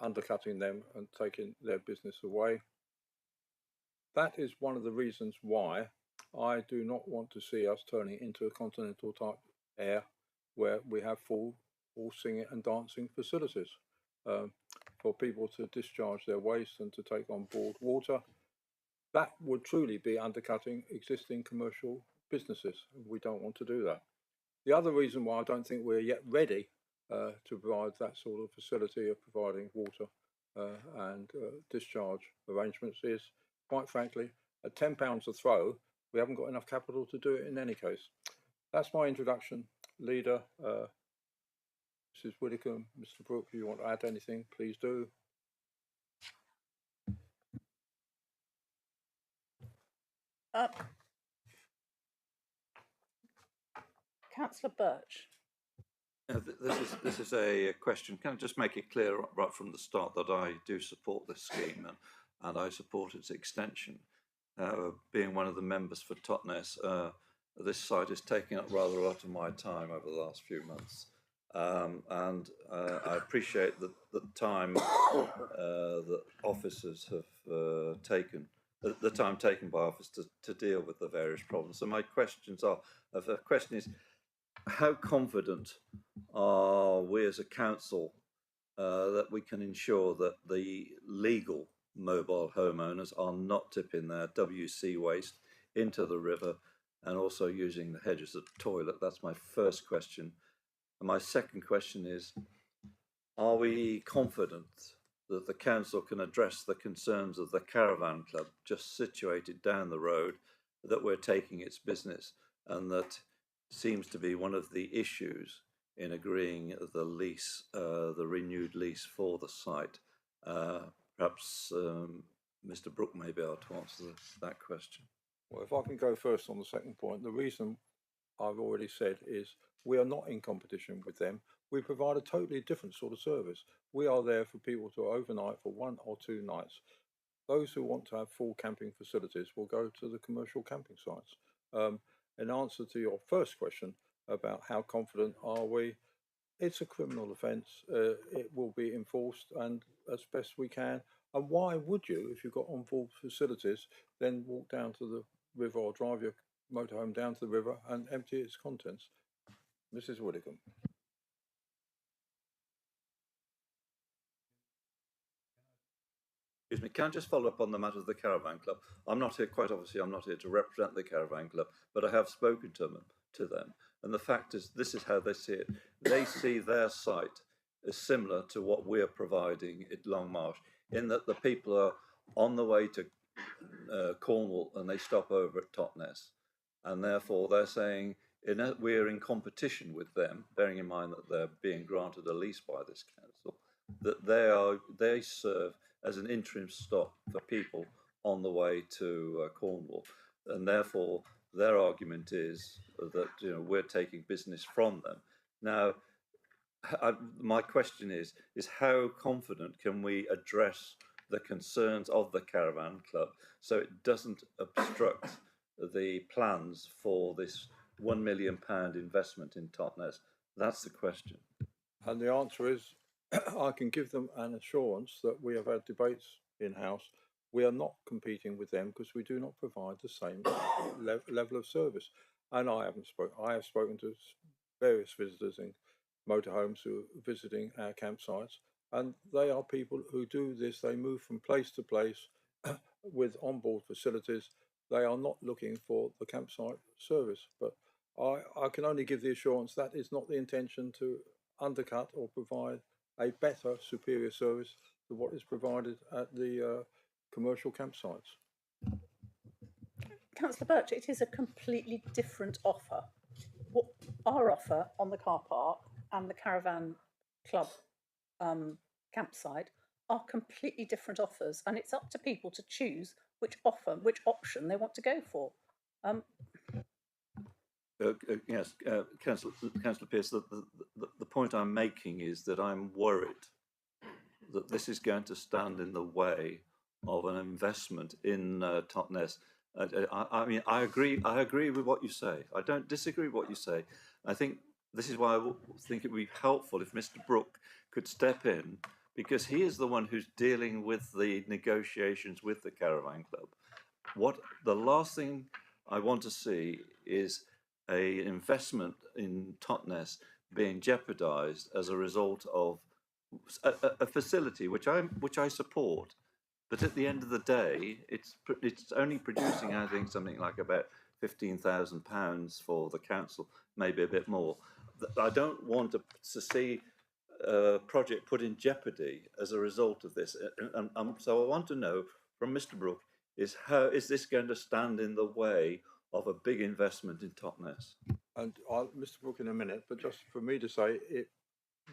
undercutting them and taking their business away. That is one of the reasons why I do not want to see us turning into a continental type air where we have full singing and dancing facilities for people to discharge their waste and to take on board water. That would truly be undercutting existing commercial businesses. We don't want to do that. The other reason why I don't think we're yet ready to provide that sort of facility of providing water and discharge arrangements is, quite frankly, at £10 a throw, we haven't got enough capital to do it in any case. That's my introduction, Leader. Mrs. Widdicombe, Mr. Brooke, if you want to add anything, please do. Councillor Birch. This is a question. Can I just make it clear right from the start that I do support this scheme and I support its extension. Being one of the members for Totnes, this site is taking up rather a lot of my time over the last few months. And I appreciate the time that officers have taken, the time taken by officers to deal with the various problems. So my questions are, the question is, how confident are we as a council that we can ensure that the legal mobile homeowners are not tipping their WC waste into the river and also using the hedges as a toilet? That's my first question. And my second question is, are we confident that the council can address the concerns of the caravan club just situated down the road, that we're taking its business, and that seems to be one of the issues in agreeing the lease, the renewed lease for the site? Perhaps Mr. Brooke may be able to answer that question. Well, if I can go first on the second point, the reason I've already said is we are not in competition with them. We provide a totally different sort of service. We are there for people to overnight for 1 or 2 nights. Those who want to have full camping facilities will go to the commercial camping sites. In answer to your first question about how confident are we, it's a criminal offence. It will be enforced and as best we can. And why would you, if you've got on-board facilities, then walk down to the river or drive your motorhome down to the river and empty its contents? Mrs. Widdicombe. Excuse me, can I just follow up on the matter of the Caravan Club? I'm not here, quite obviously, I'm not here to represent the Caravan Club, but I have spoken to them. And the fact is, this is how they see it. They see their site as similar to what we're providing at Longmarsh, in that the people are on the way to Cornwall and they stop over at Totnes. And therefore, they're saying we're in competition with them, bearing in mind that they're being granted a lease by this council, that they serve as an interim stop for people on the way to Cornwall, and therefore their argument is that we're taking business from them. Now, my question is how confident can we address the concerns of the Caravan Club so it doesn't obstruct the plans for this £1 million investment in Totnes? That's the question. And the answer is, I can give them an assurance that we have had debates in-house. We are not competing with them because we do not provide the same level of service. And I have spoken to various visitors in motorhomes who are visiting our campsites, and they are people who do this. They move from place to place with onboard facilities. They are not looking for the campsite service. But I can only give the assurance that is not the intention to undercut or provide a better, superior service to what is provided at the commercial campsites. Councillor Birch, it is a completely different offer. What our offer on the car park and the Caravan Club campsite are completely different offers, and it's up to people to choose which option they want to go for. Yes, Councillor Pearce, the point I'm making is that I'm worried that this is going to stand in the way of an investment in Totnes. I mean, I agree with what you say. I don't disagree with what you say. I think this is why I think it would be helpful if Mr. Brooke could step in, because he is the one who's dealing with the negotiations with the Caravan Club. The last thing I want to see is an investment in Totnes being jeopardised as a result of a facility which I support, but at the end of the day, it's only producing, I think, something like about £15,000 for the council, maybe a bit more. I don't want to see a project put in jeopardy as a result of this, and so I want to know from Mr. Brooke is how is this going to stand in the way of a big investment in Totnes? And Mr. Brooke in a minute, but just for me to say,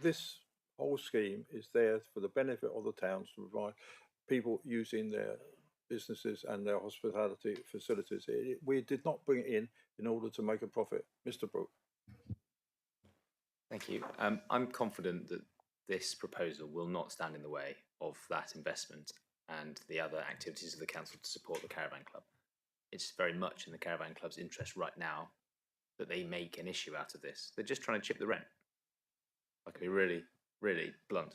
this whole scheme is there for the benefit of the towns to provide people using their businesses and their hospitality facilities. We did not bring it in order to make a profit. Mr. Brooke. Thank you. I'm confident that this proposal will not stand in the way of that investment and the other activities of the council to support the Caravan Club. It's very much in the Caravan Club's interest right now that they make an issue out of this. They're just trying to chip the rent. I can be really, really blunt.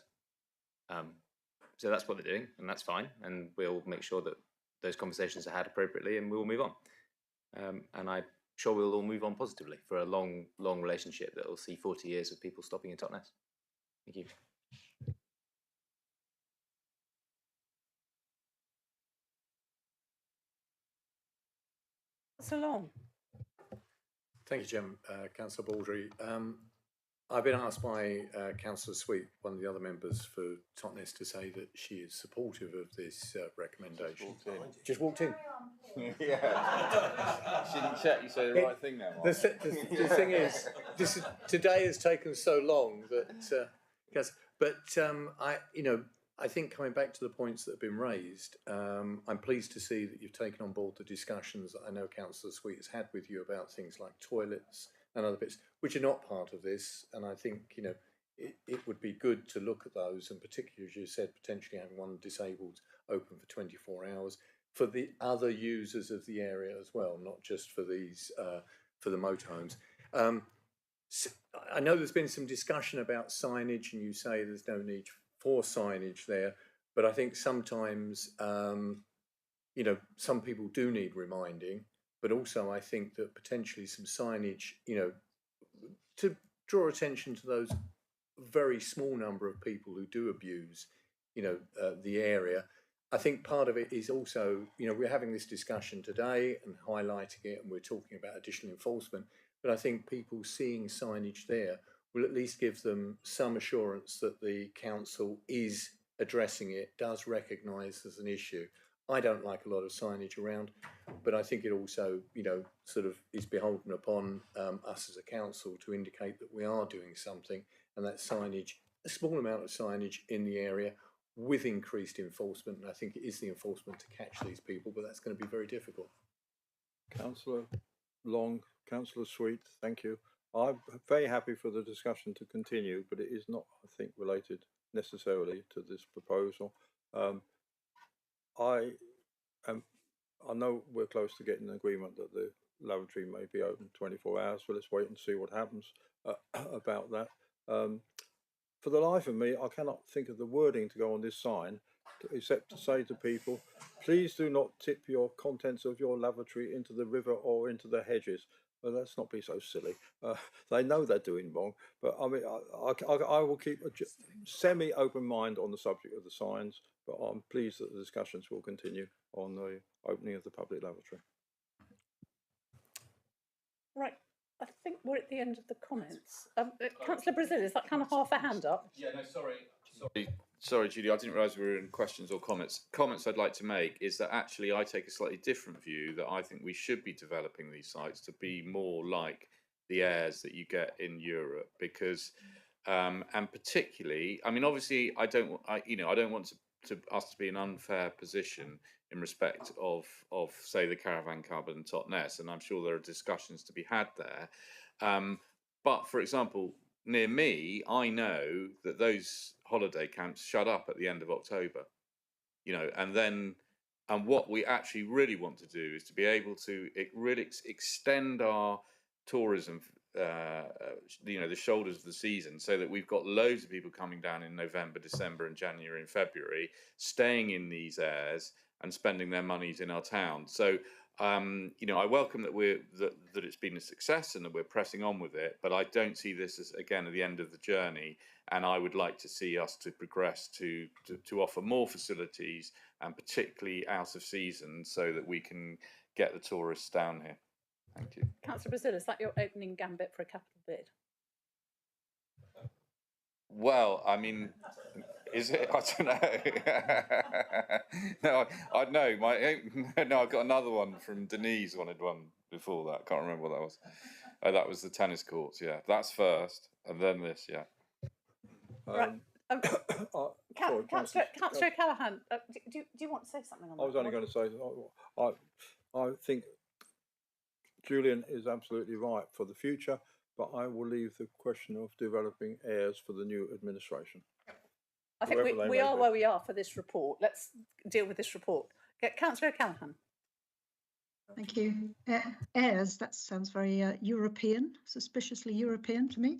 So that's what they're doing, and that's fine. And we'll make sure that those conversations are had appropriately, and we will move on. And I'm sure we'll all move on positively for a long, long relationship that will see 40 years of people stopping in Totnes. Thank you. So long. Thank you, Jim. Councillor Baldry. I've been asked by Councillor Sweet, one of the other members for Totnes, to say that she is supportive of this recommendation. Just walked in. Yeah. She didn't check you say the right thing now. The thing is, today has taken so long that, I think coming back to the points that have been raised, I'm pleased to see that you've taken on board the discussions that I know Councillor Sweet has had with you about things like toilets and other bits, which are not part of this. And I think, you know, it would be good to look at those, and particularly, as you said, potentially having one disabled open for 24 hours for the other users of the area as well, not just for these, for the motorhomes. I know there's been some discussion about signage, and you say there's no need for signage there, but I think sometimes, you know, some people do need reminding, but also I think that potentially some signage, you know, to draw attention to those very small number of people who do abuse, you know, the area. I think part of it is also, you know, we're having this discussion today and highlighting it, and we're talking about additional enforcement, but I think people seeing signage there will at least give them some assurance that the council is addressing it, does recognise there's an issue. I don't like a lot of signage around, but I think it also, you know, sort of is beholden upon us as a council to indicate that we are doing something, and that signage, a small amount of signage in the area with increased enforcement, and I think it is the enforcement to catch these people, but that's going to be very difficult. Councillor Long, Councillor Sweet, thank you. I'm very happy for the discussion to continue, but it is not, I think, related necessarily to this proposal. I know we're close to getting an agreement that the lavatory may be open 24 hours, but let's wait and see what happens about that. For the life of me, I cannot think of the wording to go on this sign, except to say to people, please do not tip your contents of your lavatory into the river or into the hedges. Well, let's not be so silly. They know they're doing wrong, but I mean, I will keep a semi-open mind on the subject of the signs, but I'm pleased that the discussions will continue on the opening of the public lavatory. Right, I think we're at the end of the comments. Councillor Brazil, is that kind of half a hand up? Yeah, no, sorry, Judy, I didn't realise we were in questions or comments. Comments I'd like to make is that actually I take a slightly different view, that I think we should be developing these sites to be more like the airs that you get in Europe, because, and particularly, I mean, obviously, I don't want us to be in an unfair position in respect of say the Caravan Club and Totnes, and I'm sure there are discussions to be had there. But for example, near me, I know that those holiday camps shut up at the end of October, you know, and what we actually really want to do is to be able to really extend our tourism, you know, the shoulders of the season, so that we've got loads of people coming down in November, December and January and February, staying in these airs and spending their monies in our town. So you know, I welcome that that it's been a success and that we're pressing on with it, but I don't see this as, again, at the end of the journey. And I would like to see us to progress to offer more facilities, and particularly out of season, so that we can get the tourists down here. Thank you. Councillor Brazil, is that your opening gambit for a capital bid? Well, I mean, is it? I don't know. No, I got another one from Denise. Wanted one before that. Can't remember what that was. Oh, that was the tennis courts. Yeah, that's first, and then this. Yeah. Right. Councillor Callaghan, do you want to say something on that? I was only going to say, I think Julian is absolutely right for the future, but I will leave the question of developing heirs for the new administration. I think we are where we are for this report. Let's deal with this report. Councillor Callaghan. Thank you. Heirs, that sounds very European, suspiciously European to me.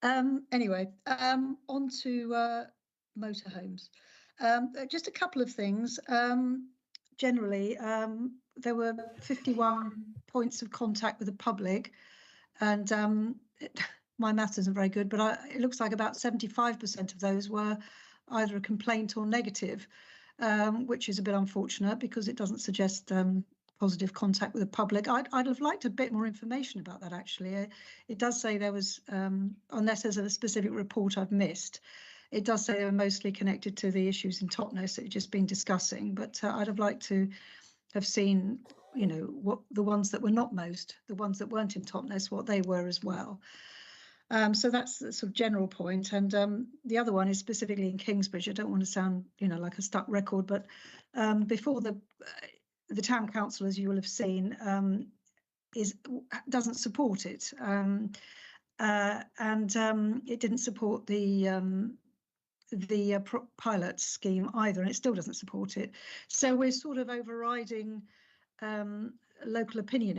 Anyway, on to motorhomes. Just a couple of things. Generally, there were 51 points of contact with the public, and my maths isn't very good, but it looks like about 75% of those were either a complaint or negative, which is a bit unfortunate because it doesn't suggest positive contact with the public. I'd have liked a bit more information about that, actually. It does say there was, unless there's a specific report I've missed, it does say they were mostly connected to the issues in Totnes that you've just been discussing, but I'd have liked to have seen, you know, what the ones that were not the ones that weren't in Totnes, what they were as well. So that's the sort of general point. And the other one is specifically in Kingsbridge. I don't want to sound, like a stuck record, but before the town council, as you will have seen, doesn't support it, and it didn't support the pilot scheme either, and it still doesn't support it. So we're sort of overriding local opinion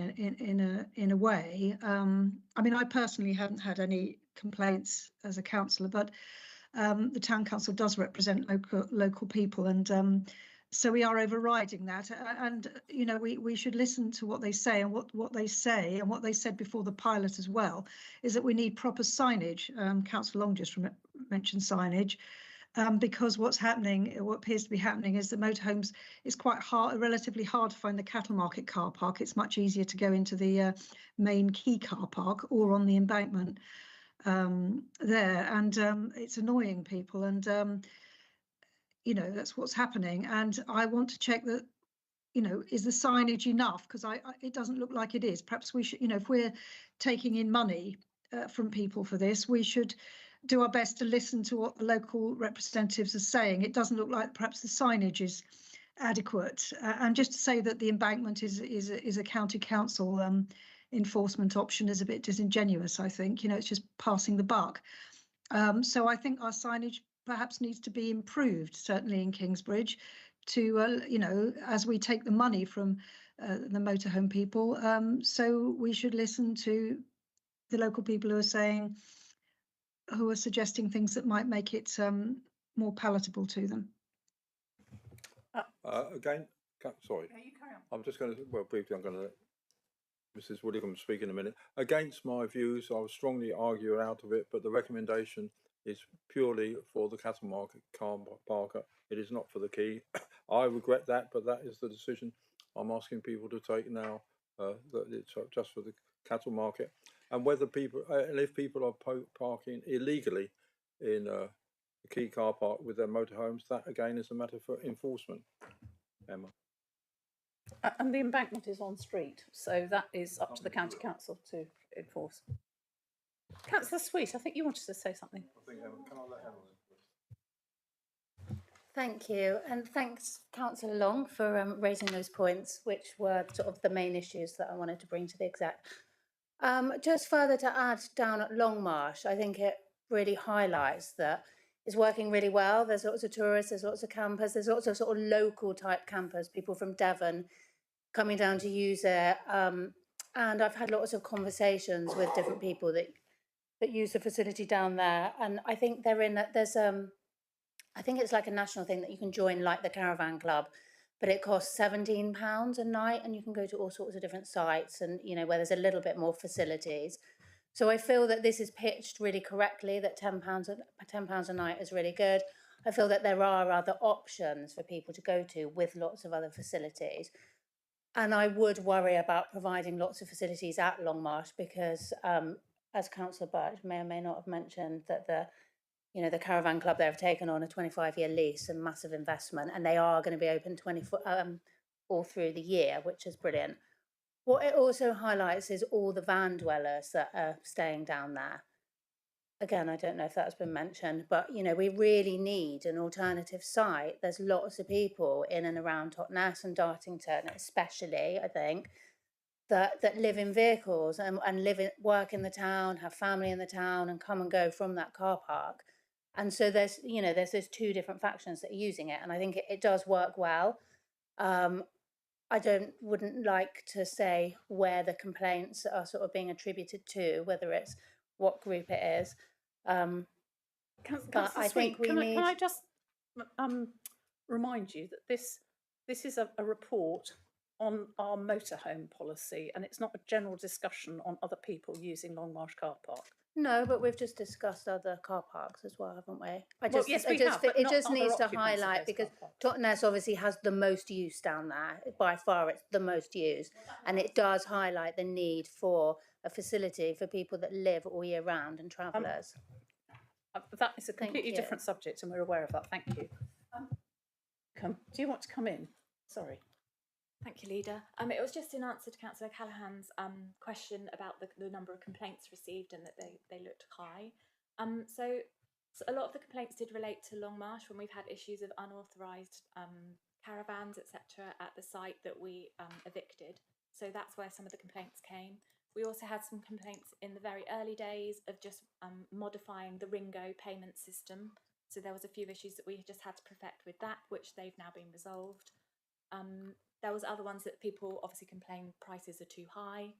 in a way. I mean, I personally haven't had any complaints as a councillor, but the town council does represent local people, and so we are overriding that. And we should listen to what they say, and what they say, and what they said before the pilot as well, is that we need proper signage. Councillor Long just mentioned signage. Because what appears to be happening is that motorhomes, it's quite relatively hard to find the cattle market car park. It's much easier to go into the main key car park or on the embankment there, and it's annoying people, and that's what's happening. And I want to check that, is the signage enough? Because it doesn't look like it is. Perhaps we should, if we're taking in money from people for this, we should do our best to listen to what the local representatives are saying. It doesn't look like perhaps the signage is adequate. And just to say that the embankment is a county council enforcement option is a bit disingenuous, I think. It's just passing the buck. So I think our signage perhaps needs to be improved, certainly in Kingsbridge, to, as we take the money from the motorhome people. So we should listen to the local people who are suggesting things that might make it more palatable to them. Again, sorry. No, you carry on. I'm just going to, briefly, I'm going to let Mrs. Woodingham speak in a minute. Against my views, I would strongly argue out of it, but the recommendation is purely for the cattle market car parker. It is not for the key. I regret that, but that is the decision I'm asking people to take now, that it's just for the cattle market. And whether people, and if people are parking illegally in the key car park with their motorhomes, that again is a matter for enforcement. Emma. And the embankment is on street, so that is up to the county council to enforce. Councillor Sweet, I think you wanted to say something. Can I let Emma? Thank you, and thanks Councillor Long for raising those points, which were sort of the main issues that I wanted to bring to the exec. Just further to add down at Longmarsh, I think it really highlights that it's working really well. There's lots of tourists, there's lots of campers, there's lots of sort of local type campers, people from Devon coming down to use it. And I've had lots of conversations with different people that use the facility down there. And I think I think it's like a national thing that you can join, like the Caravan Club, but it costs £17 a night, and you can go to all sorts of different sites, and where there's a little bit more facilities. So I feel that this is pitched really correctly, that £10 a night is really good. I feel that there are other options for people to go to with lots of other facilities. And I would worry about providing lots of facilities at Longmarsh because, as Councillor Birch may or may not have mentioned, that the Caravan Club, they've taken on a 25-year lease and massive investment, and they are going to be open all through the year, which is brilliant. What it also highlights is all the van dwellers that are staying down there. Again, I don't know if that's been mentioned, but we really need an alternative site. There's lots of people in and around Totnes and Dartington, especially, I think, that live in vehicles and work in the town, have family in the town, and come and go from that car park. And so there's two different factions that are using it, and I think it does work well. I wouldn't like to say where the complaints are sort of being attributed to, whether it's what group it is. But I think we need. Can I just remind you that this is a report on our motorhome policy, and it's not a general discussion on other people using Longmarsh car park. No, but we've just discussed other car parks as well, haven't we? Yes, we have, but it not just other needs to occupants of highlight those because car parks. Totnes obviously has the most use down there. By far, it's the most used, and it does highlight the need for a facility for people that live all year round and travellers. That is a completely different subject, and we're aware of that. Thank you. Do you want to come in? Sorry. Thank you, Leader. It was just in answer to Councillor Callaghan's question about the number of complaints received and that they looked high. So a lot of the complaints did relate to Longmarsh when we've had issues of unauthorised caravans, etc., at the site that we evicted. So that's where some of the complaints came. We also had some complaints in the very early days of just modifying the Ringo payment system. So there was a few issues that we just had to perfect with that, which they've now been resolved. There was other ones that people obviously complained prices are too high.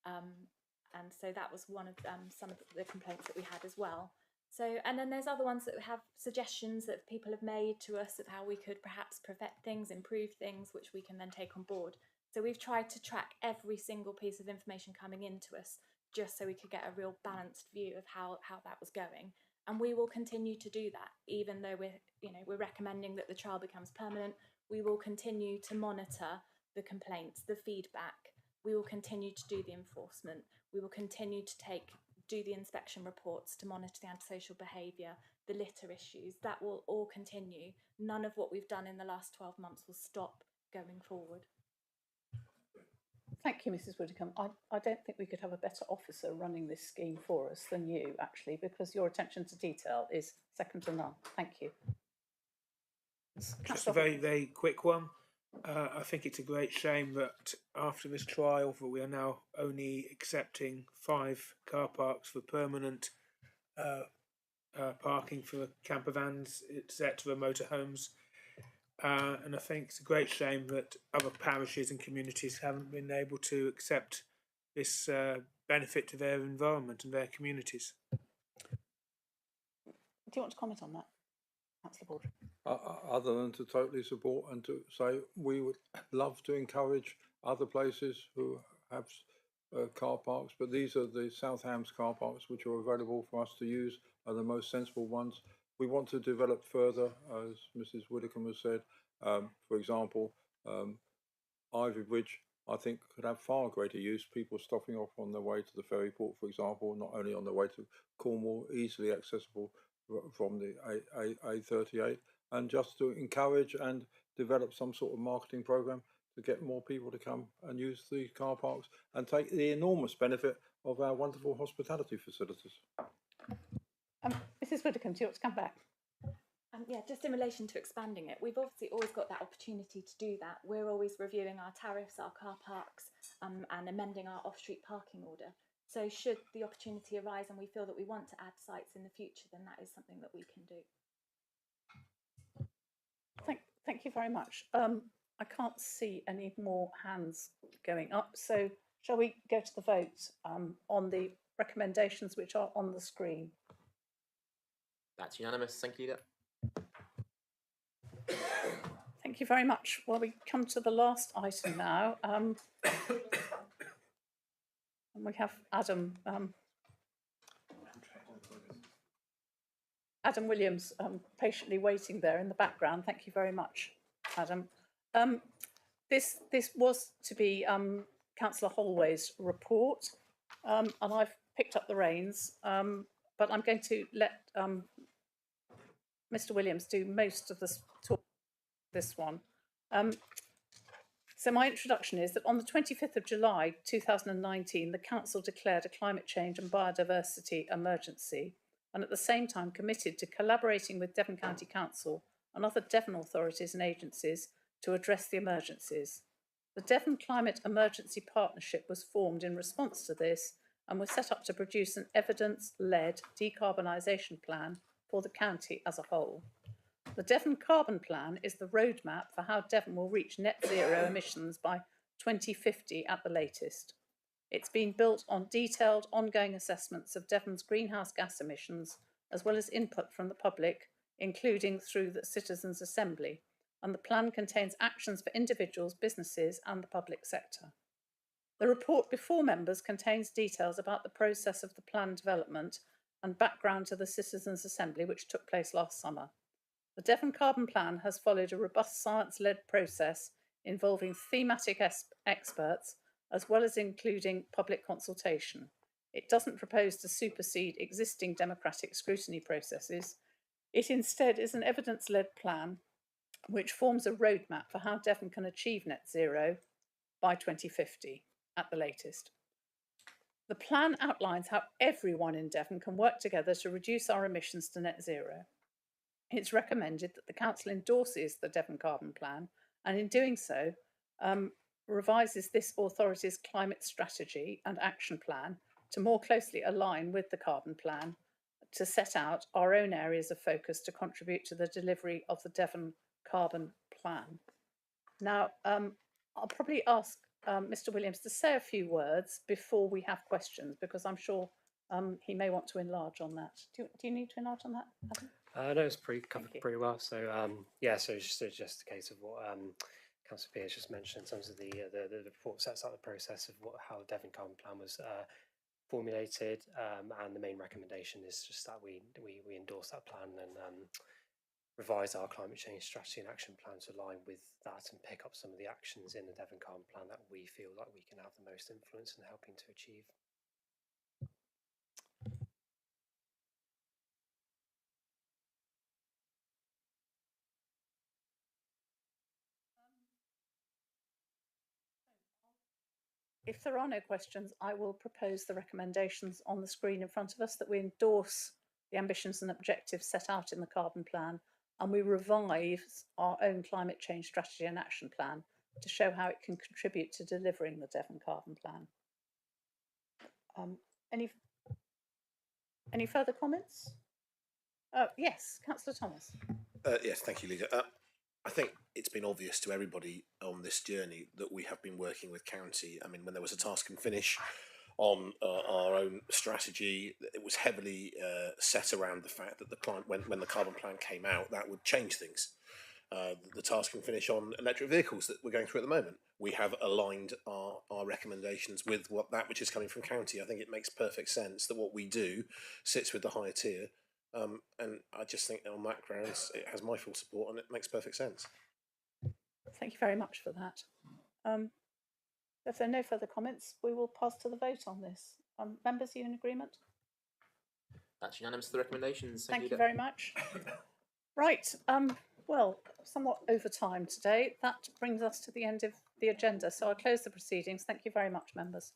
And so that was one of some of the complaints that we had as well. So, and then there's other ones that have suggestions that people have made to us of how we could perhaps perfect things, improve things, which we can then take on board. So we've tried to track every single piece of information coming into us, just so we could get a real balanced view of how that was going. And we will continue to do that, even though we're recommending that the trial becomes permanent. We will continue to monitor the complaints, the feedback. We will continue to do the enforcement. We will continue to do the inspection reports to monitor the antisocial behaviour, the litter issues. That will all continue. None of what we've done in the last 12 months will stop going forward. Thank you, Mrs. Widdicombe. I don't think we could have a better officer running this scheme for us than you, actually, because your attention to detail is second to none. Thank you. Just a very, very quick one. I think it's a great shame that after this trial that we are now only accepting 5 car parks for permanent parking for camper vans, etc., motorhomes. And I think it's a great shame that other parishes and communities haven't been able to accept this benefit to their environment and their communities. Do you want to comment on that, Councillor Baldry? Other than to totally support and to say we would love to encourage other places who have car parks, but these are the South Hams car parks which are available for us to use, are the most sensible ones. We want to develop further, as Mrs. Widdicombe has said. For example, Ivy Bridge, I think, could have far greater use. People stopping off on their way to the ferry port, for example, not only on their way to Cornwall, easily accessible from the A38, and just to encourage and develop some sort of marketing program to get more people to come and use the car parks and take the enormous benefit of our wonderful hospitality facilities. Mrs. Widdicombe, do you want to come back? Yeah, just in relation to expanding it, we've obviously always got that opportunity to do that. We're always reviewing our tariffs, our car parks, and amending our off-street parking order. So should the opportunity arise and we feel that we want to add sites in the future, then that is something that we can do. Thank you very much. I can't see any more hands going up, so shall we go to the vote on the recommendations which are on the screen? That's unanimous. Thank you, Leader. Thank you very much. Well, we come to the last item now. And we have Adam Williams patiently waiting there in the background. Thank you very much, Adam. This was to be Councillor Holway's report, and I've picked up the reins, but I'm going to let Mr. Williams do most of this talk. This one. So my introduction is that on the 25th of July 2019, the Council declared a climate change and biodiversity emergency, and at the same time committed to collaborating with Devon County Council and other Devon authorities and agencies to address the emergencies. The Devon Climate Emergency Partnership was formed in response to this and was set up to produce an evidence-led decarbonisation plan for the county as a whole. The Devon Carbon Plan is the roadmap for how Devon will reach net zero emissions by 2050 at the latest. It's been built on detailed ongoing assessments of Devon's greenhouse gas emissions, as well as input from the public, including through the Citizens' Assembly, and the plan contains actions for individuals, businesses and the public sector. The report before members contains details about the process of the plan development and background to the Citizens' Assembly, which took place last summer. The Devon Carbon Plan has followed a robust science-led process involving thematic experts, as well as including public consultation. It doesn't propose to supersede existing democratic scrutiny processes. It instead is an evidence-led plan which forms a roadmap for how Devon can achieve net zero by 2050 at the latest. The plan outlines how everyone in Devon can work together to reduce our emissions to net zero. It's recommended that the Council endorses the Devon Carbon Plan, and in doing so, revises this authority's climate strategy and action plan to more closely align with the Carbon Plan to set out our own areas of focus to contribute to the delivery of the Devon Carbon Plan. Now, I'll probably ask Mr. Williams to say a few words before we have questions, because I'm sure he may want to enlarge on that. Do you need to enlarge on that, Adam? No, it's covered pretty well. So yeah, so it's just a case of what Councillor Pearce just mentioned in terms of the report sets out the process of how the Devon Carbon Plan was formulated, and the main recommendation is just that we endorse that plan and revise our climate change strategy and action plan to align with that and pick up some of the actions in the Devon Carbon Plan that we feel like we can have the most influence in helping to achieve. If there are no questions, I will propose the recommendations on the screen in front of us, that we endorse the ambitions and objectives set out in the Carbon Plan, and we revise our own climate change strategy and action plan to show how it can contribute to delivering the Devon Carbon Plan. Any further comments? Yes, Councillor Thomas. Yes, thank you, Leader. I think it's been obvious to everybody on this journey that we have been working with County. I mean, when there was a task and finish on our own strategy, it was heavily set around the fact that when the Carbon Plan came out, that would change things. The task and finish on electric vehicles that we're going through at the moment, we have aligned our recommendations with that which is coming from County. I think it makes perfect sense that what we do sits with the higher tier. And I just think on that grounds it has my full support and it makes perfect sense. Thank you very much for that. If there are no further comments, we will pass to the vote on this. Members, are you in agreement? That's unanimous to the recommendations. Thank you very much. Right, well, somewhat over time today. That brings us to the end of the agenda. So I'll close the proceedings. Thank you very much, members.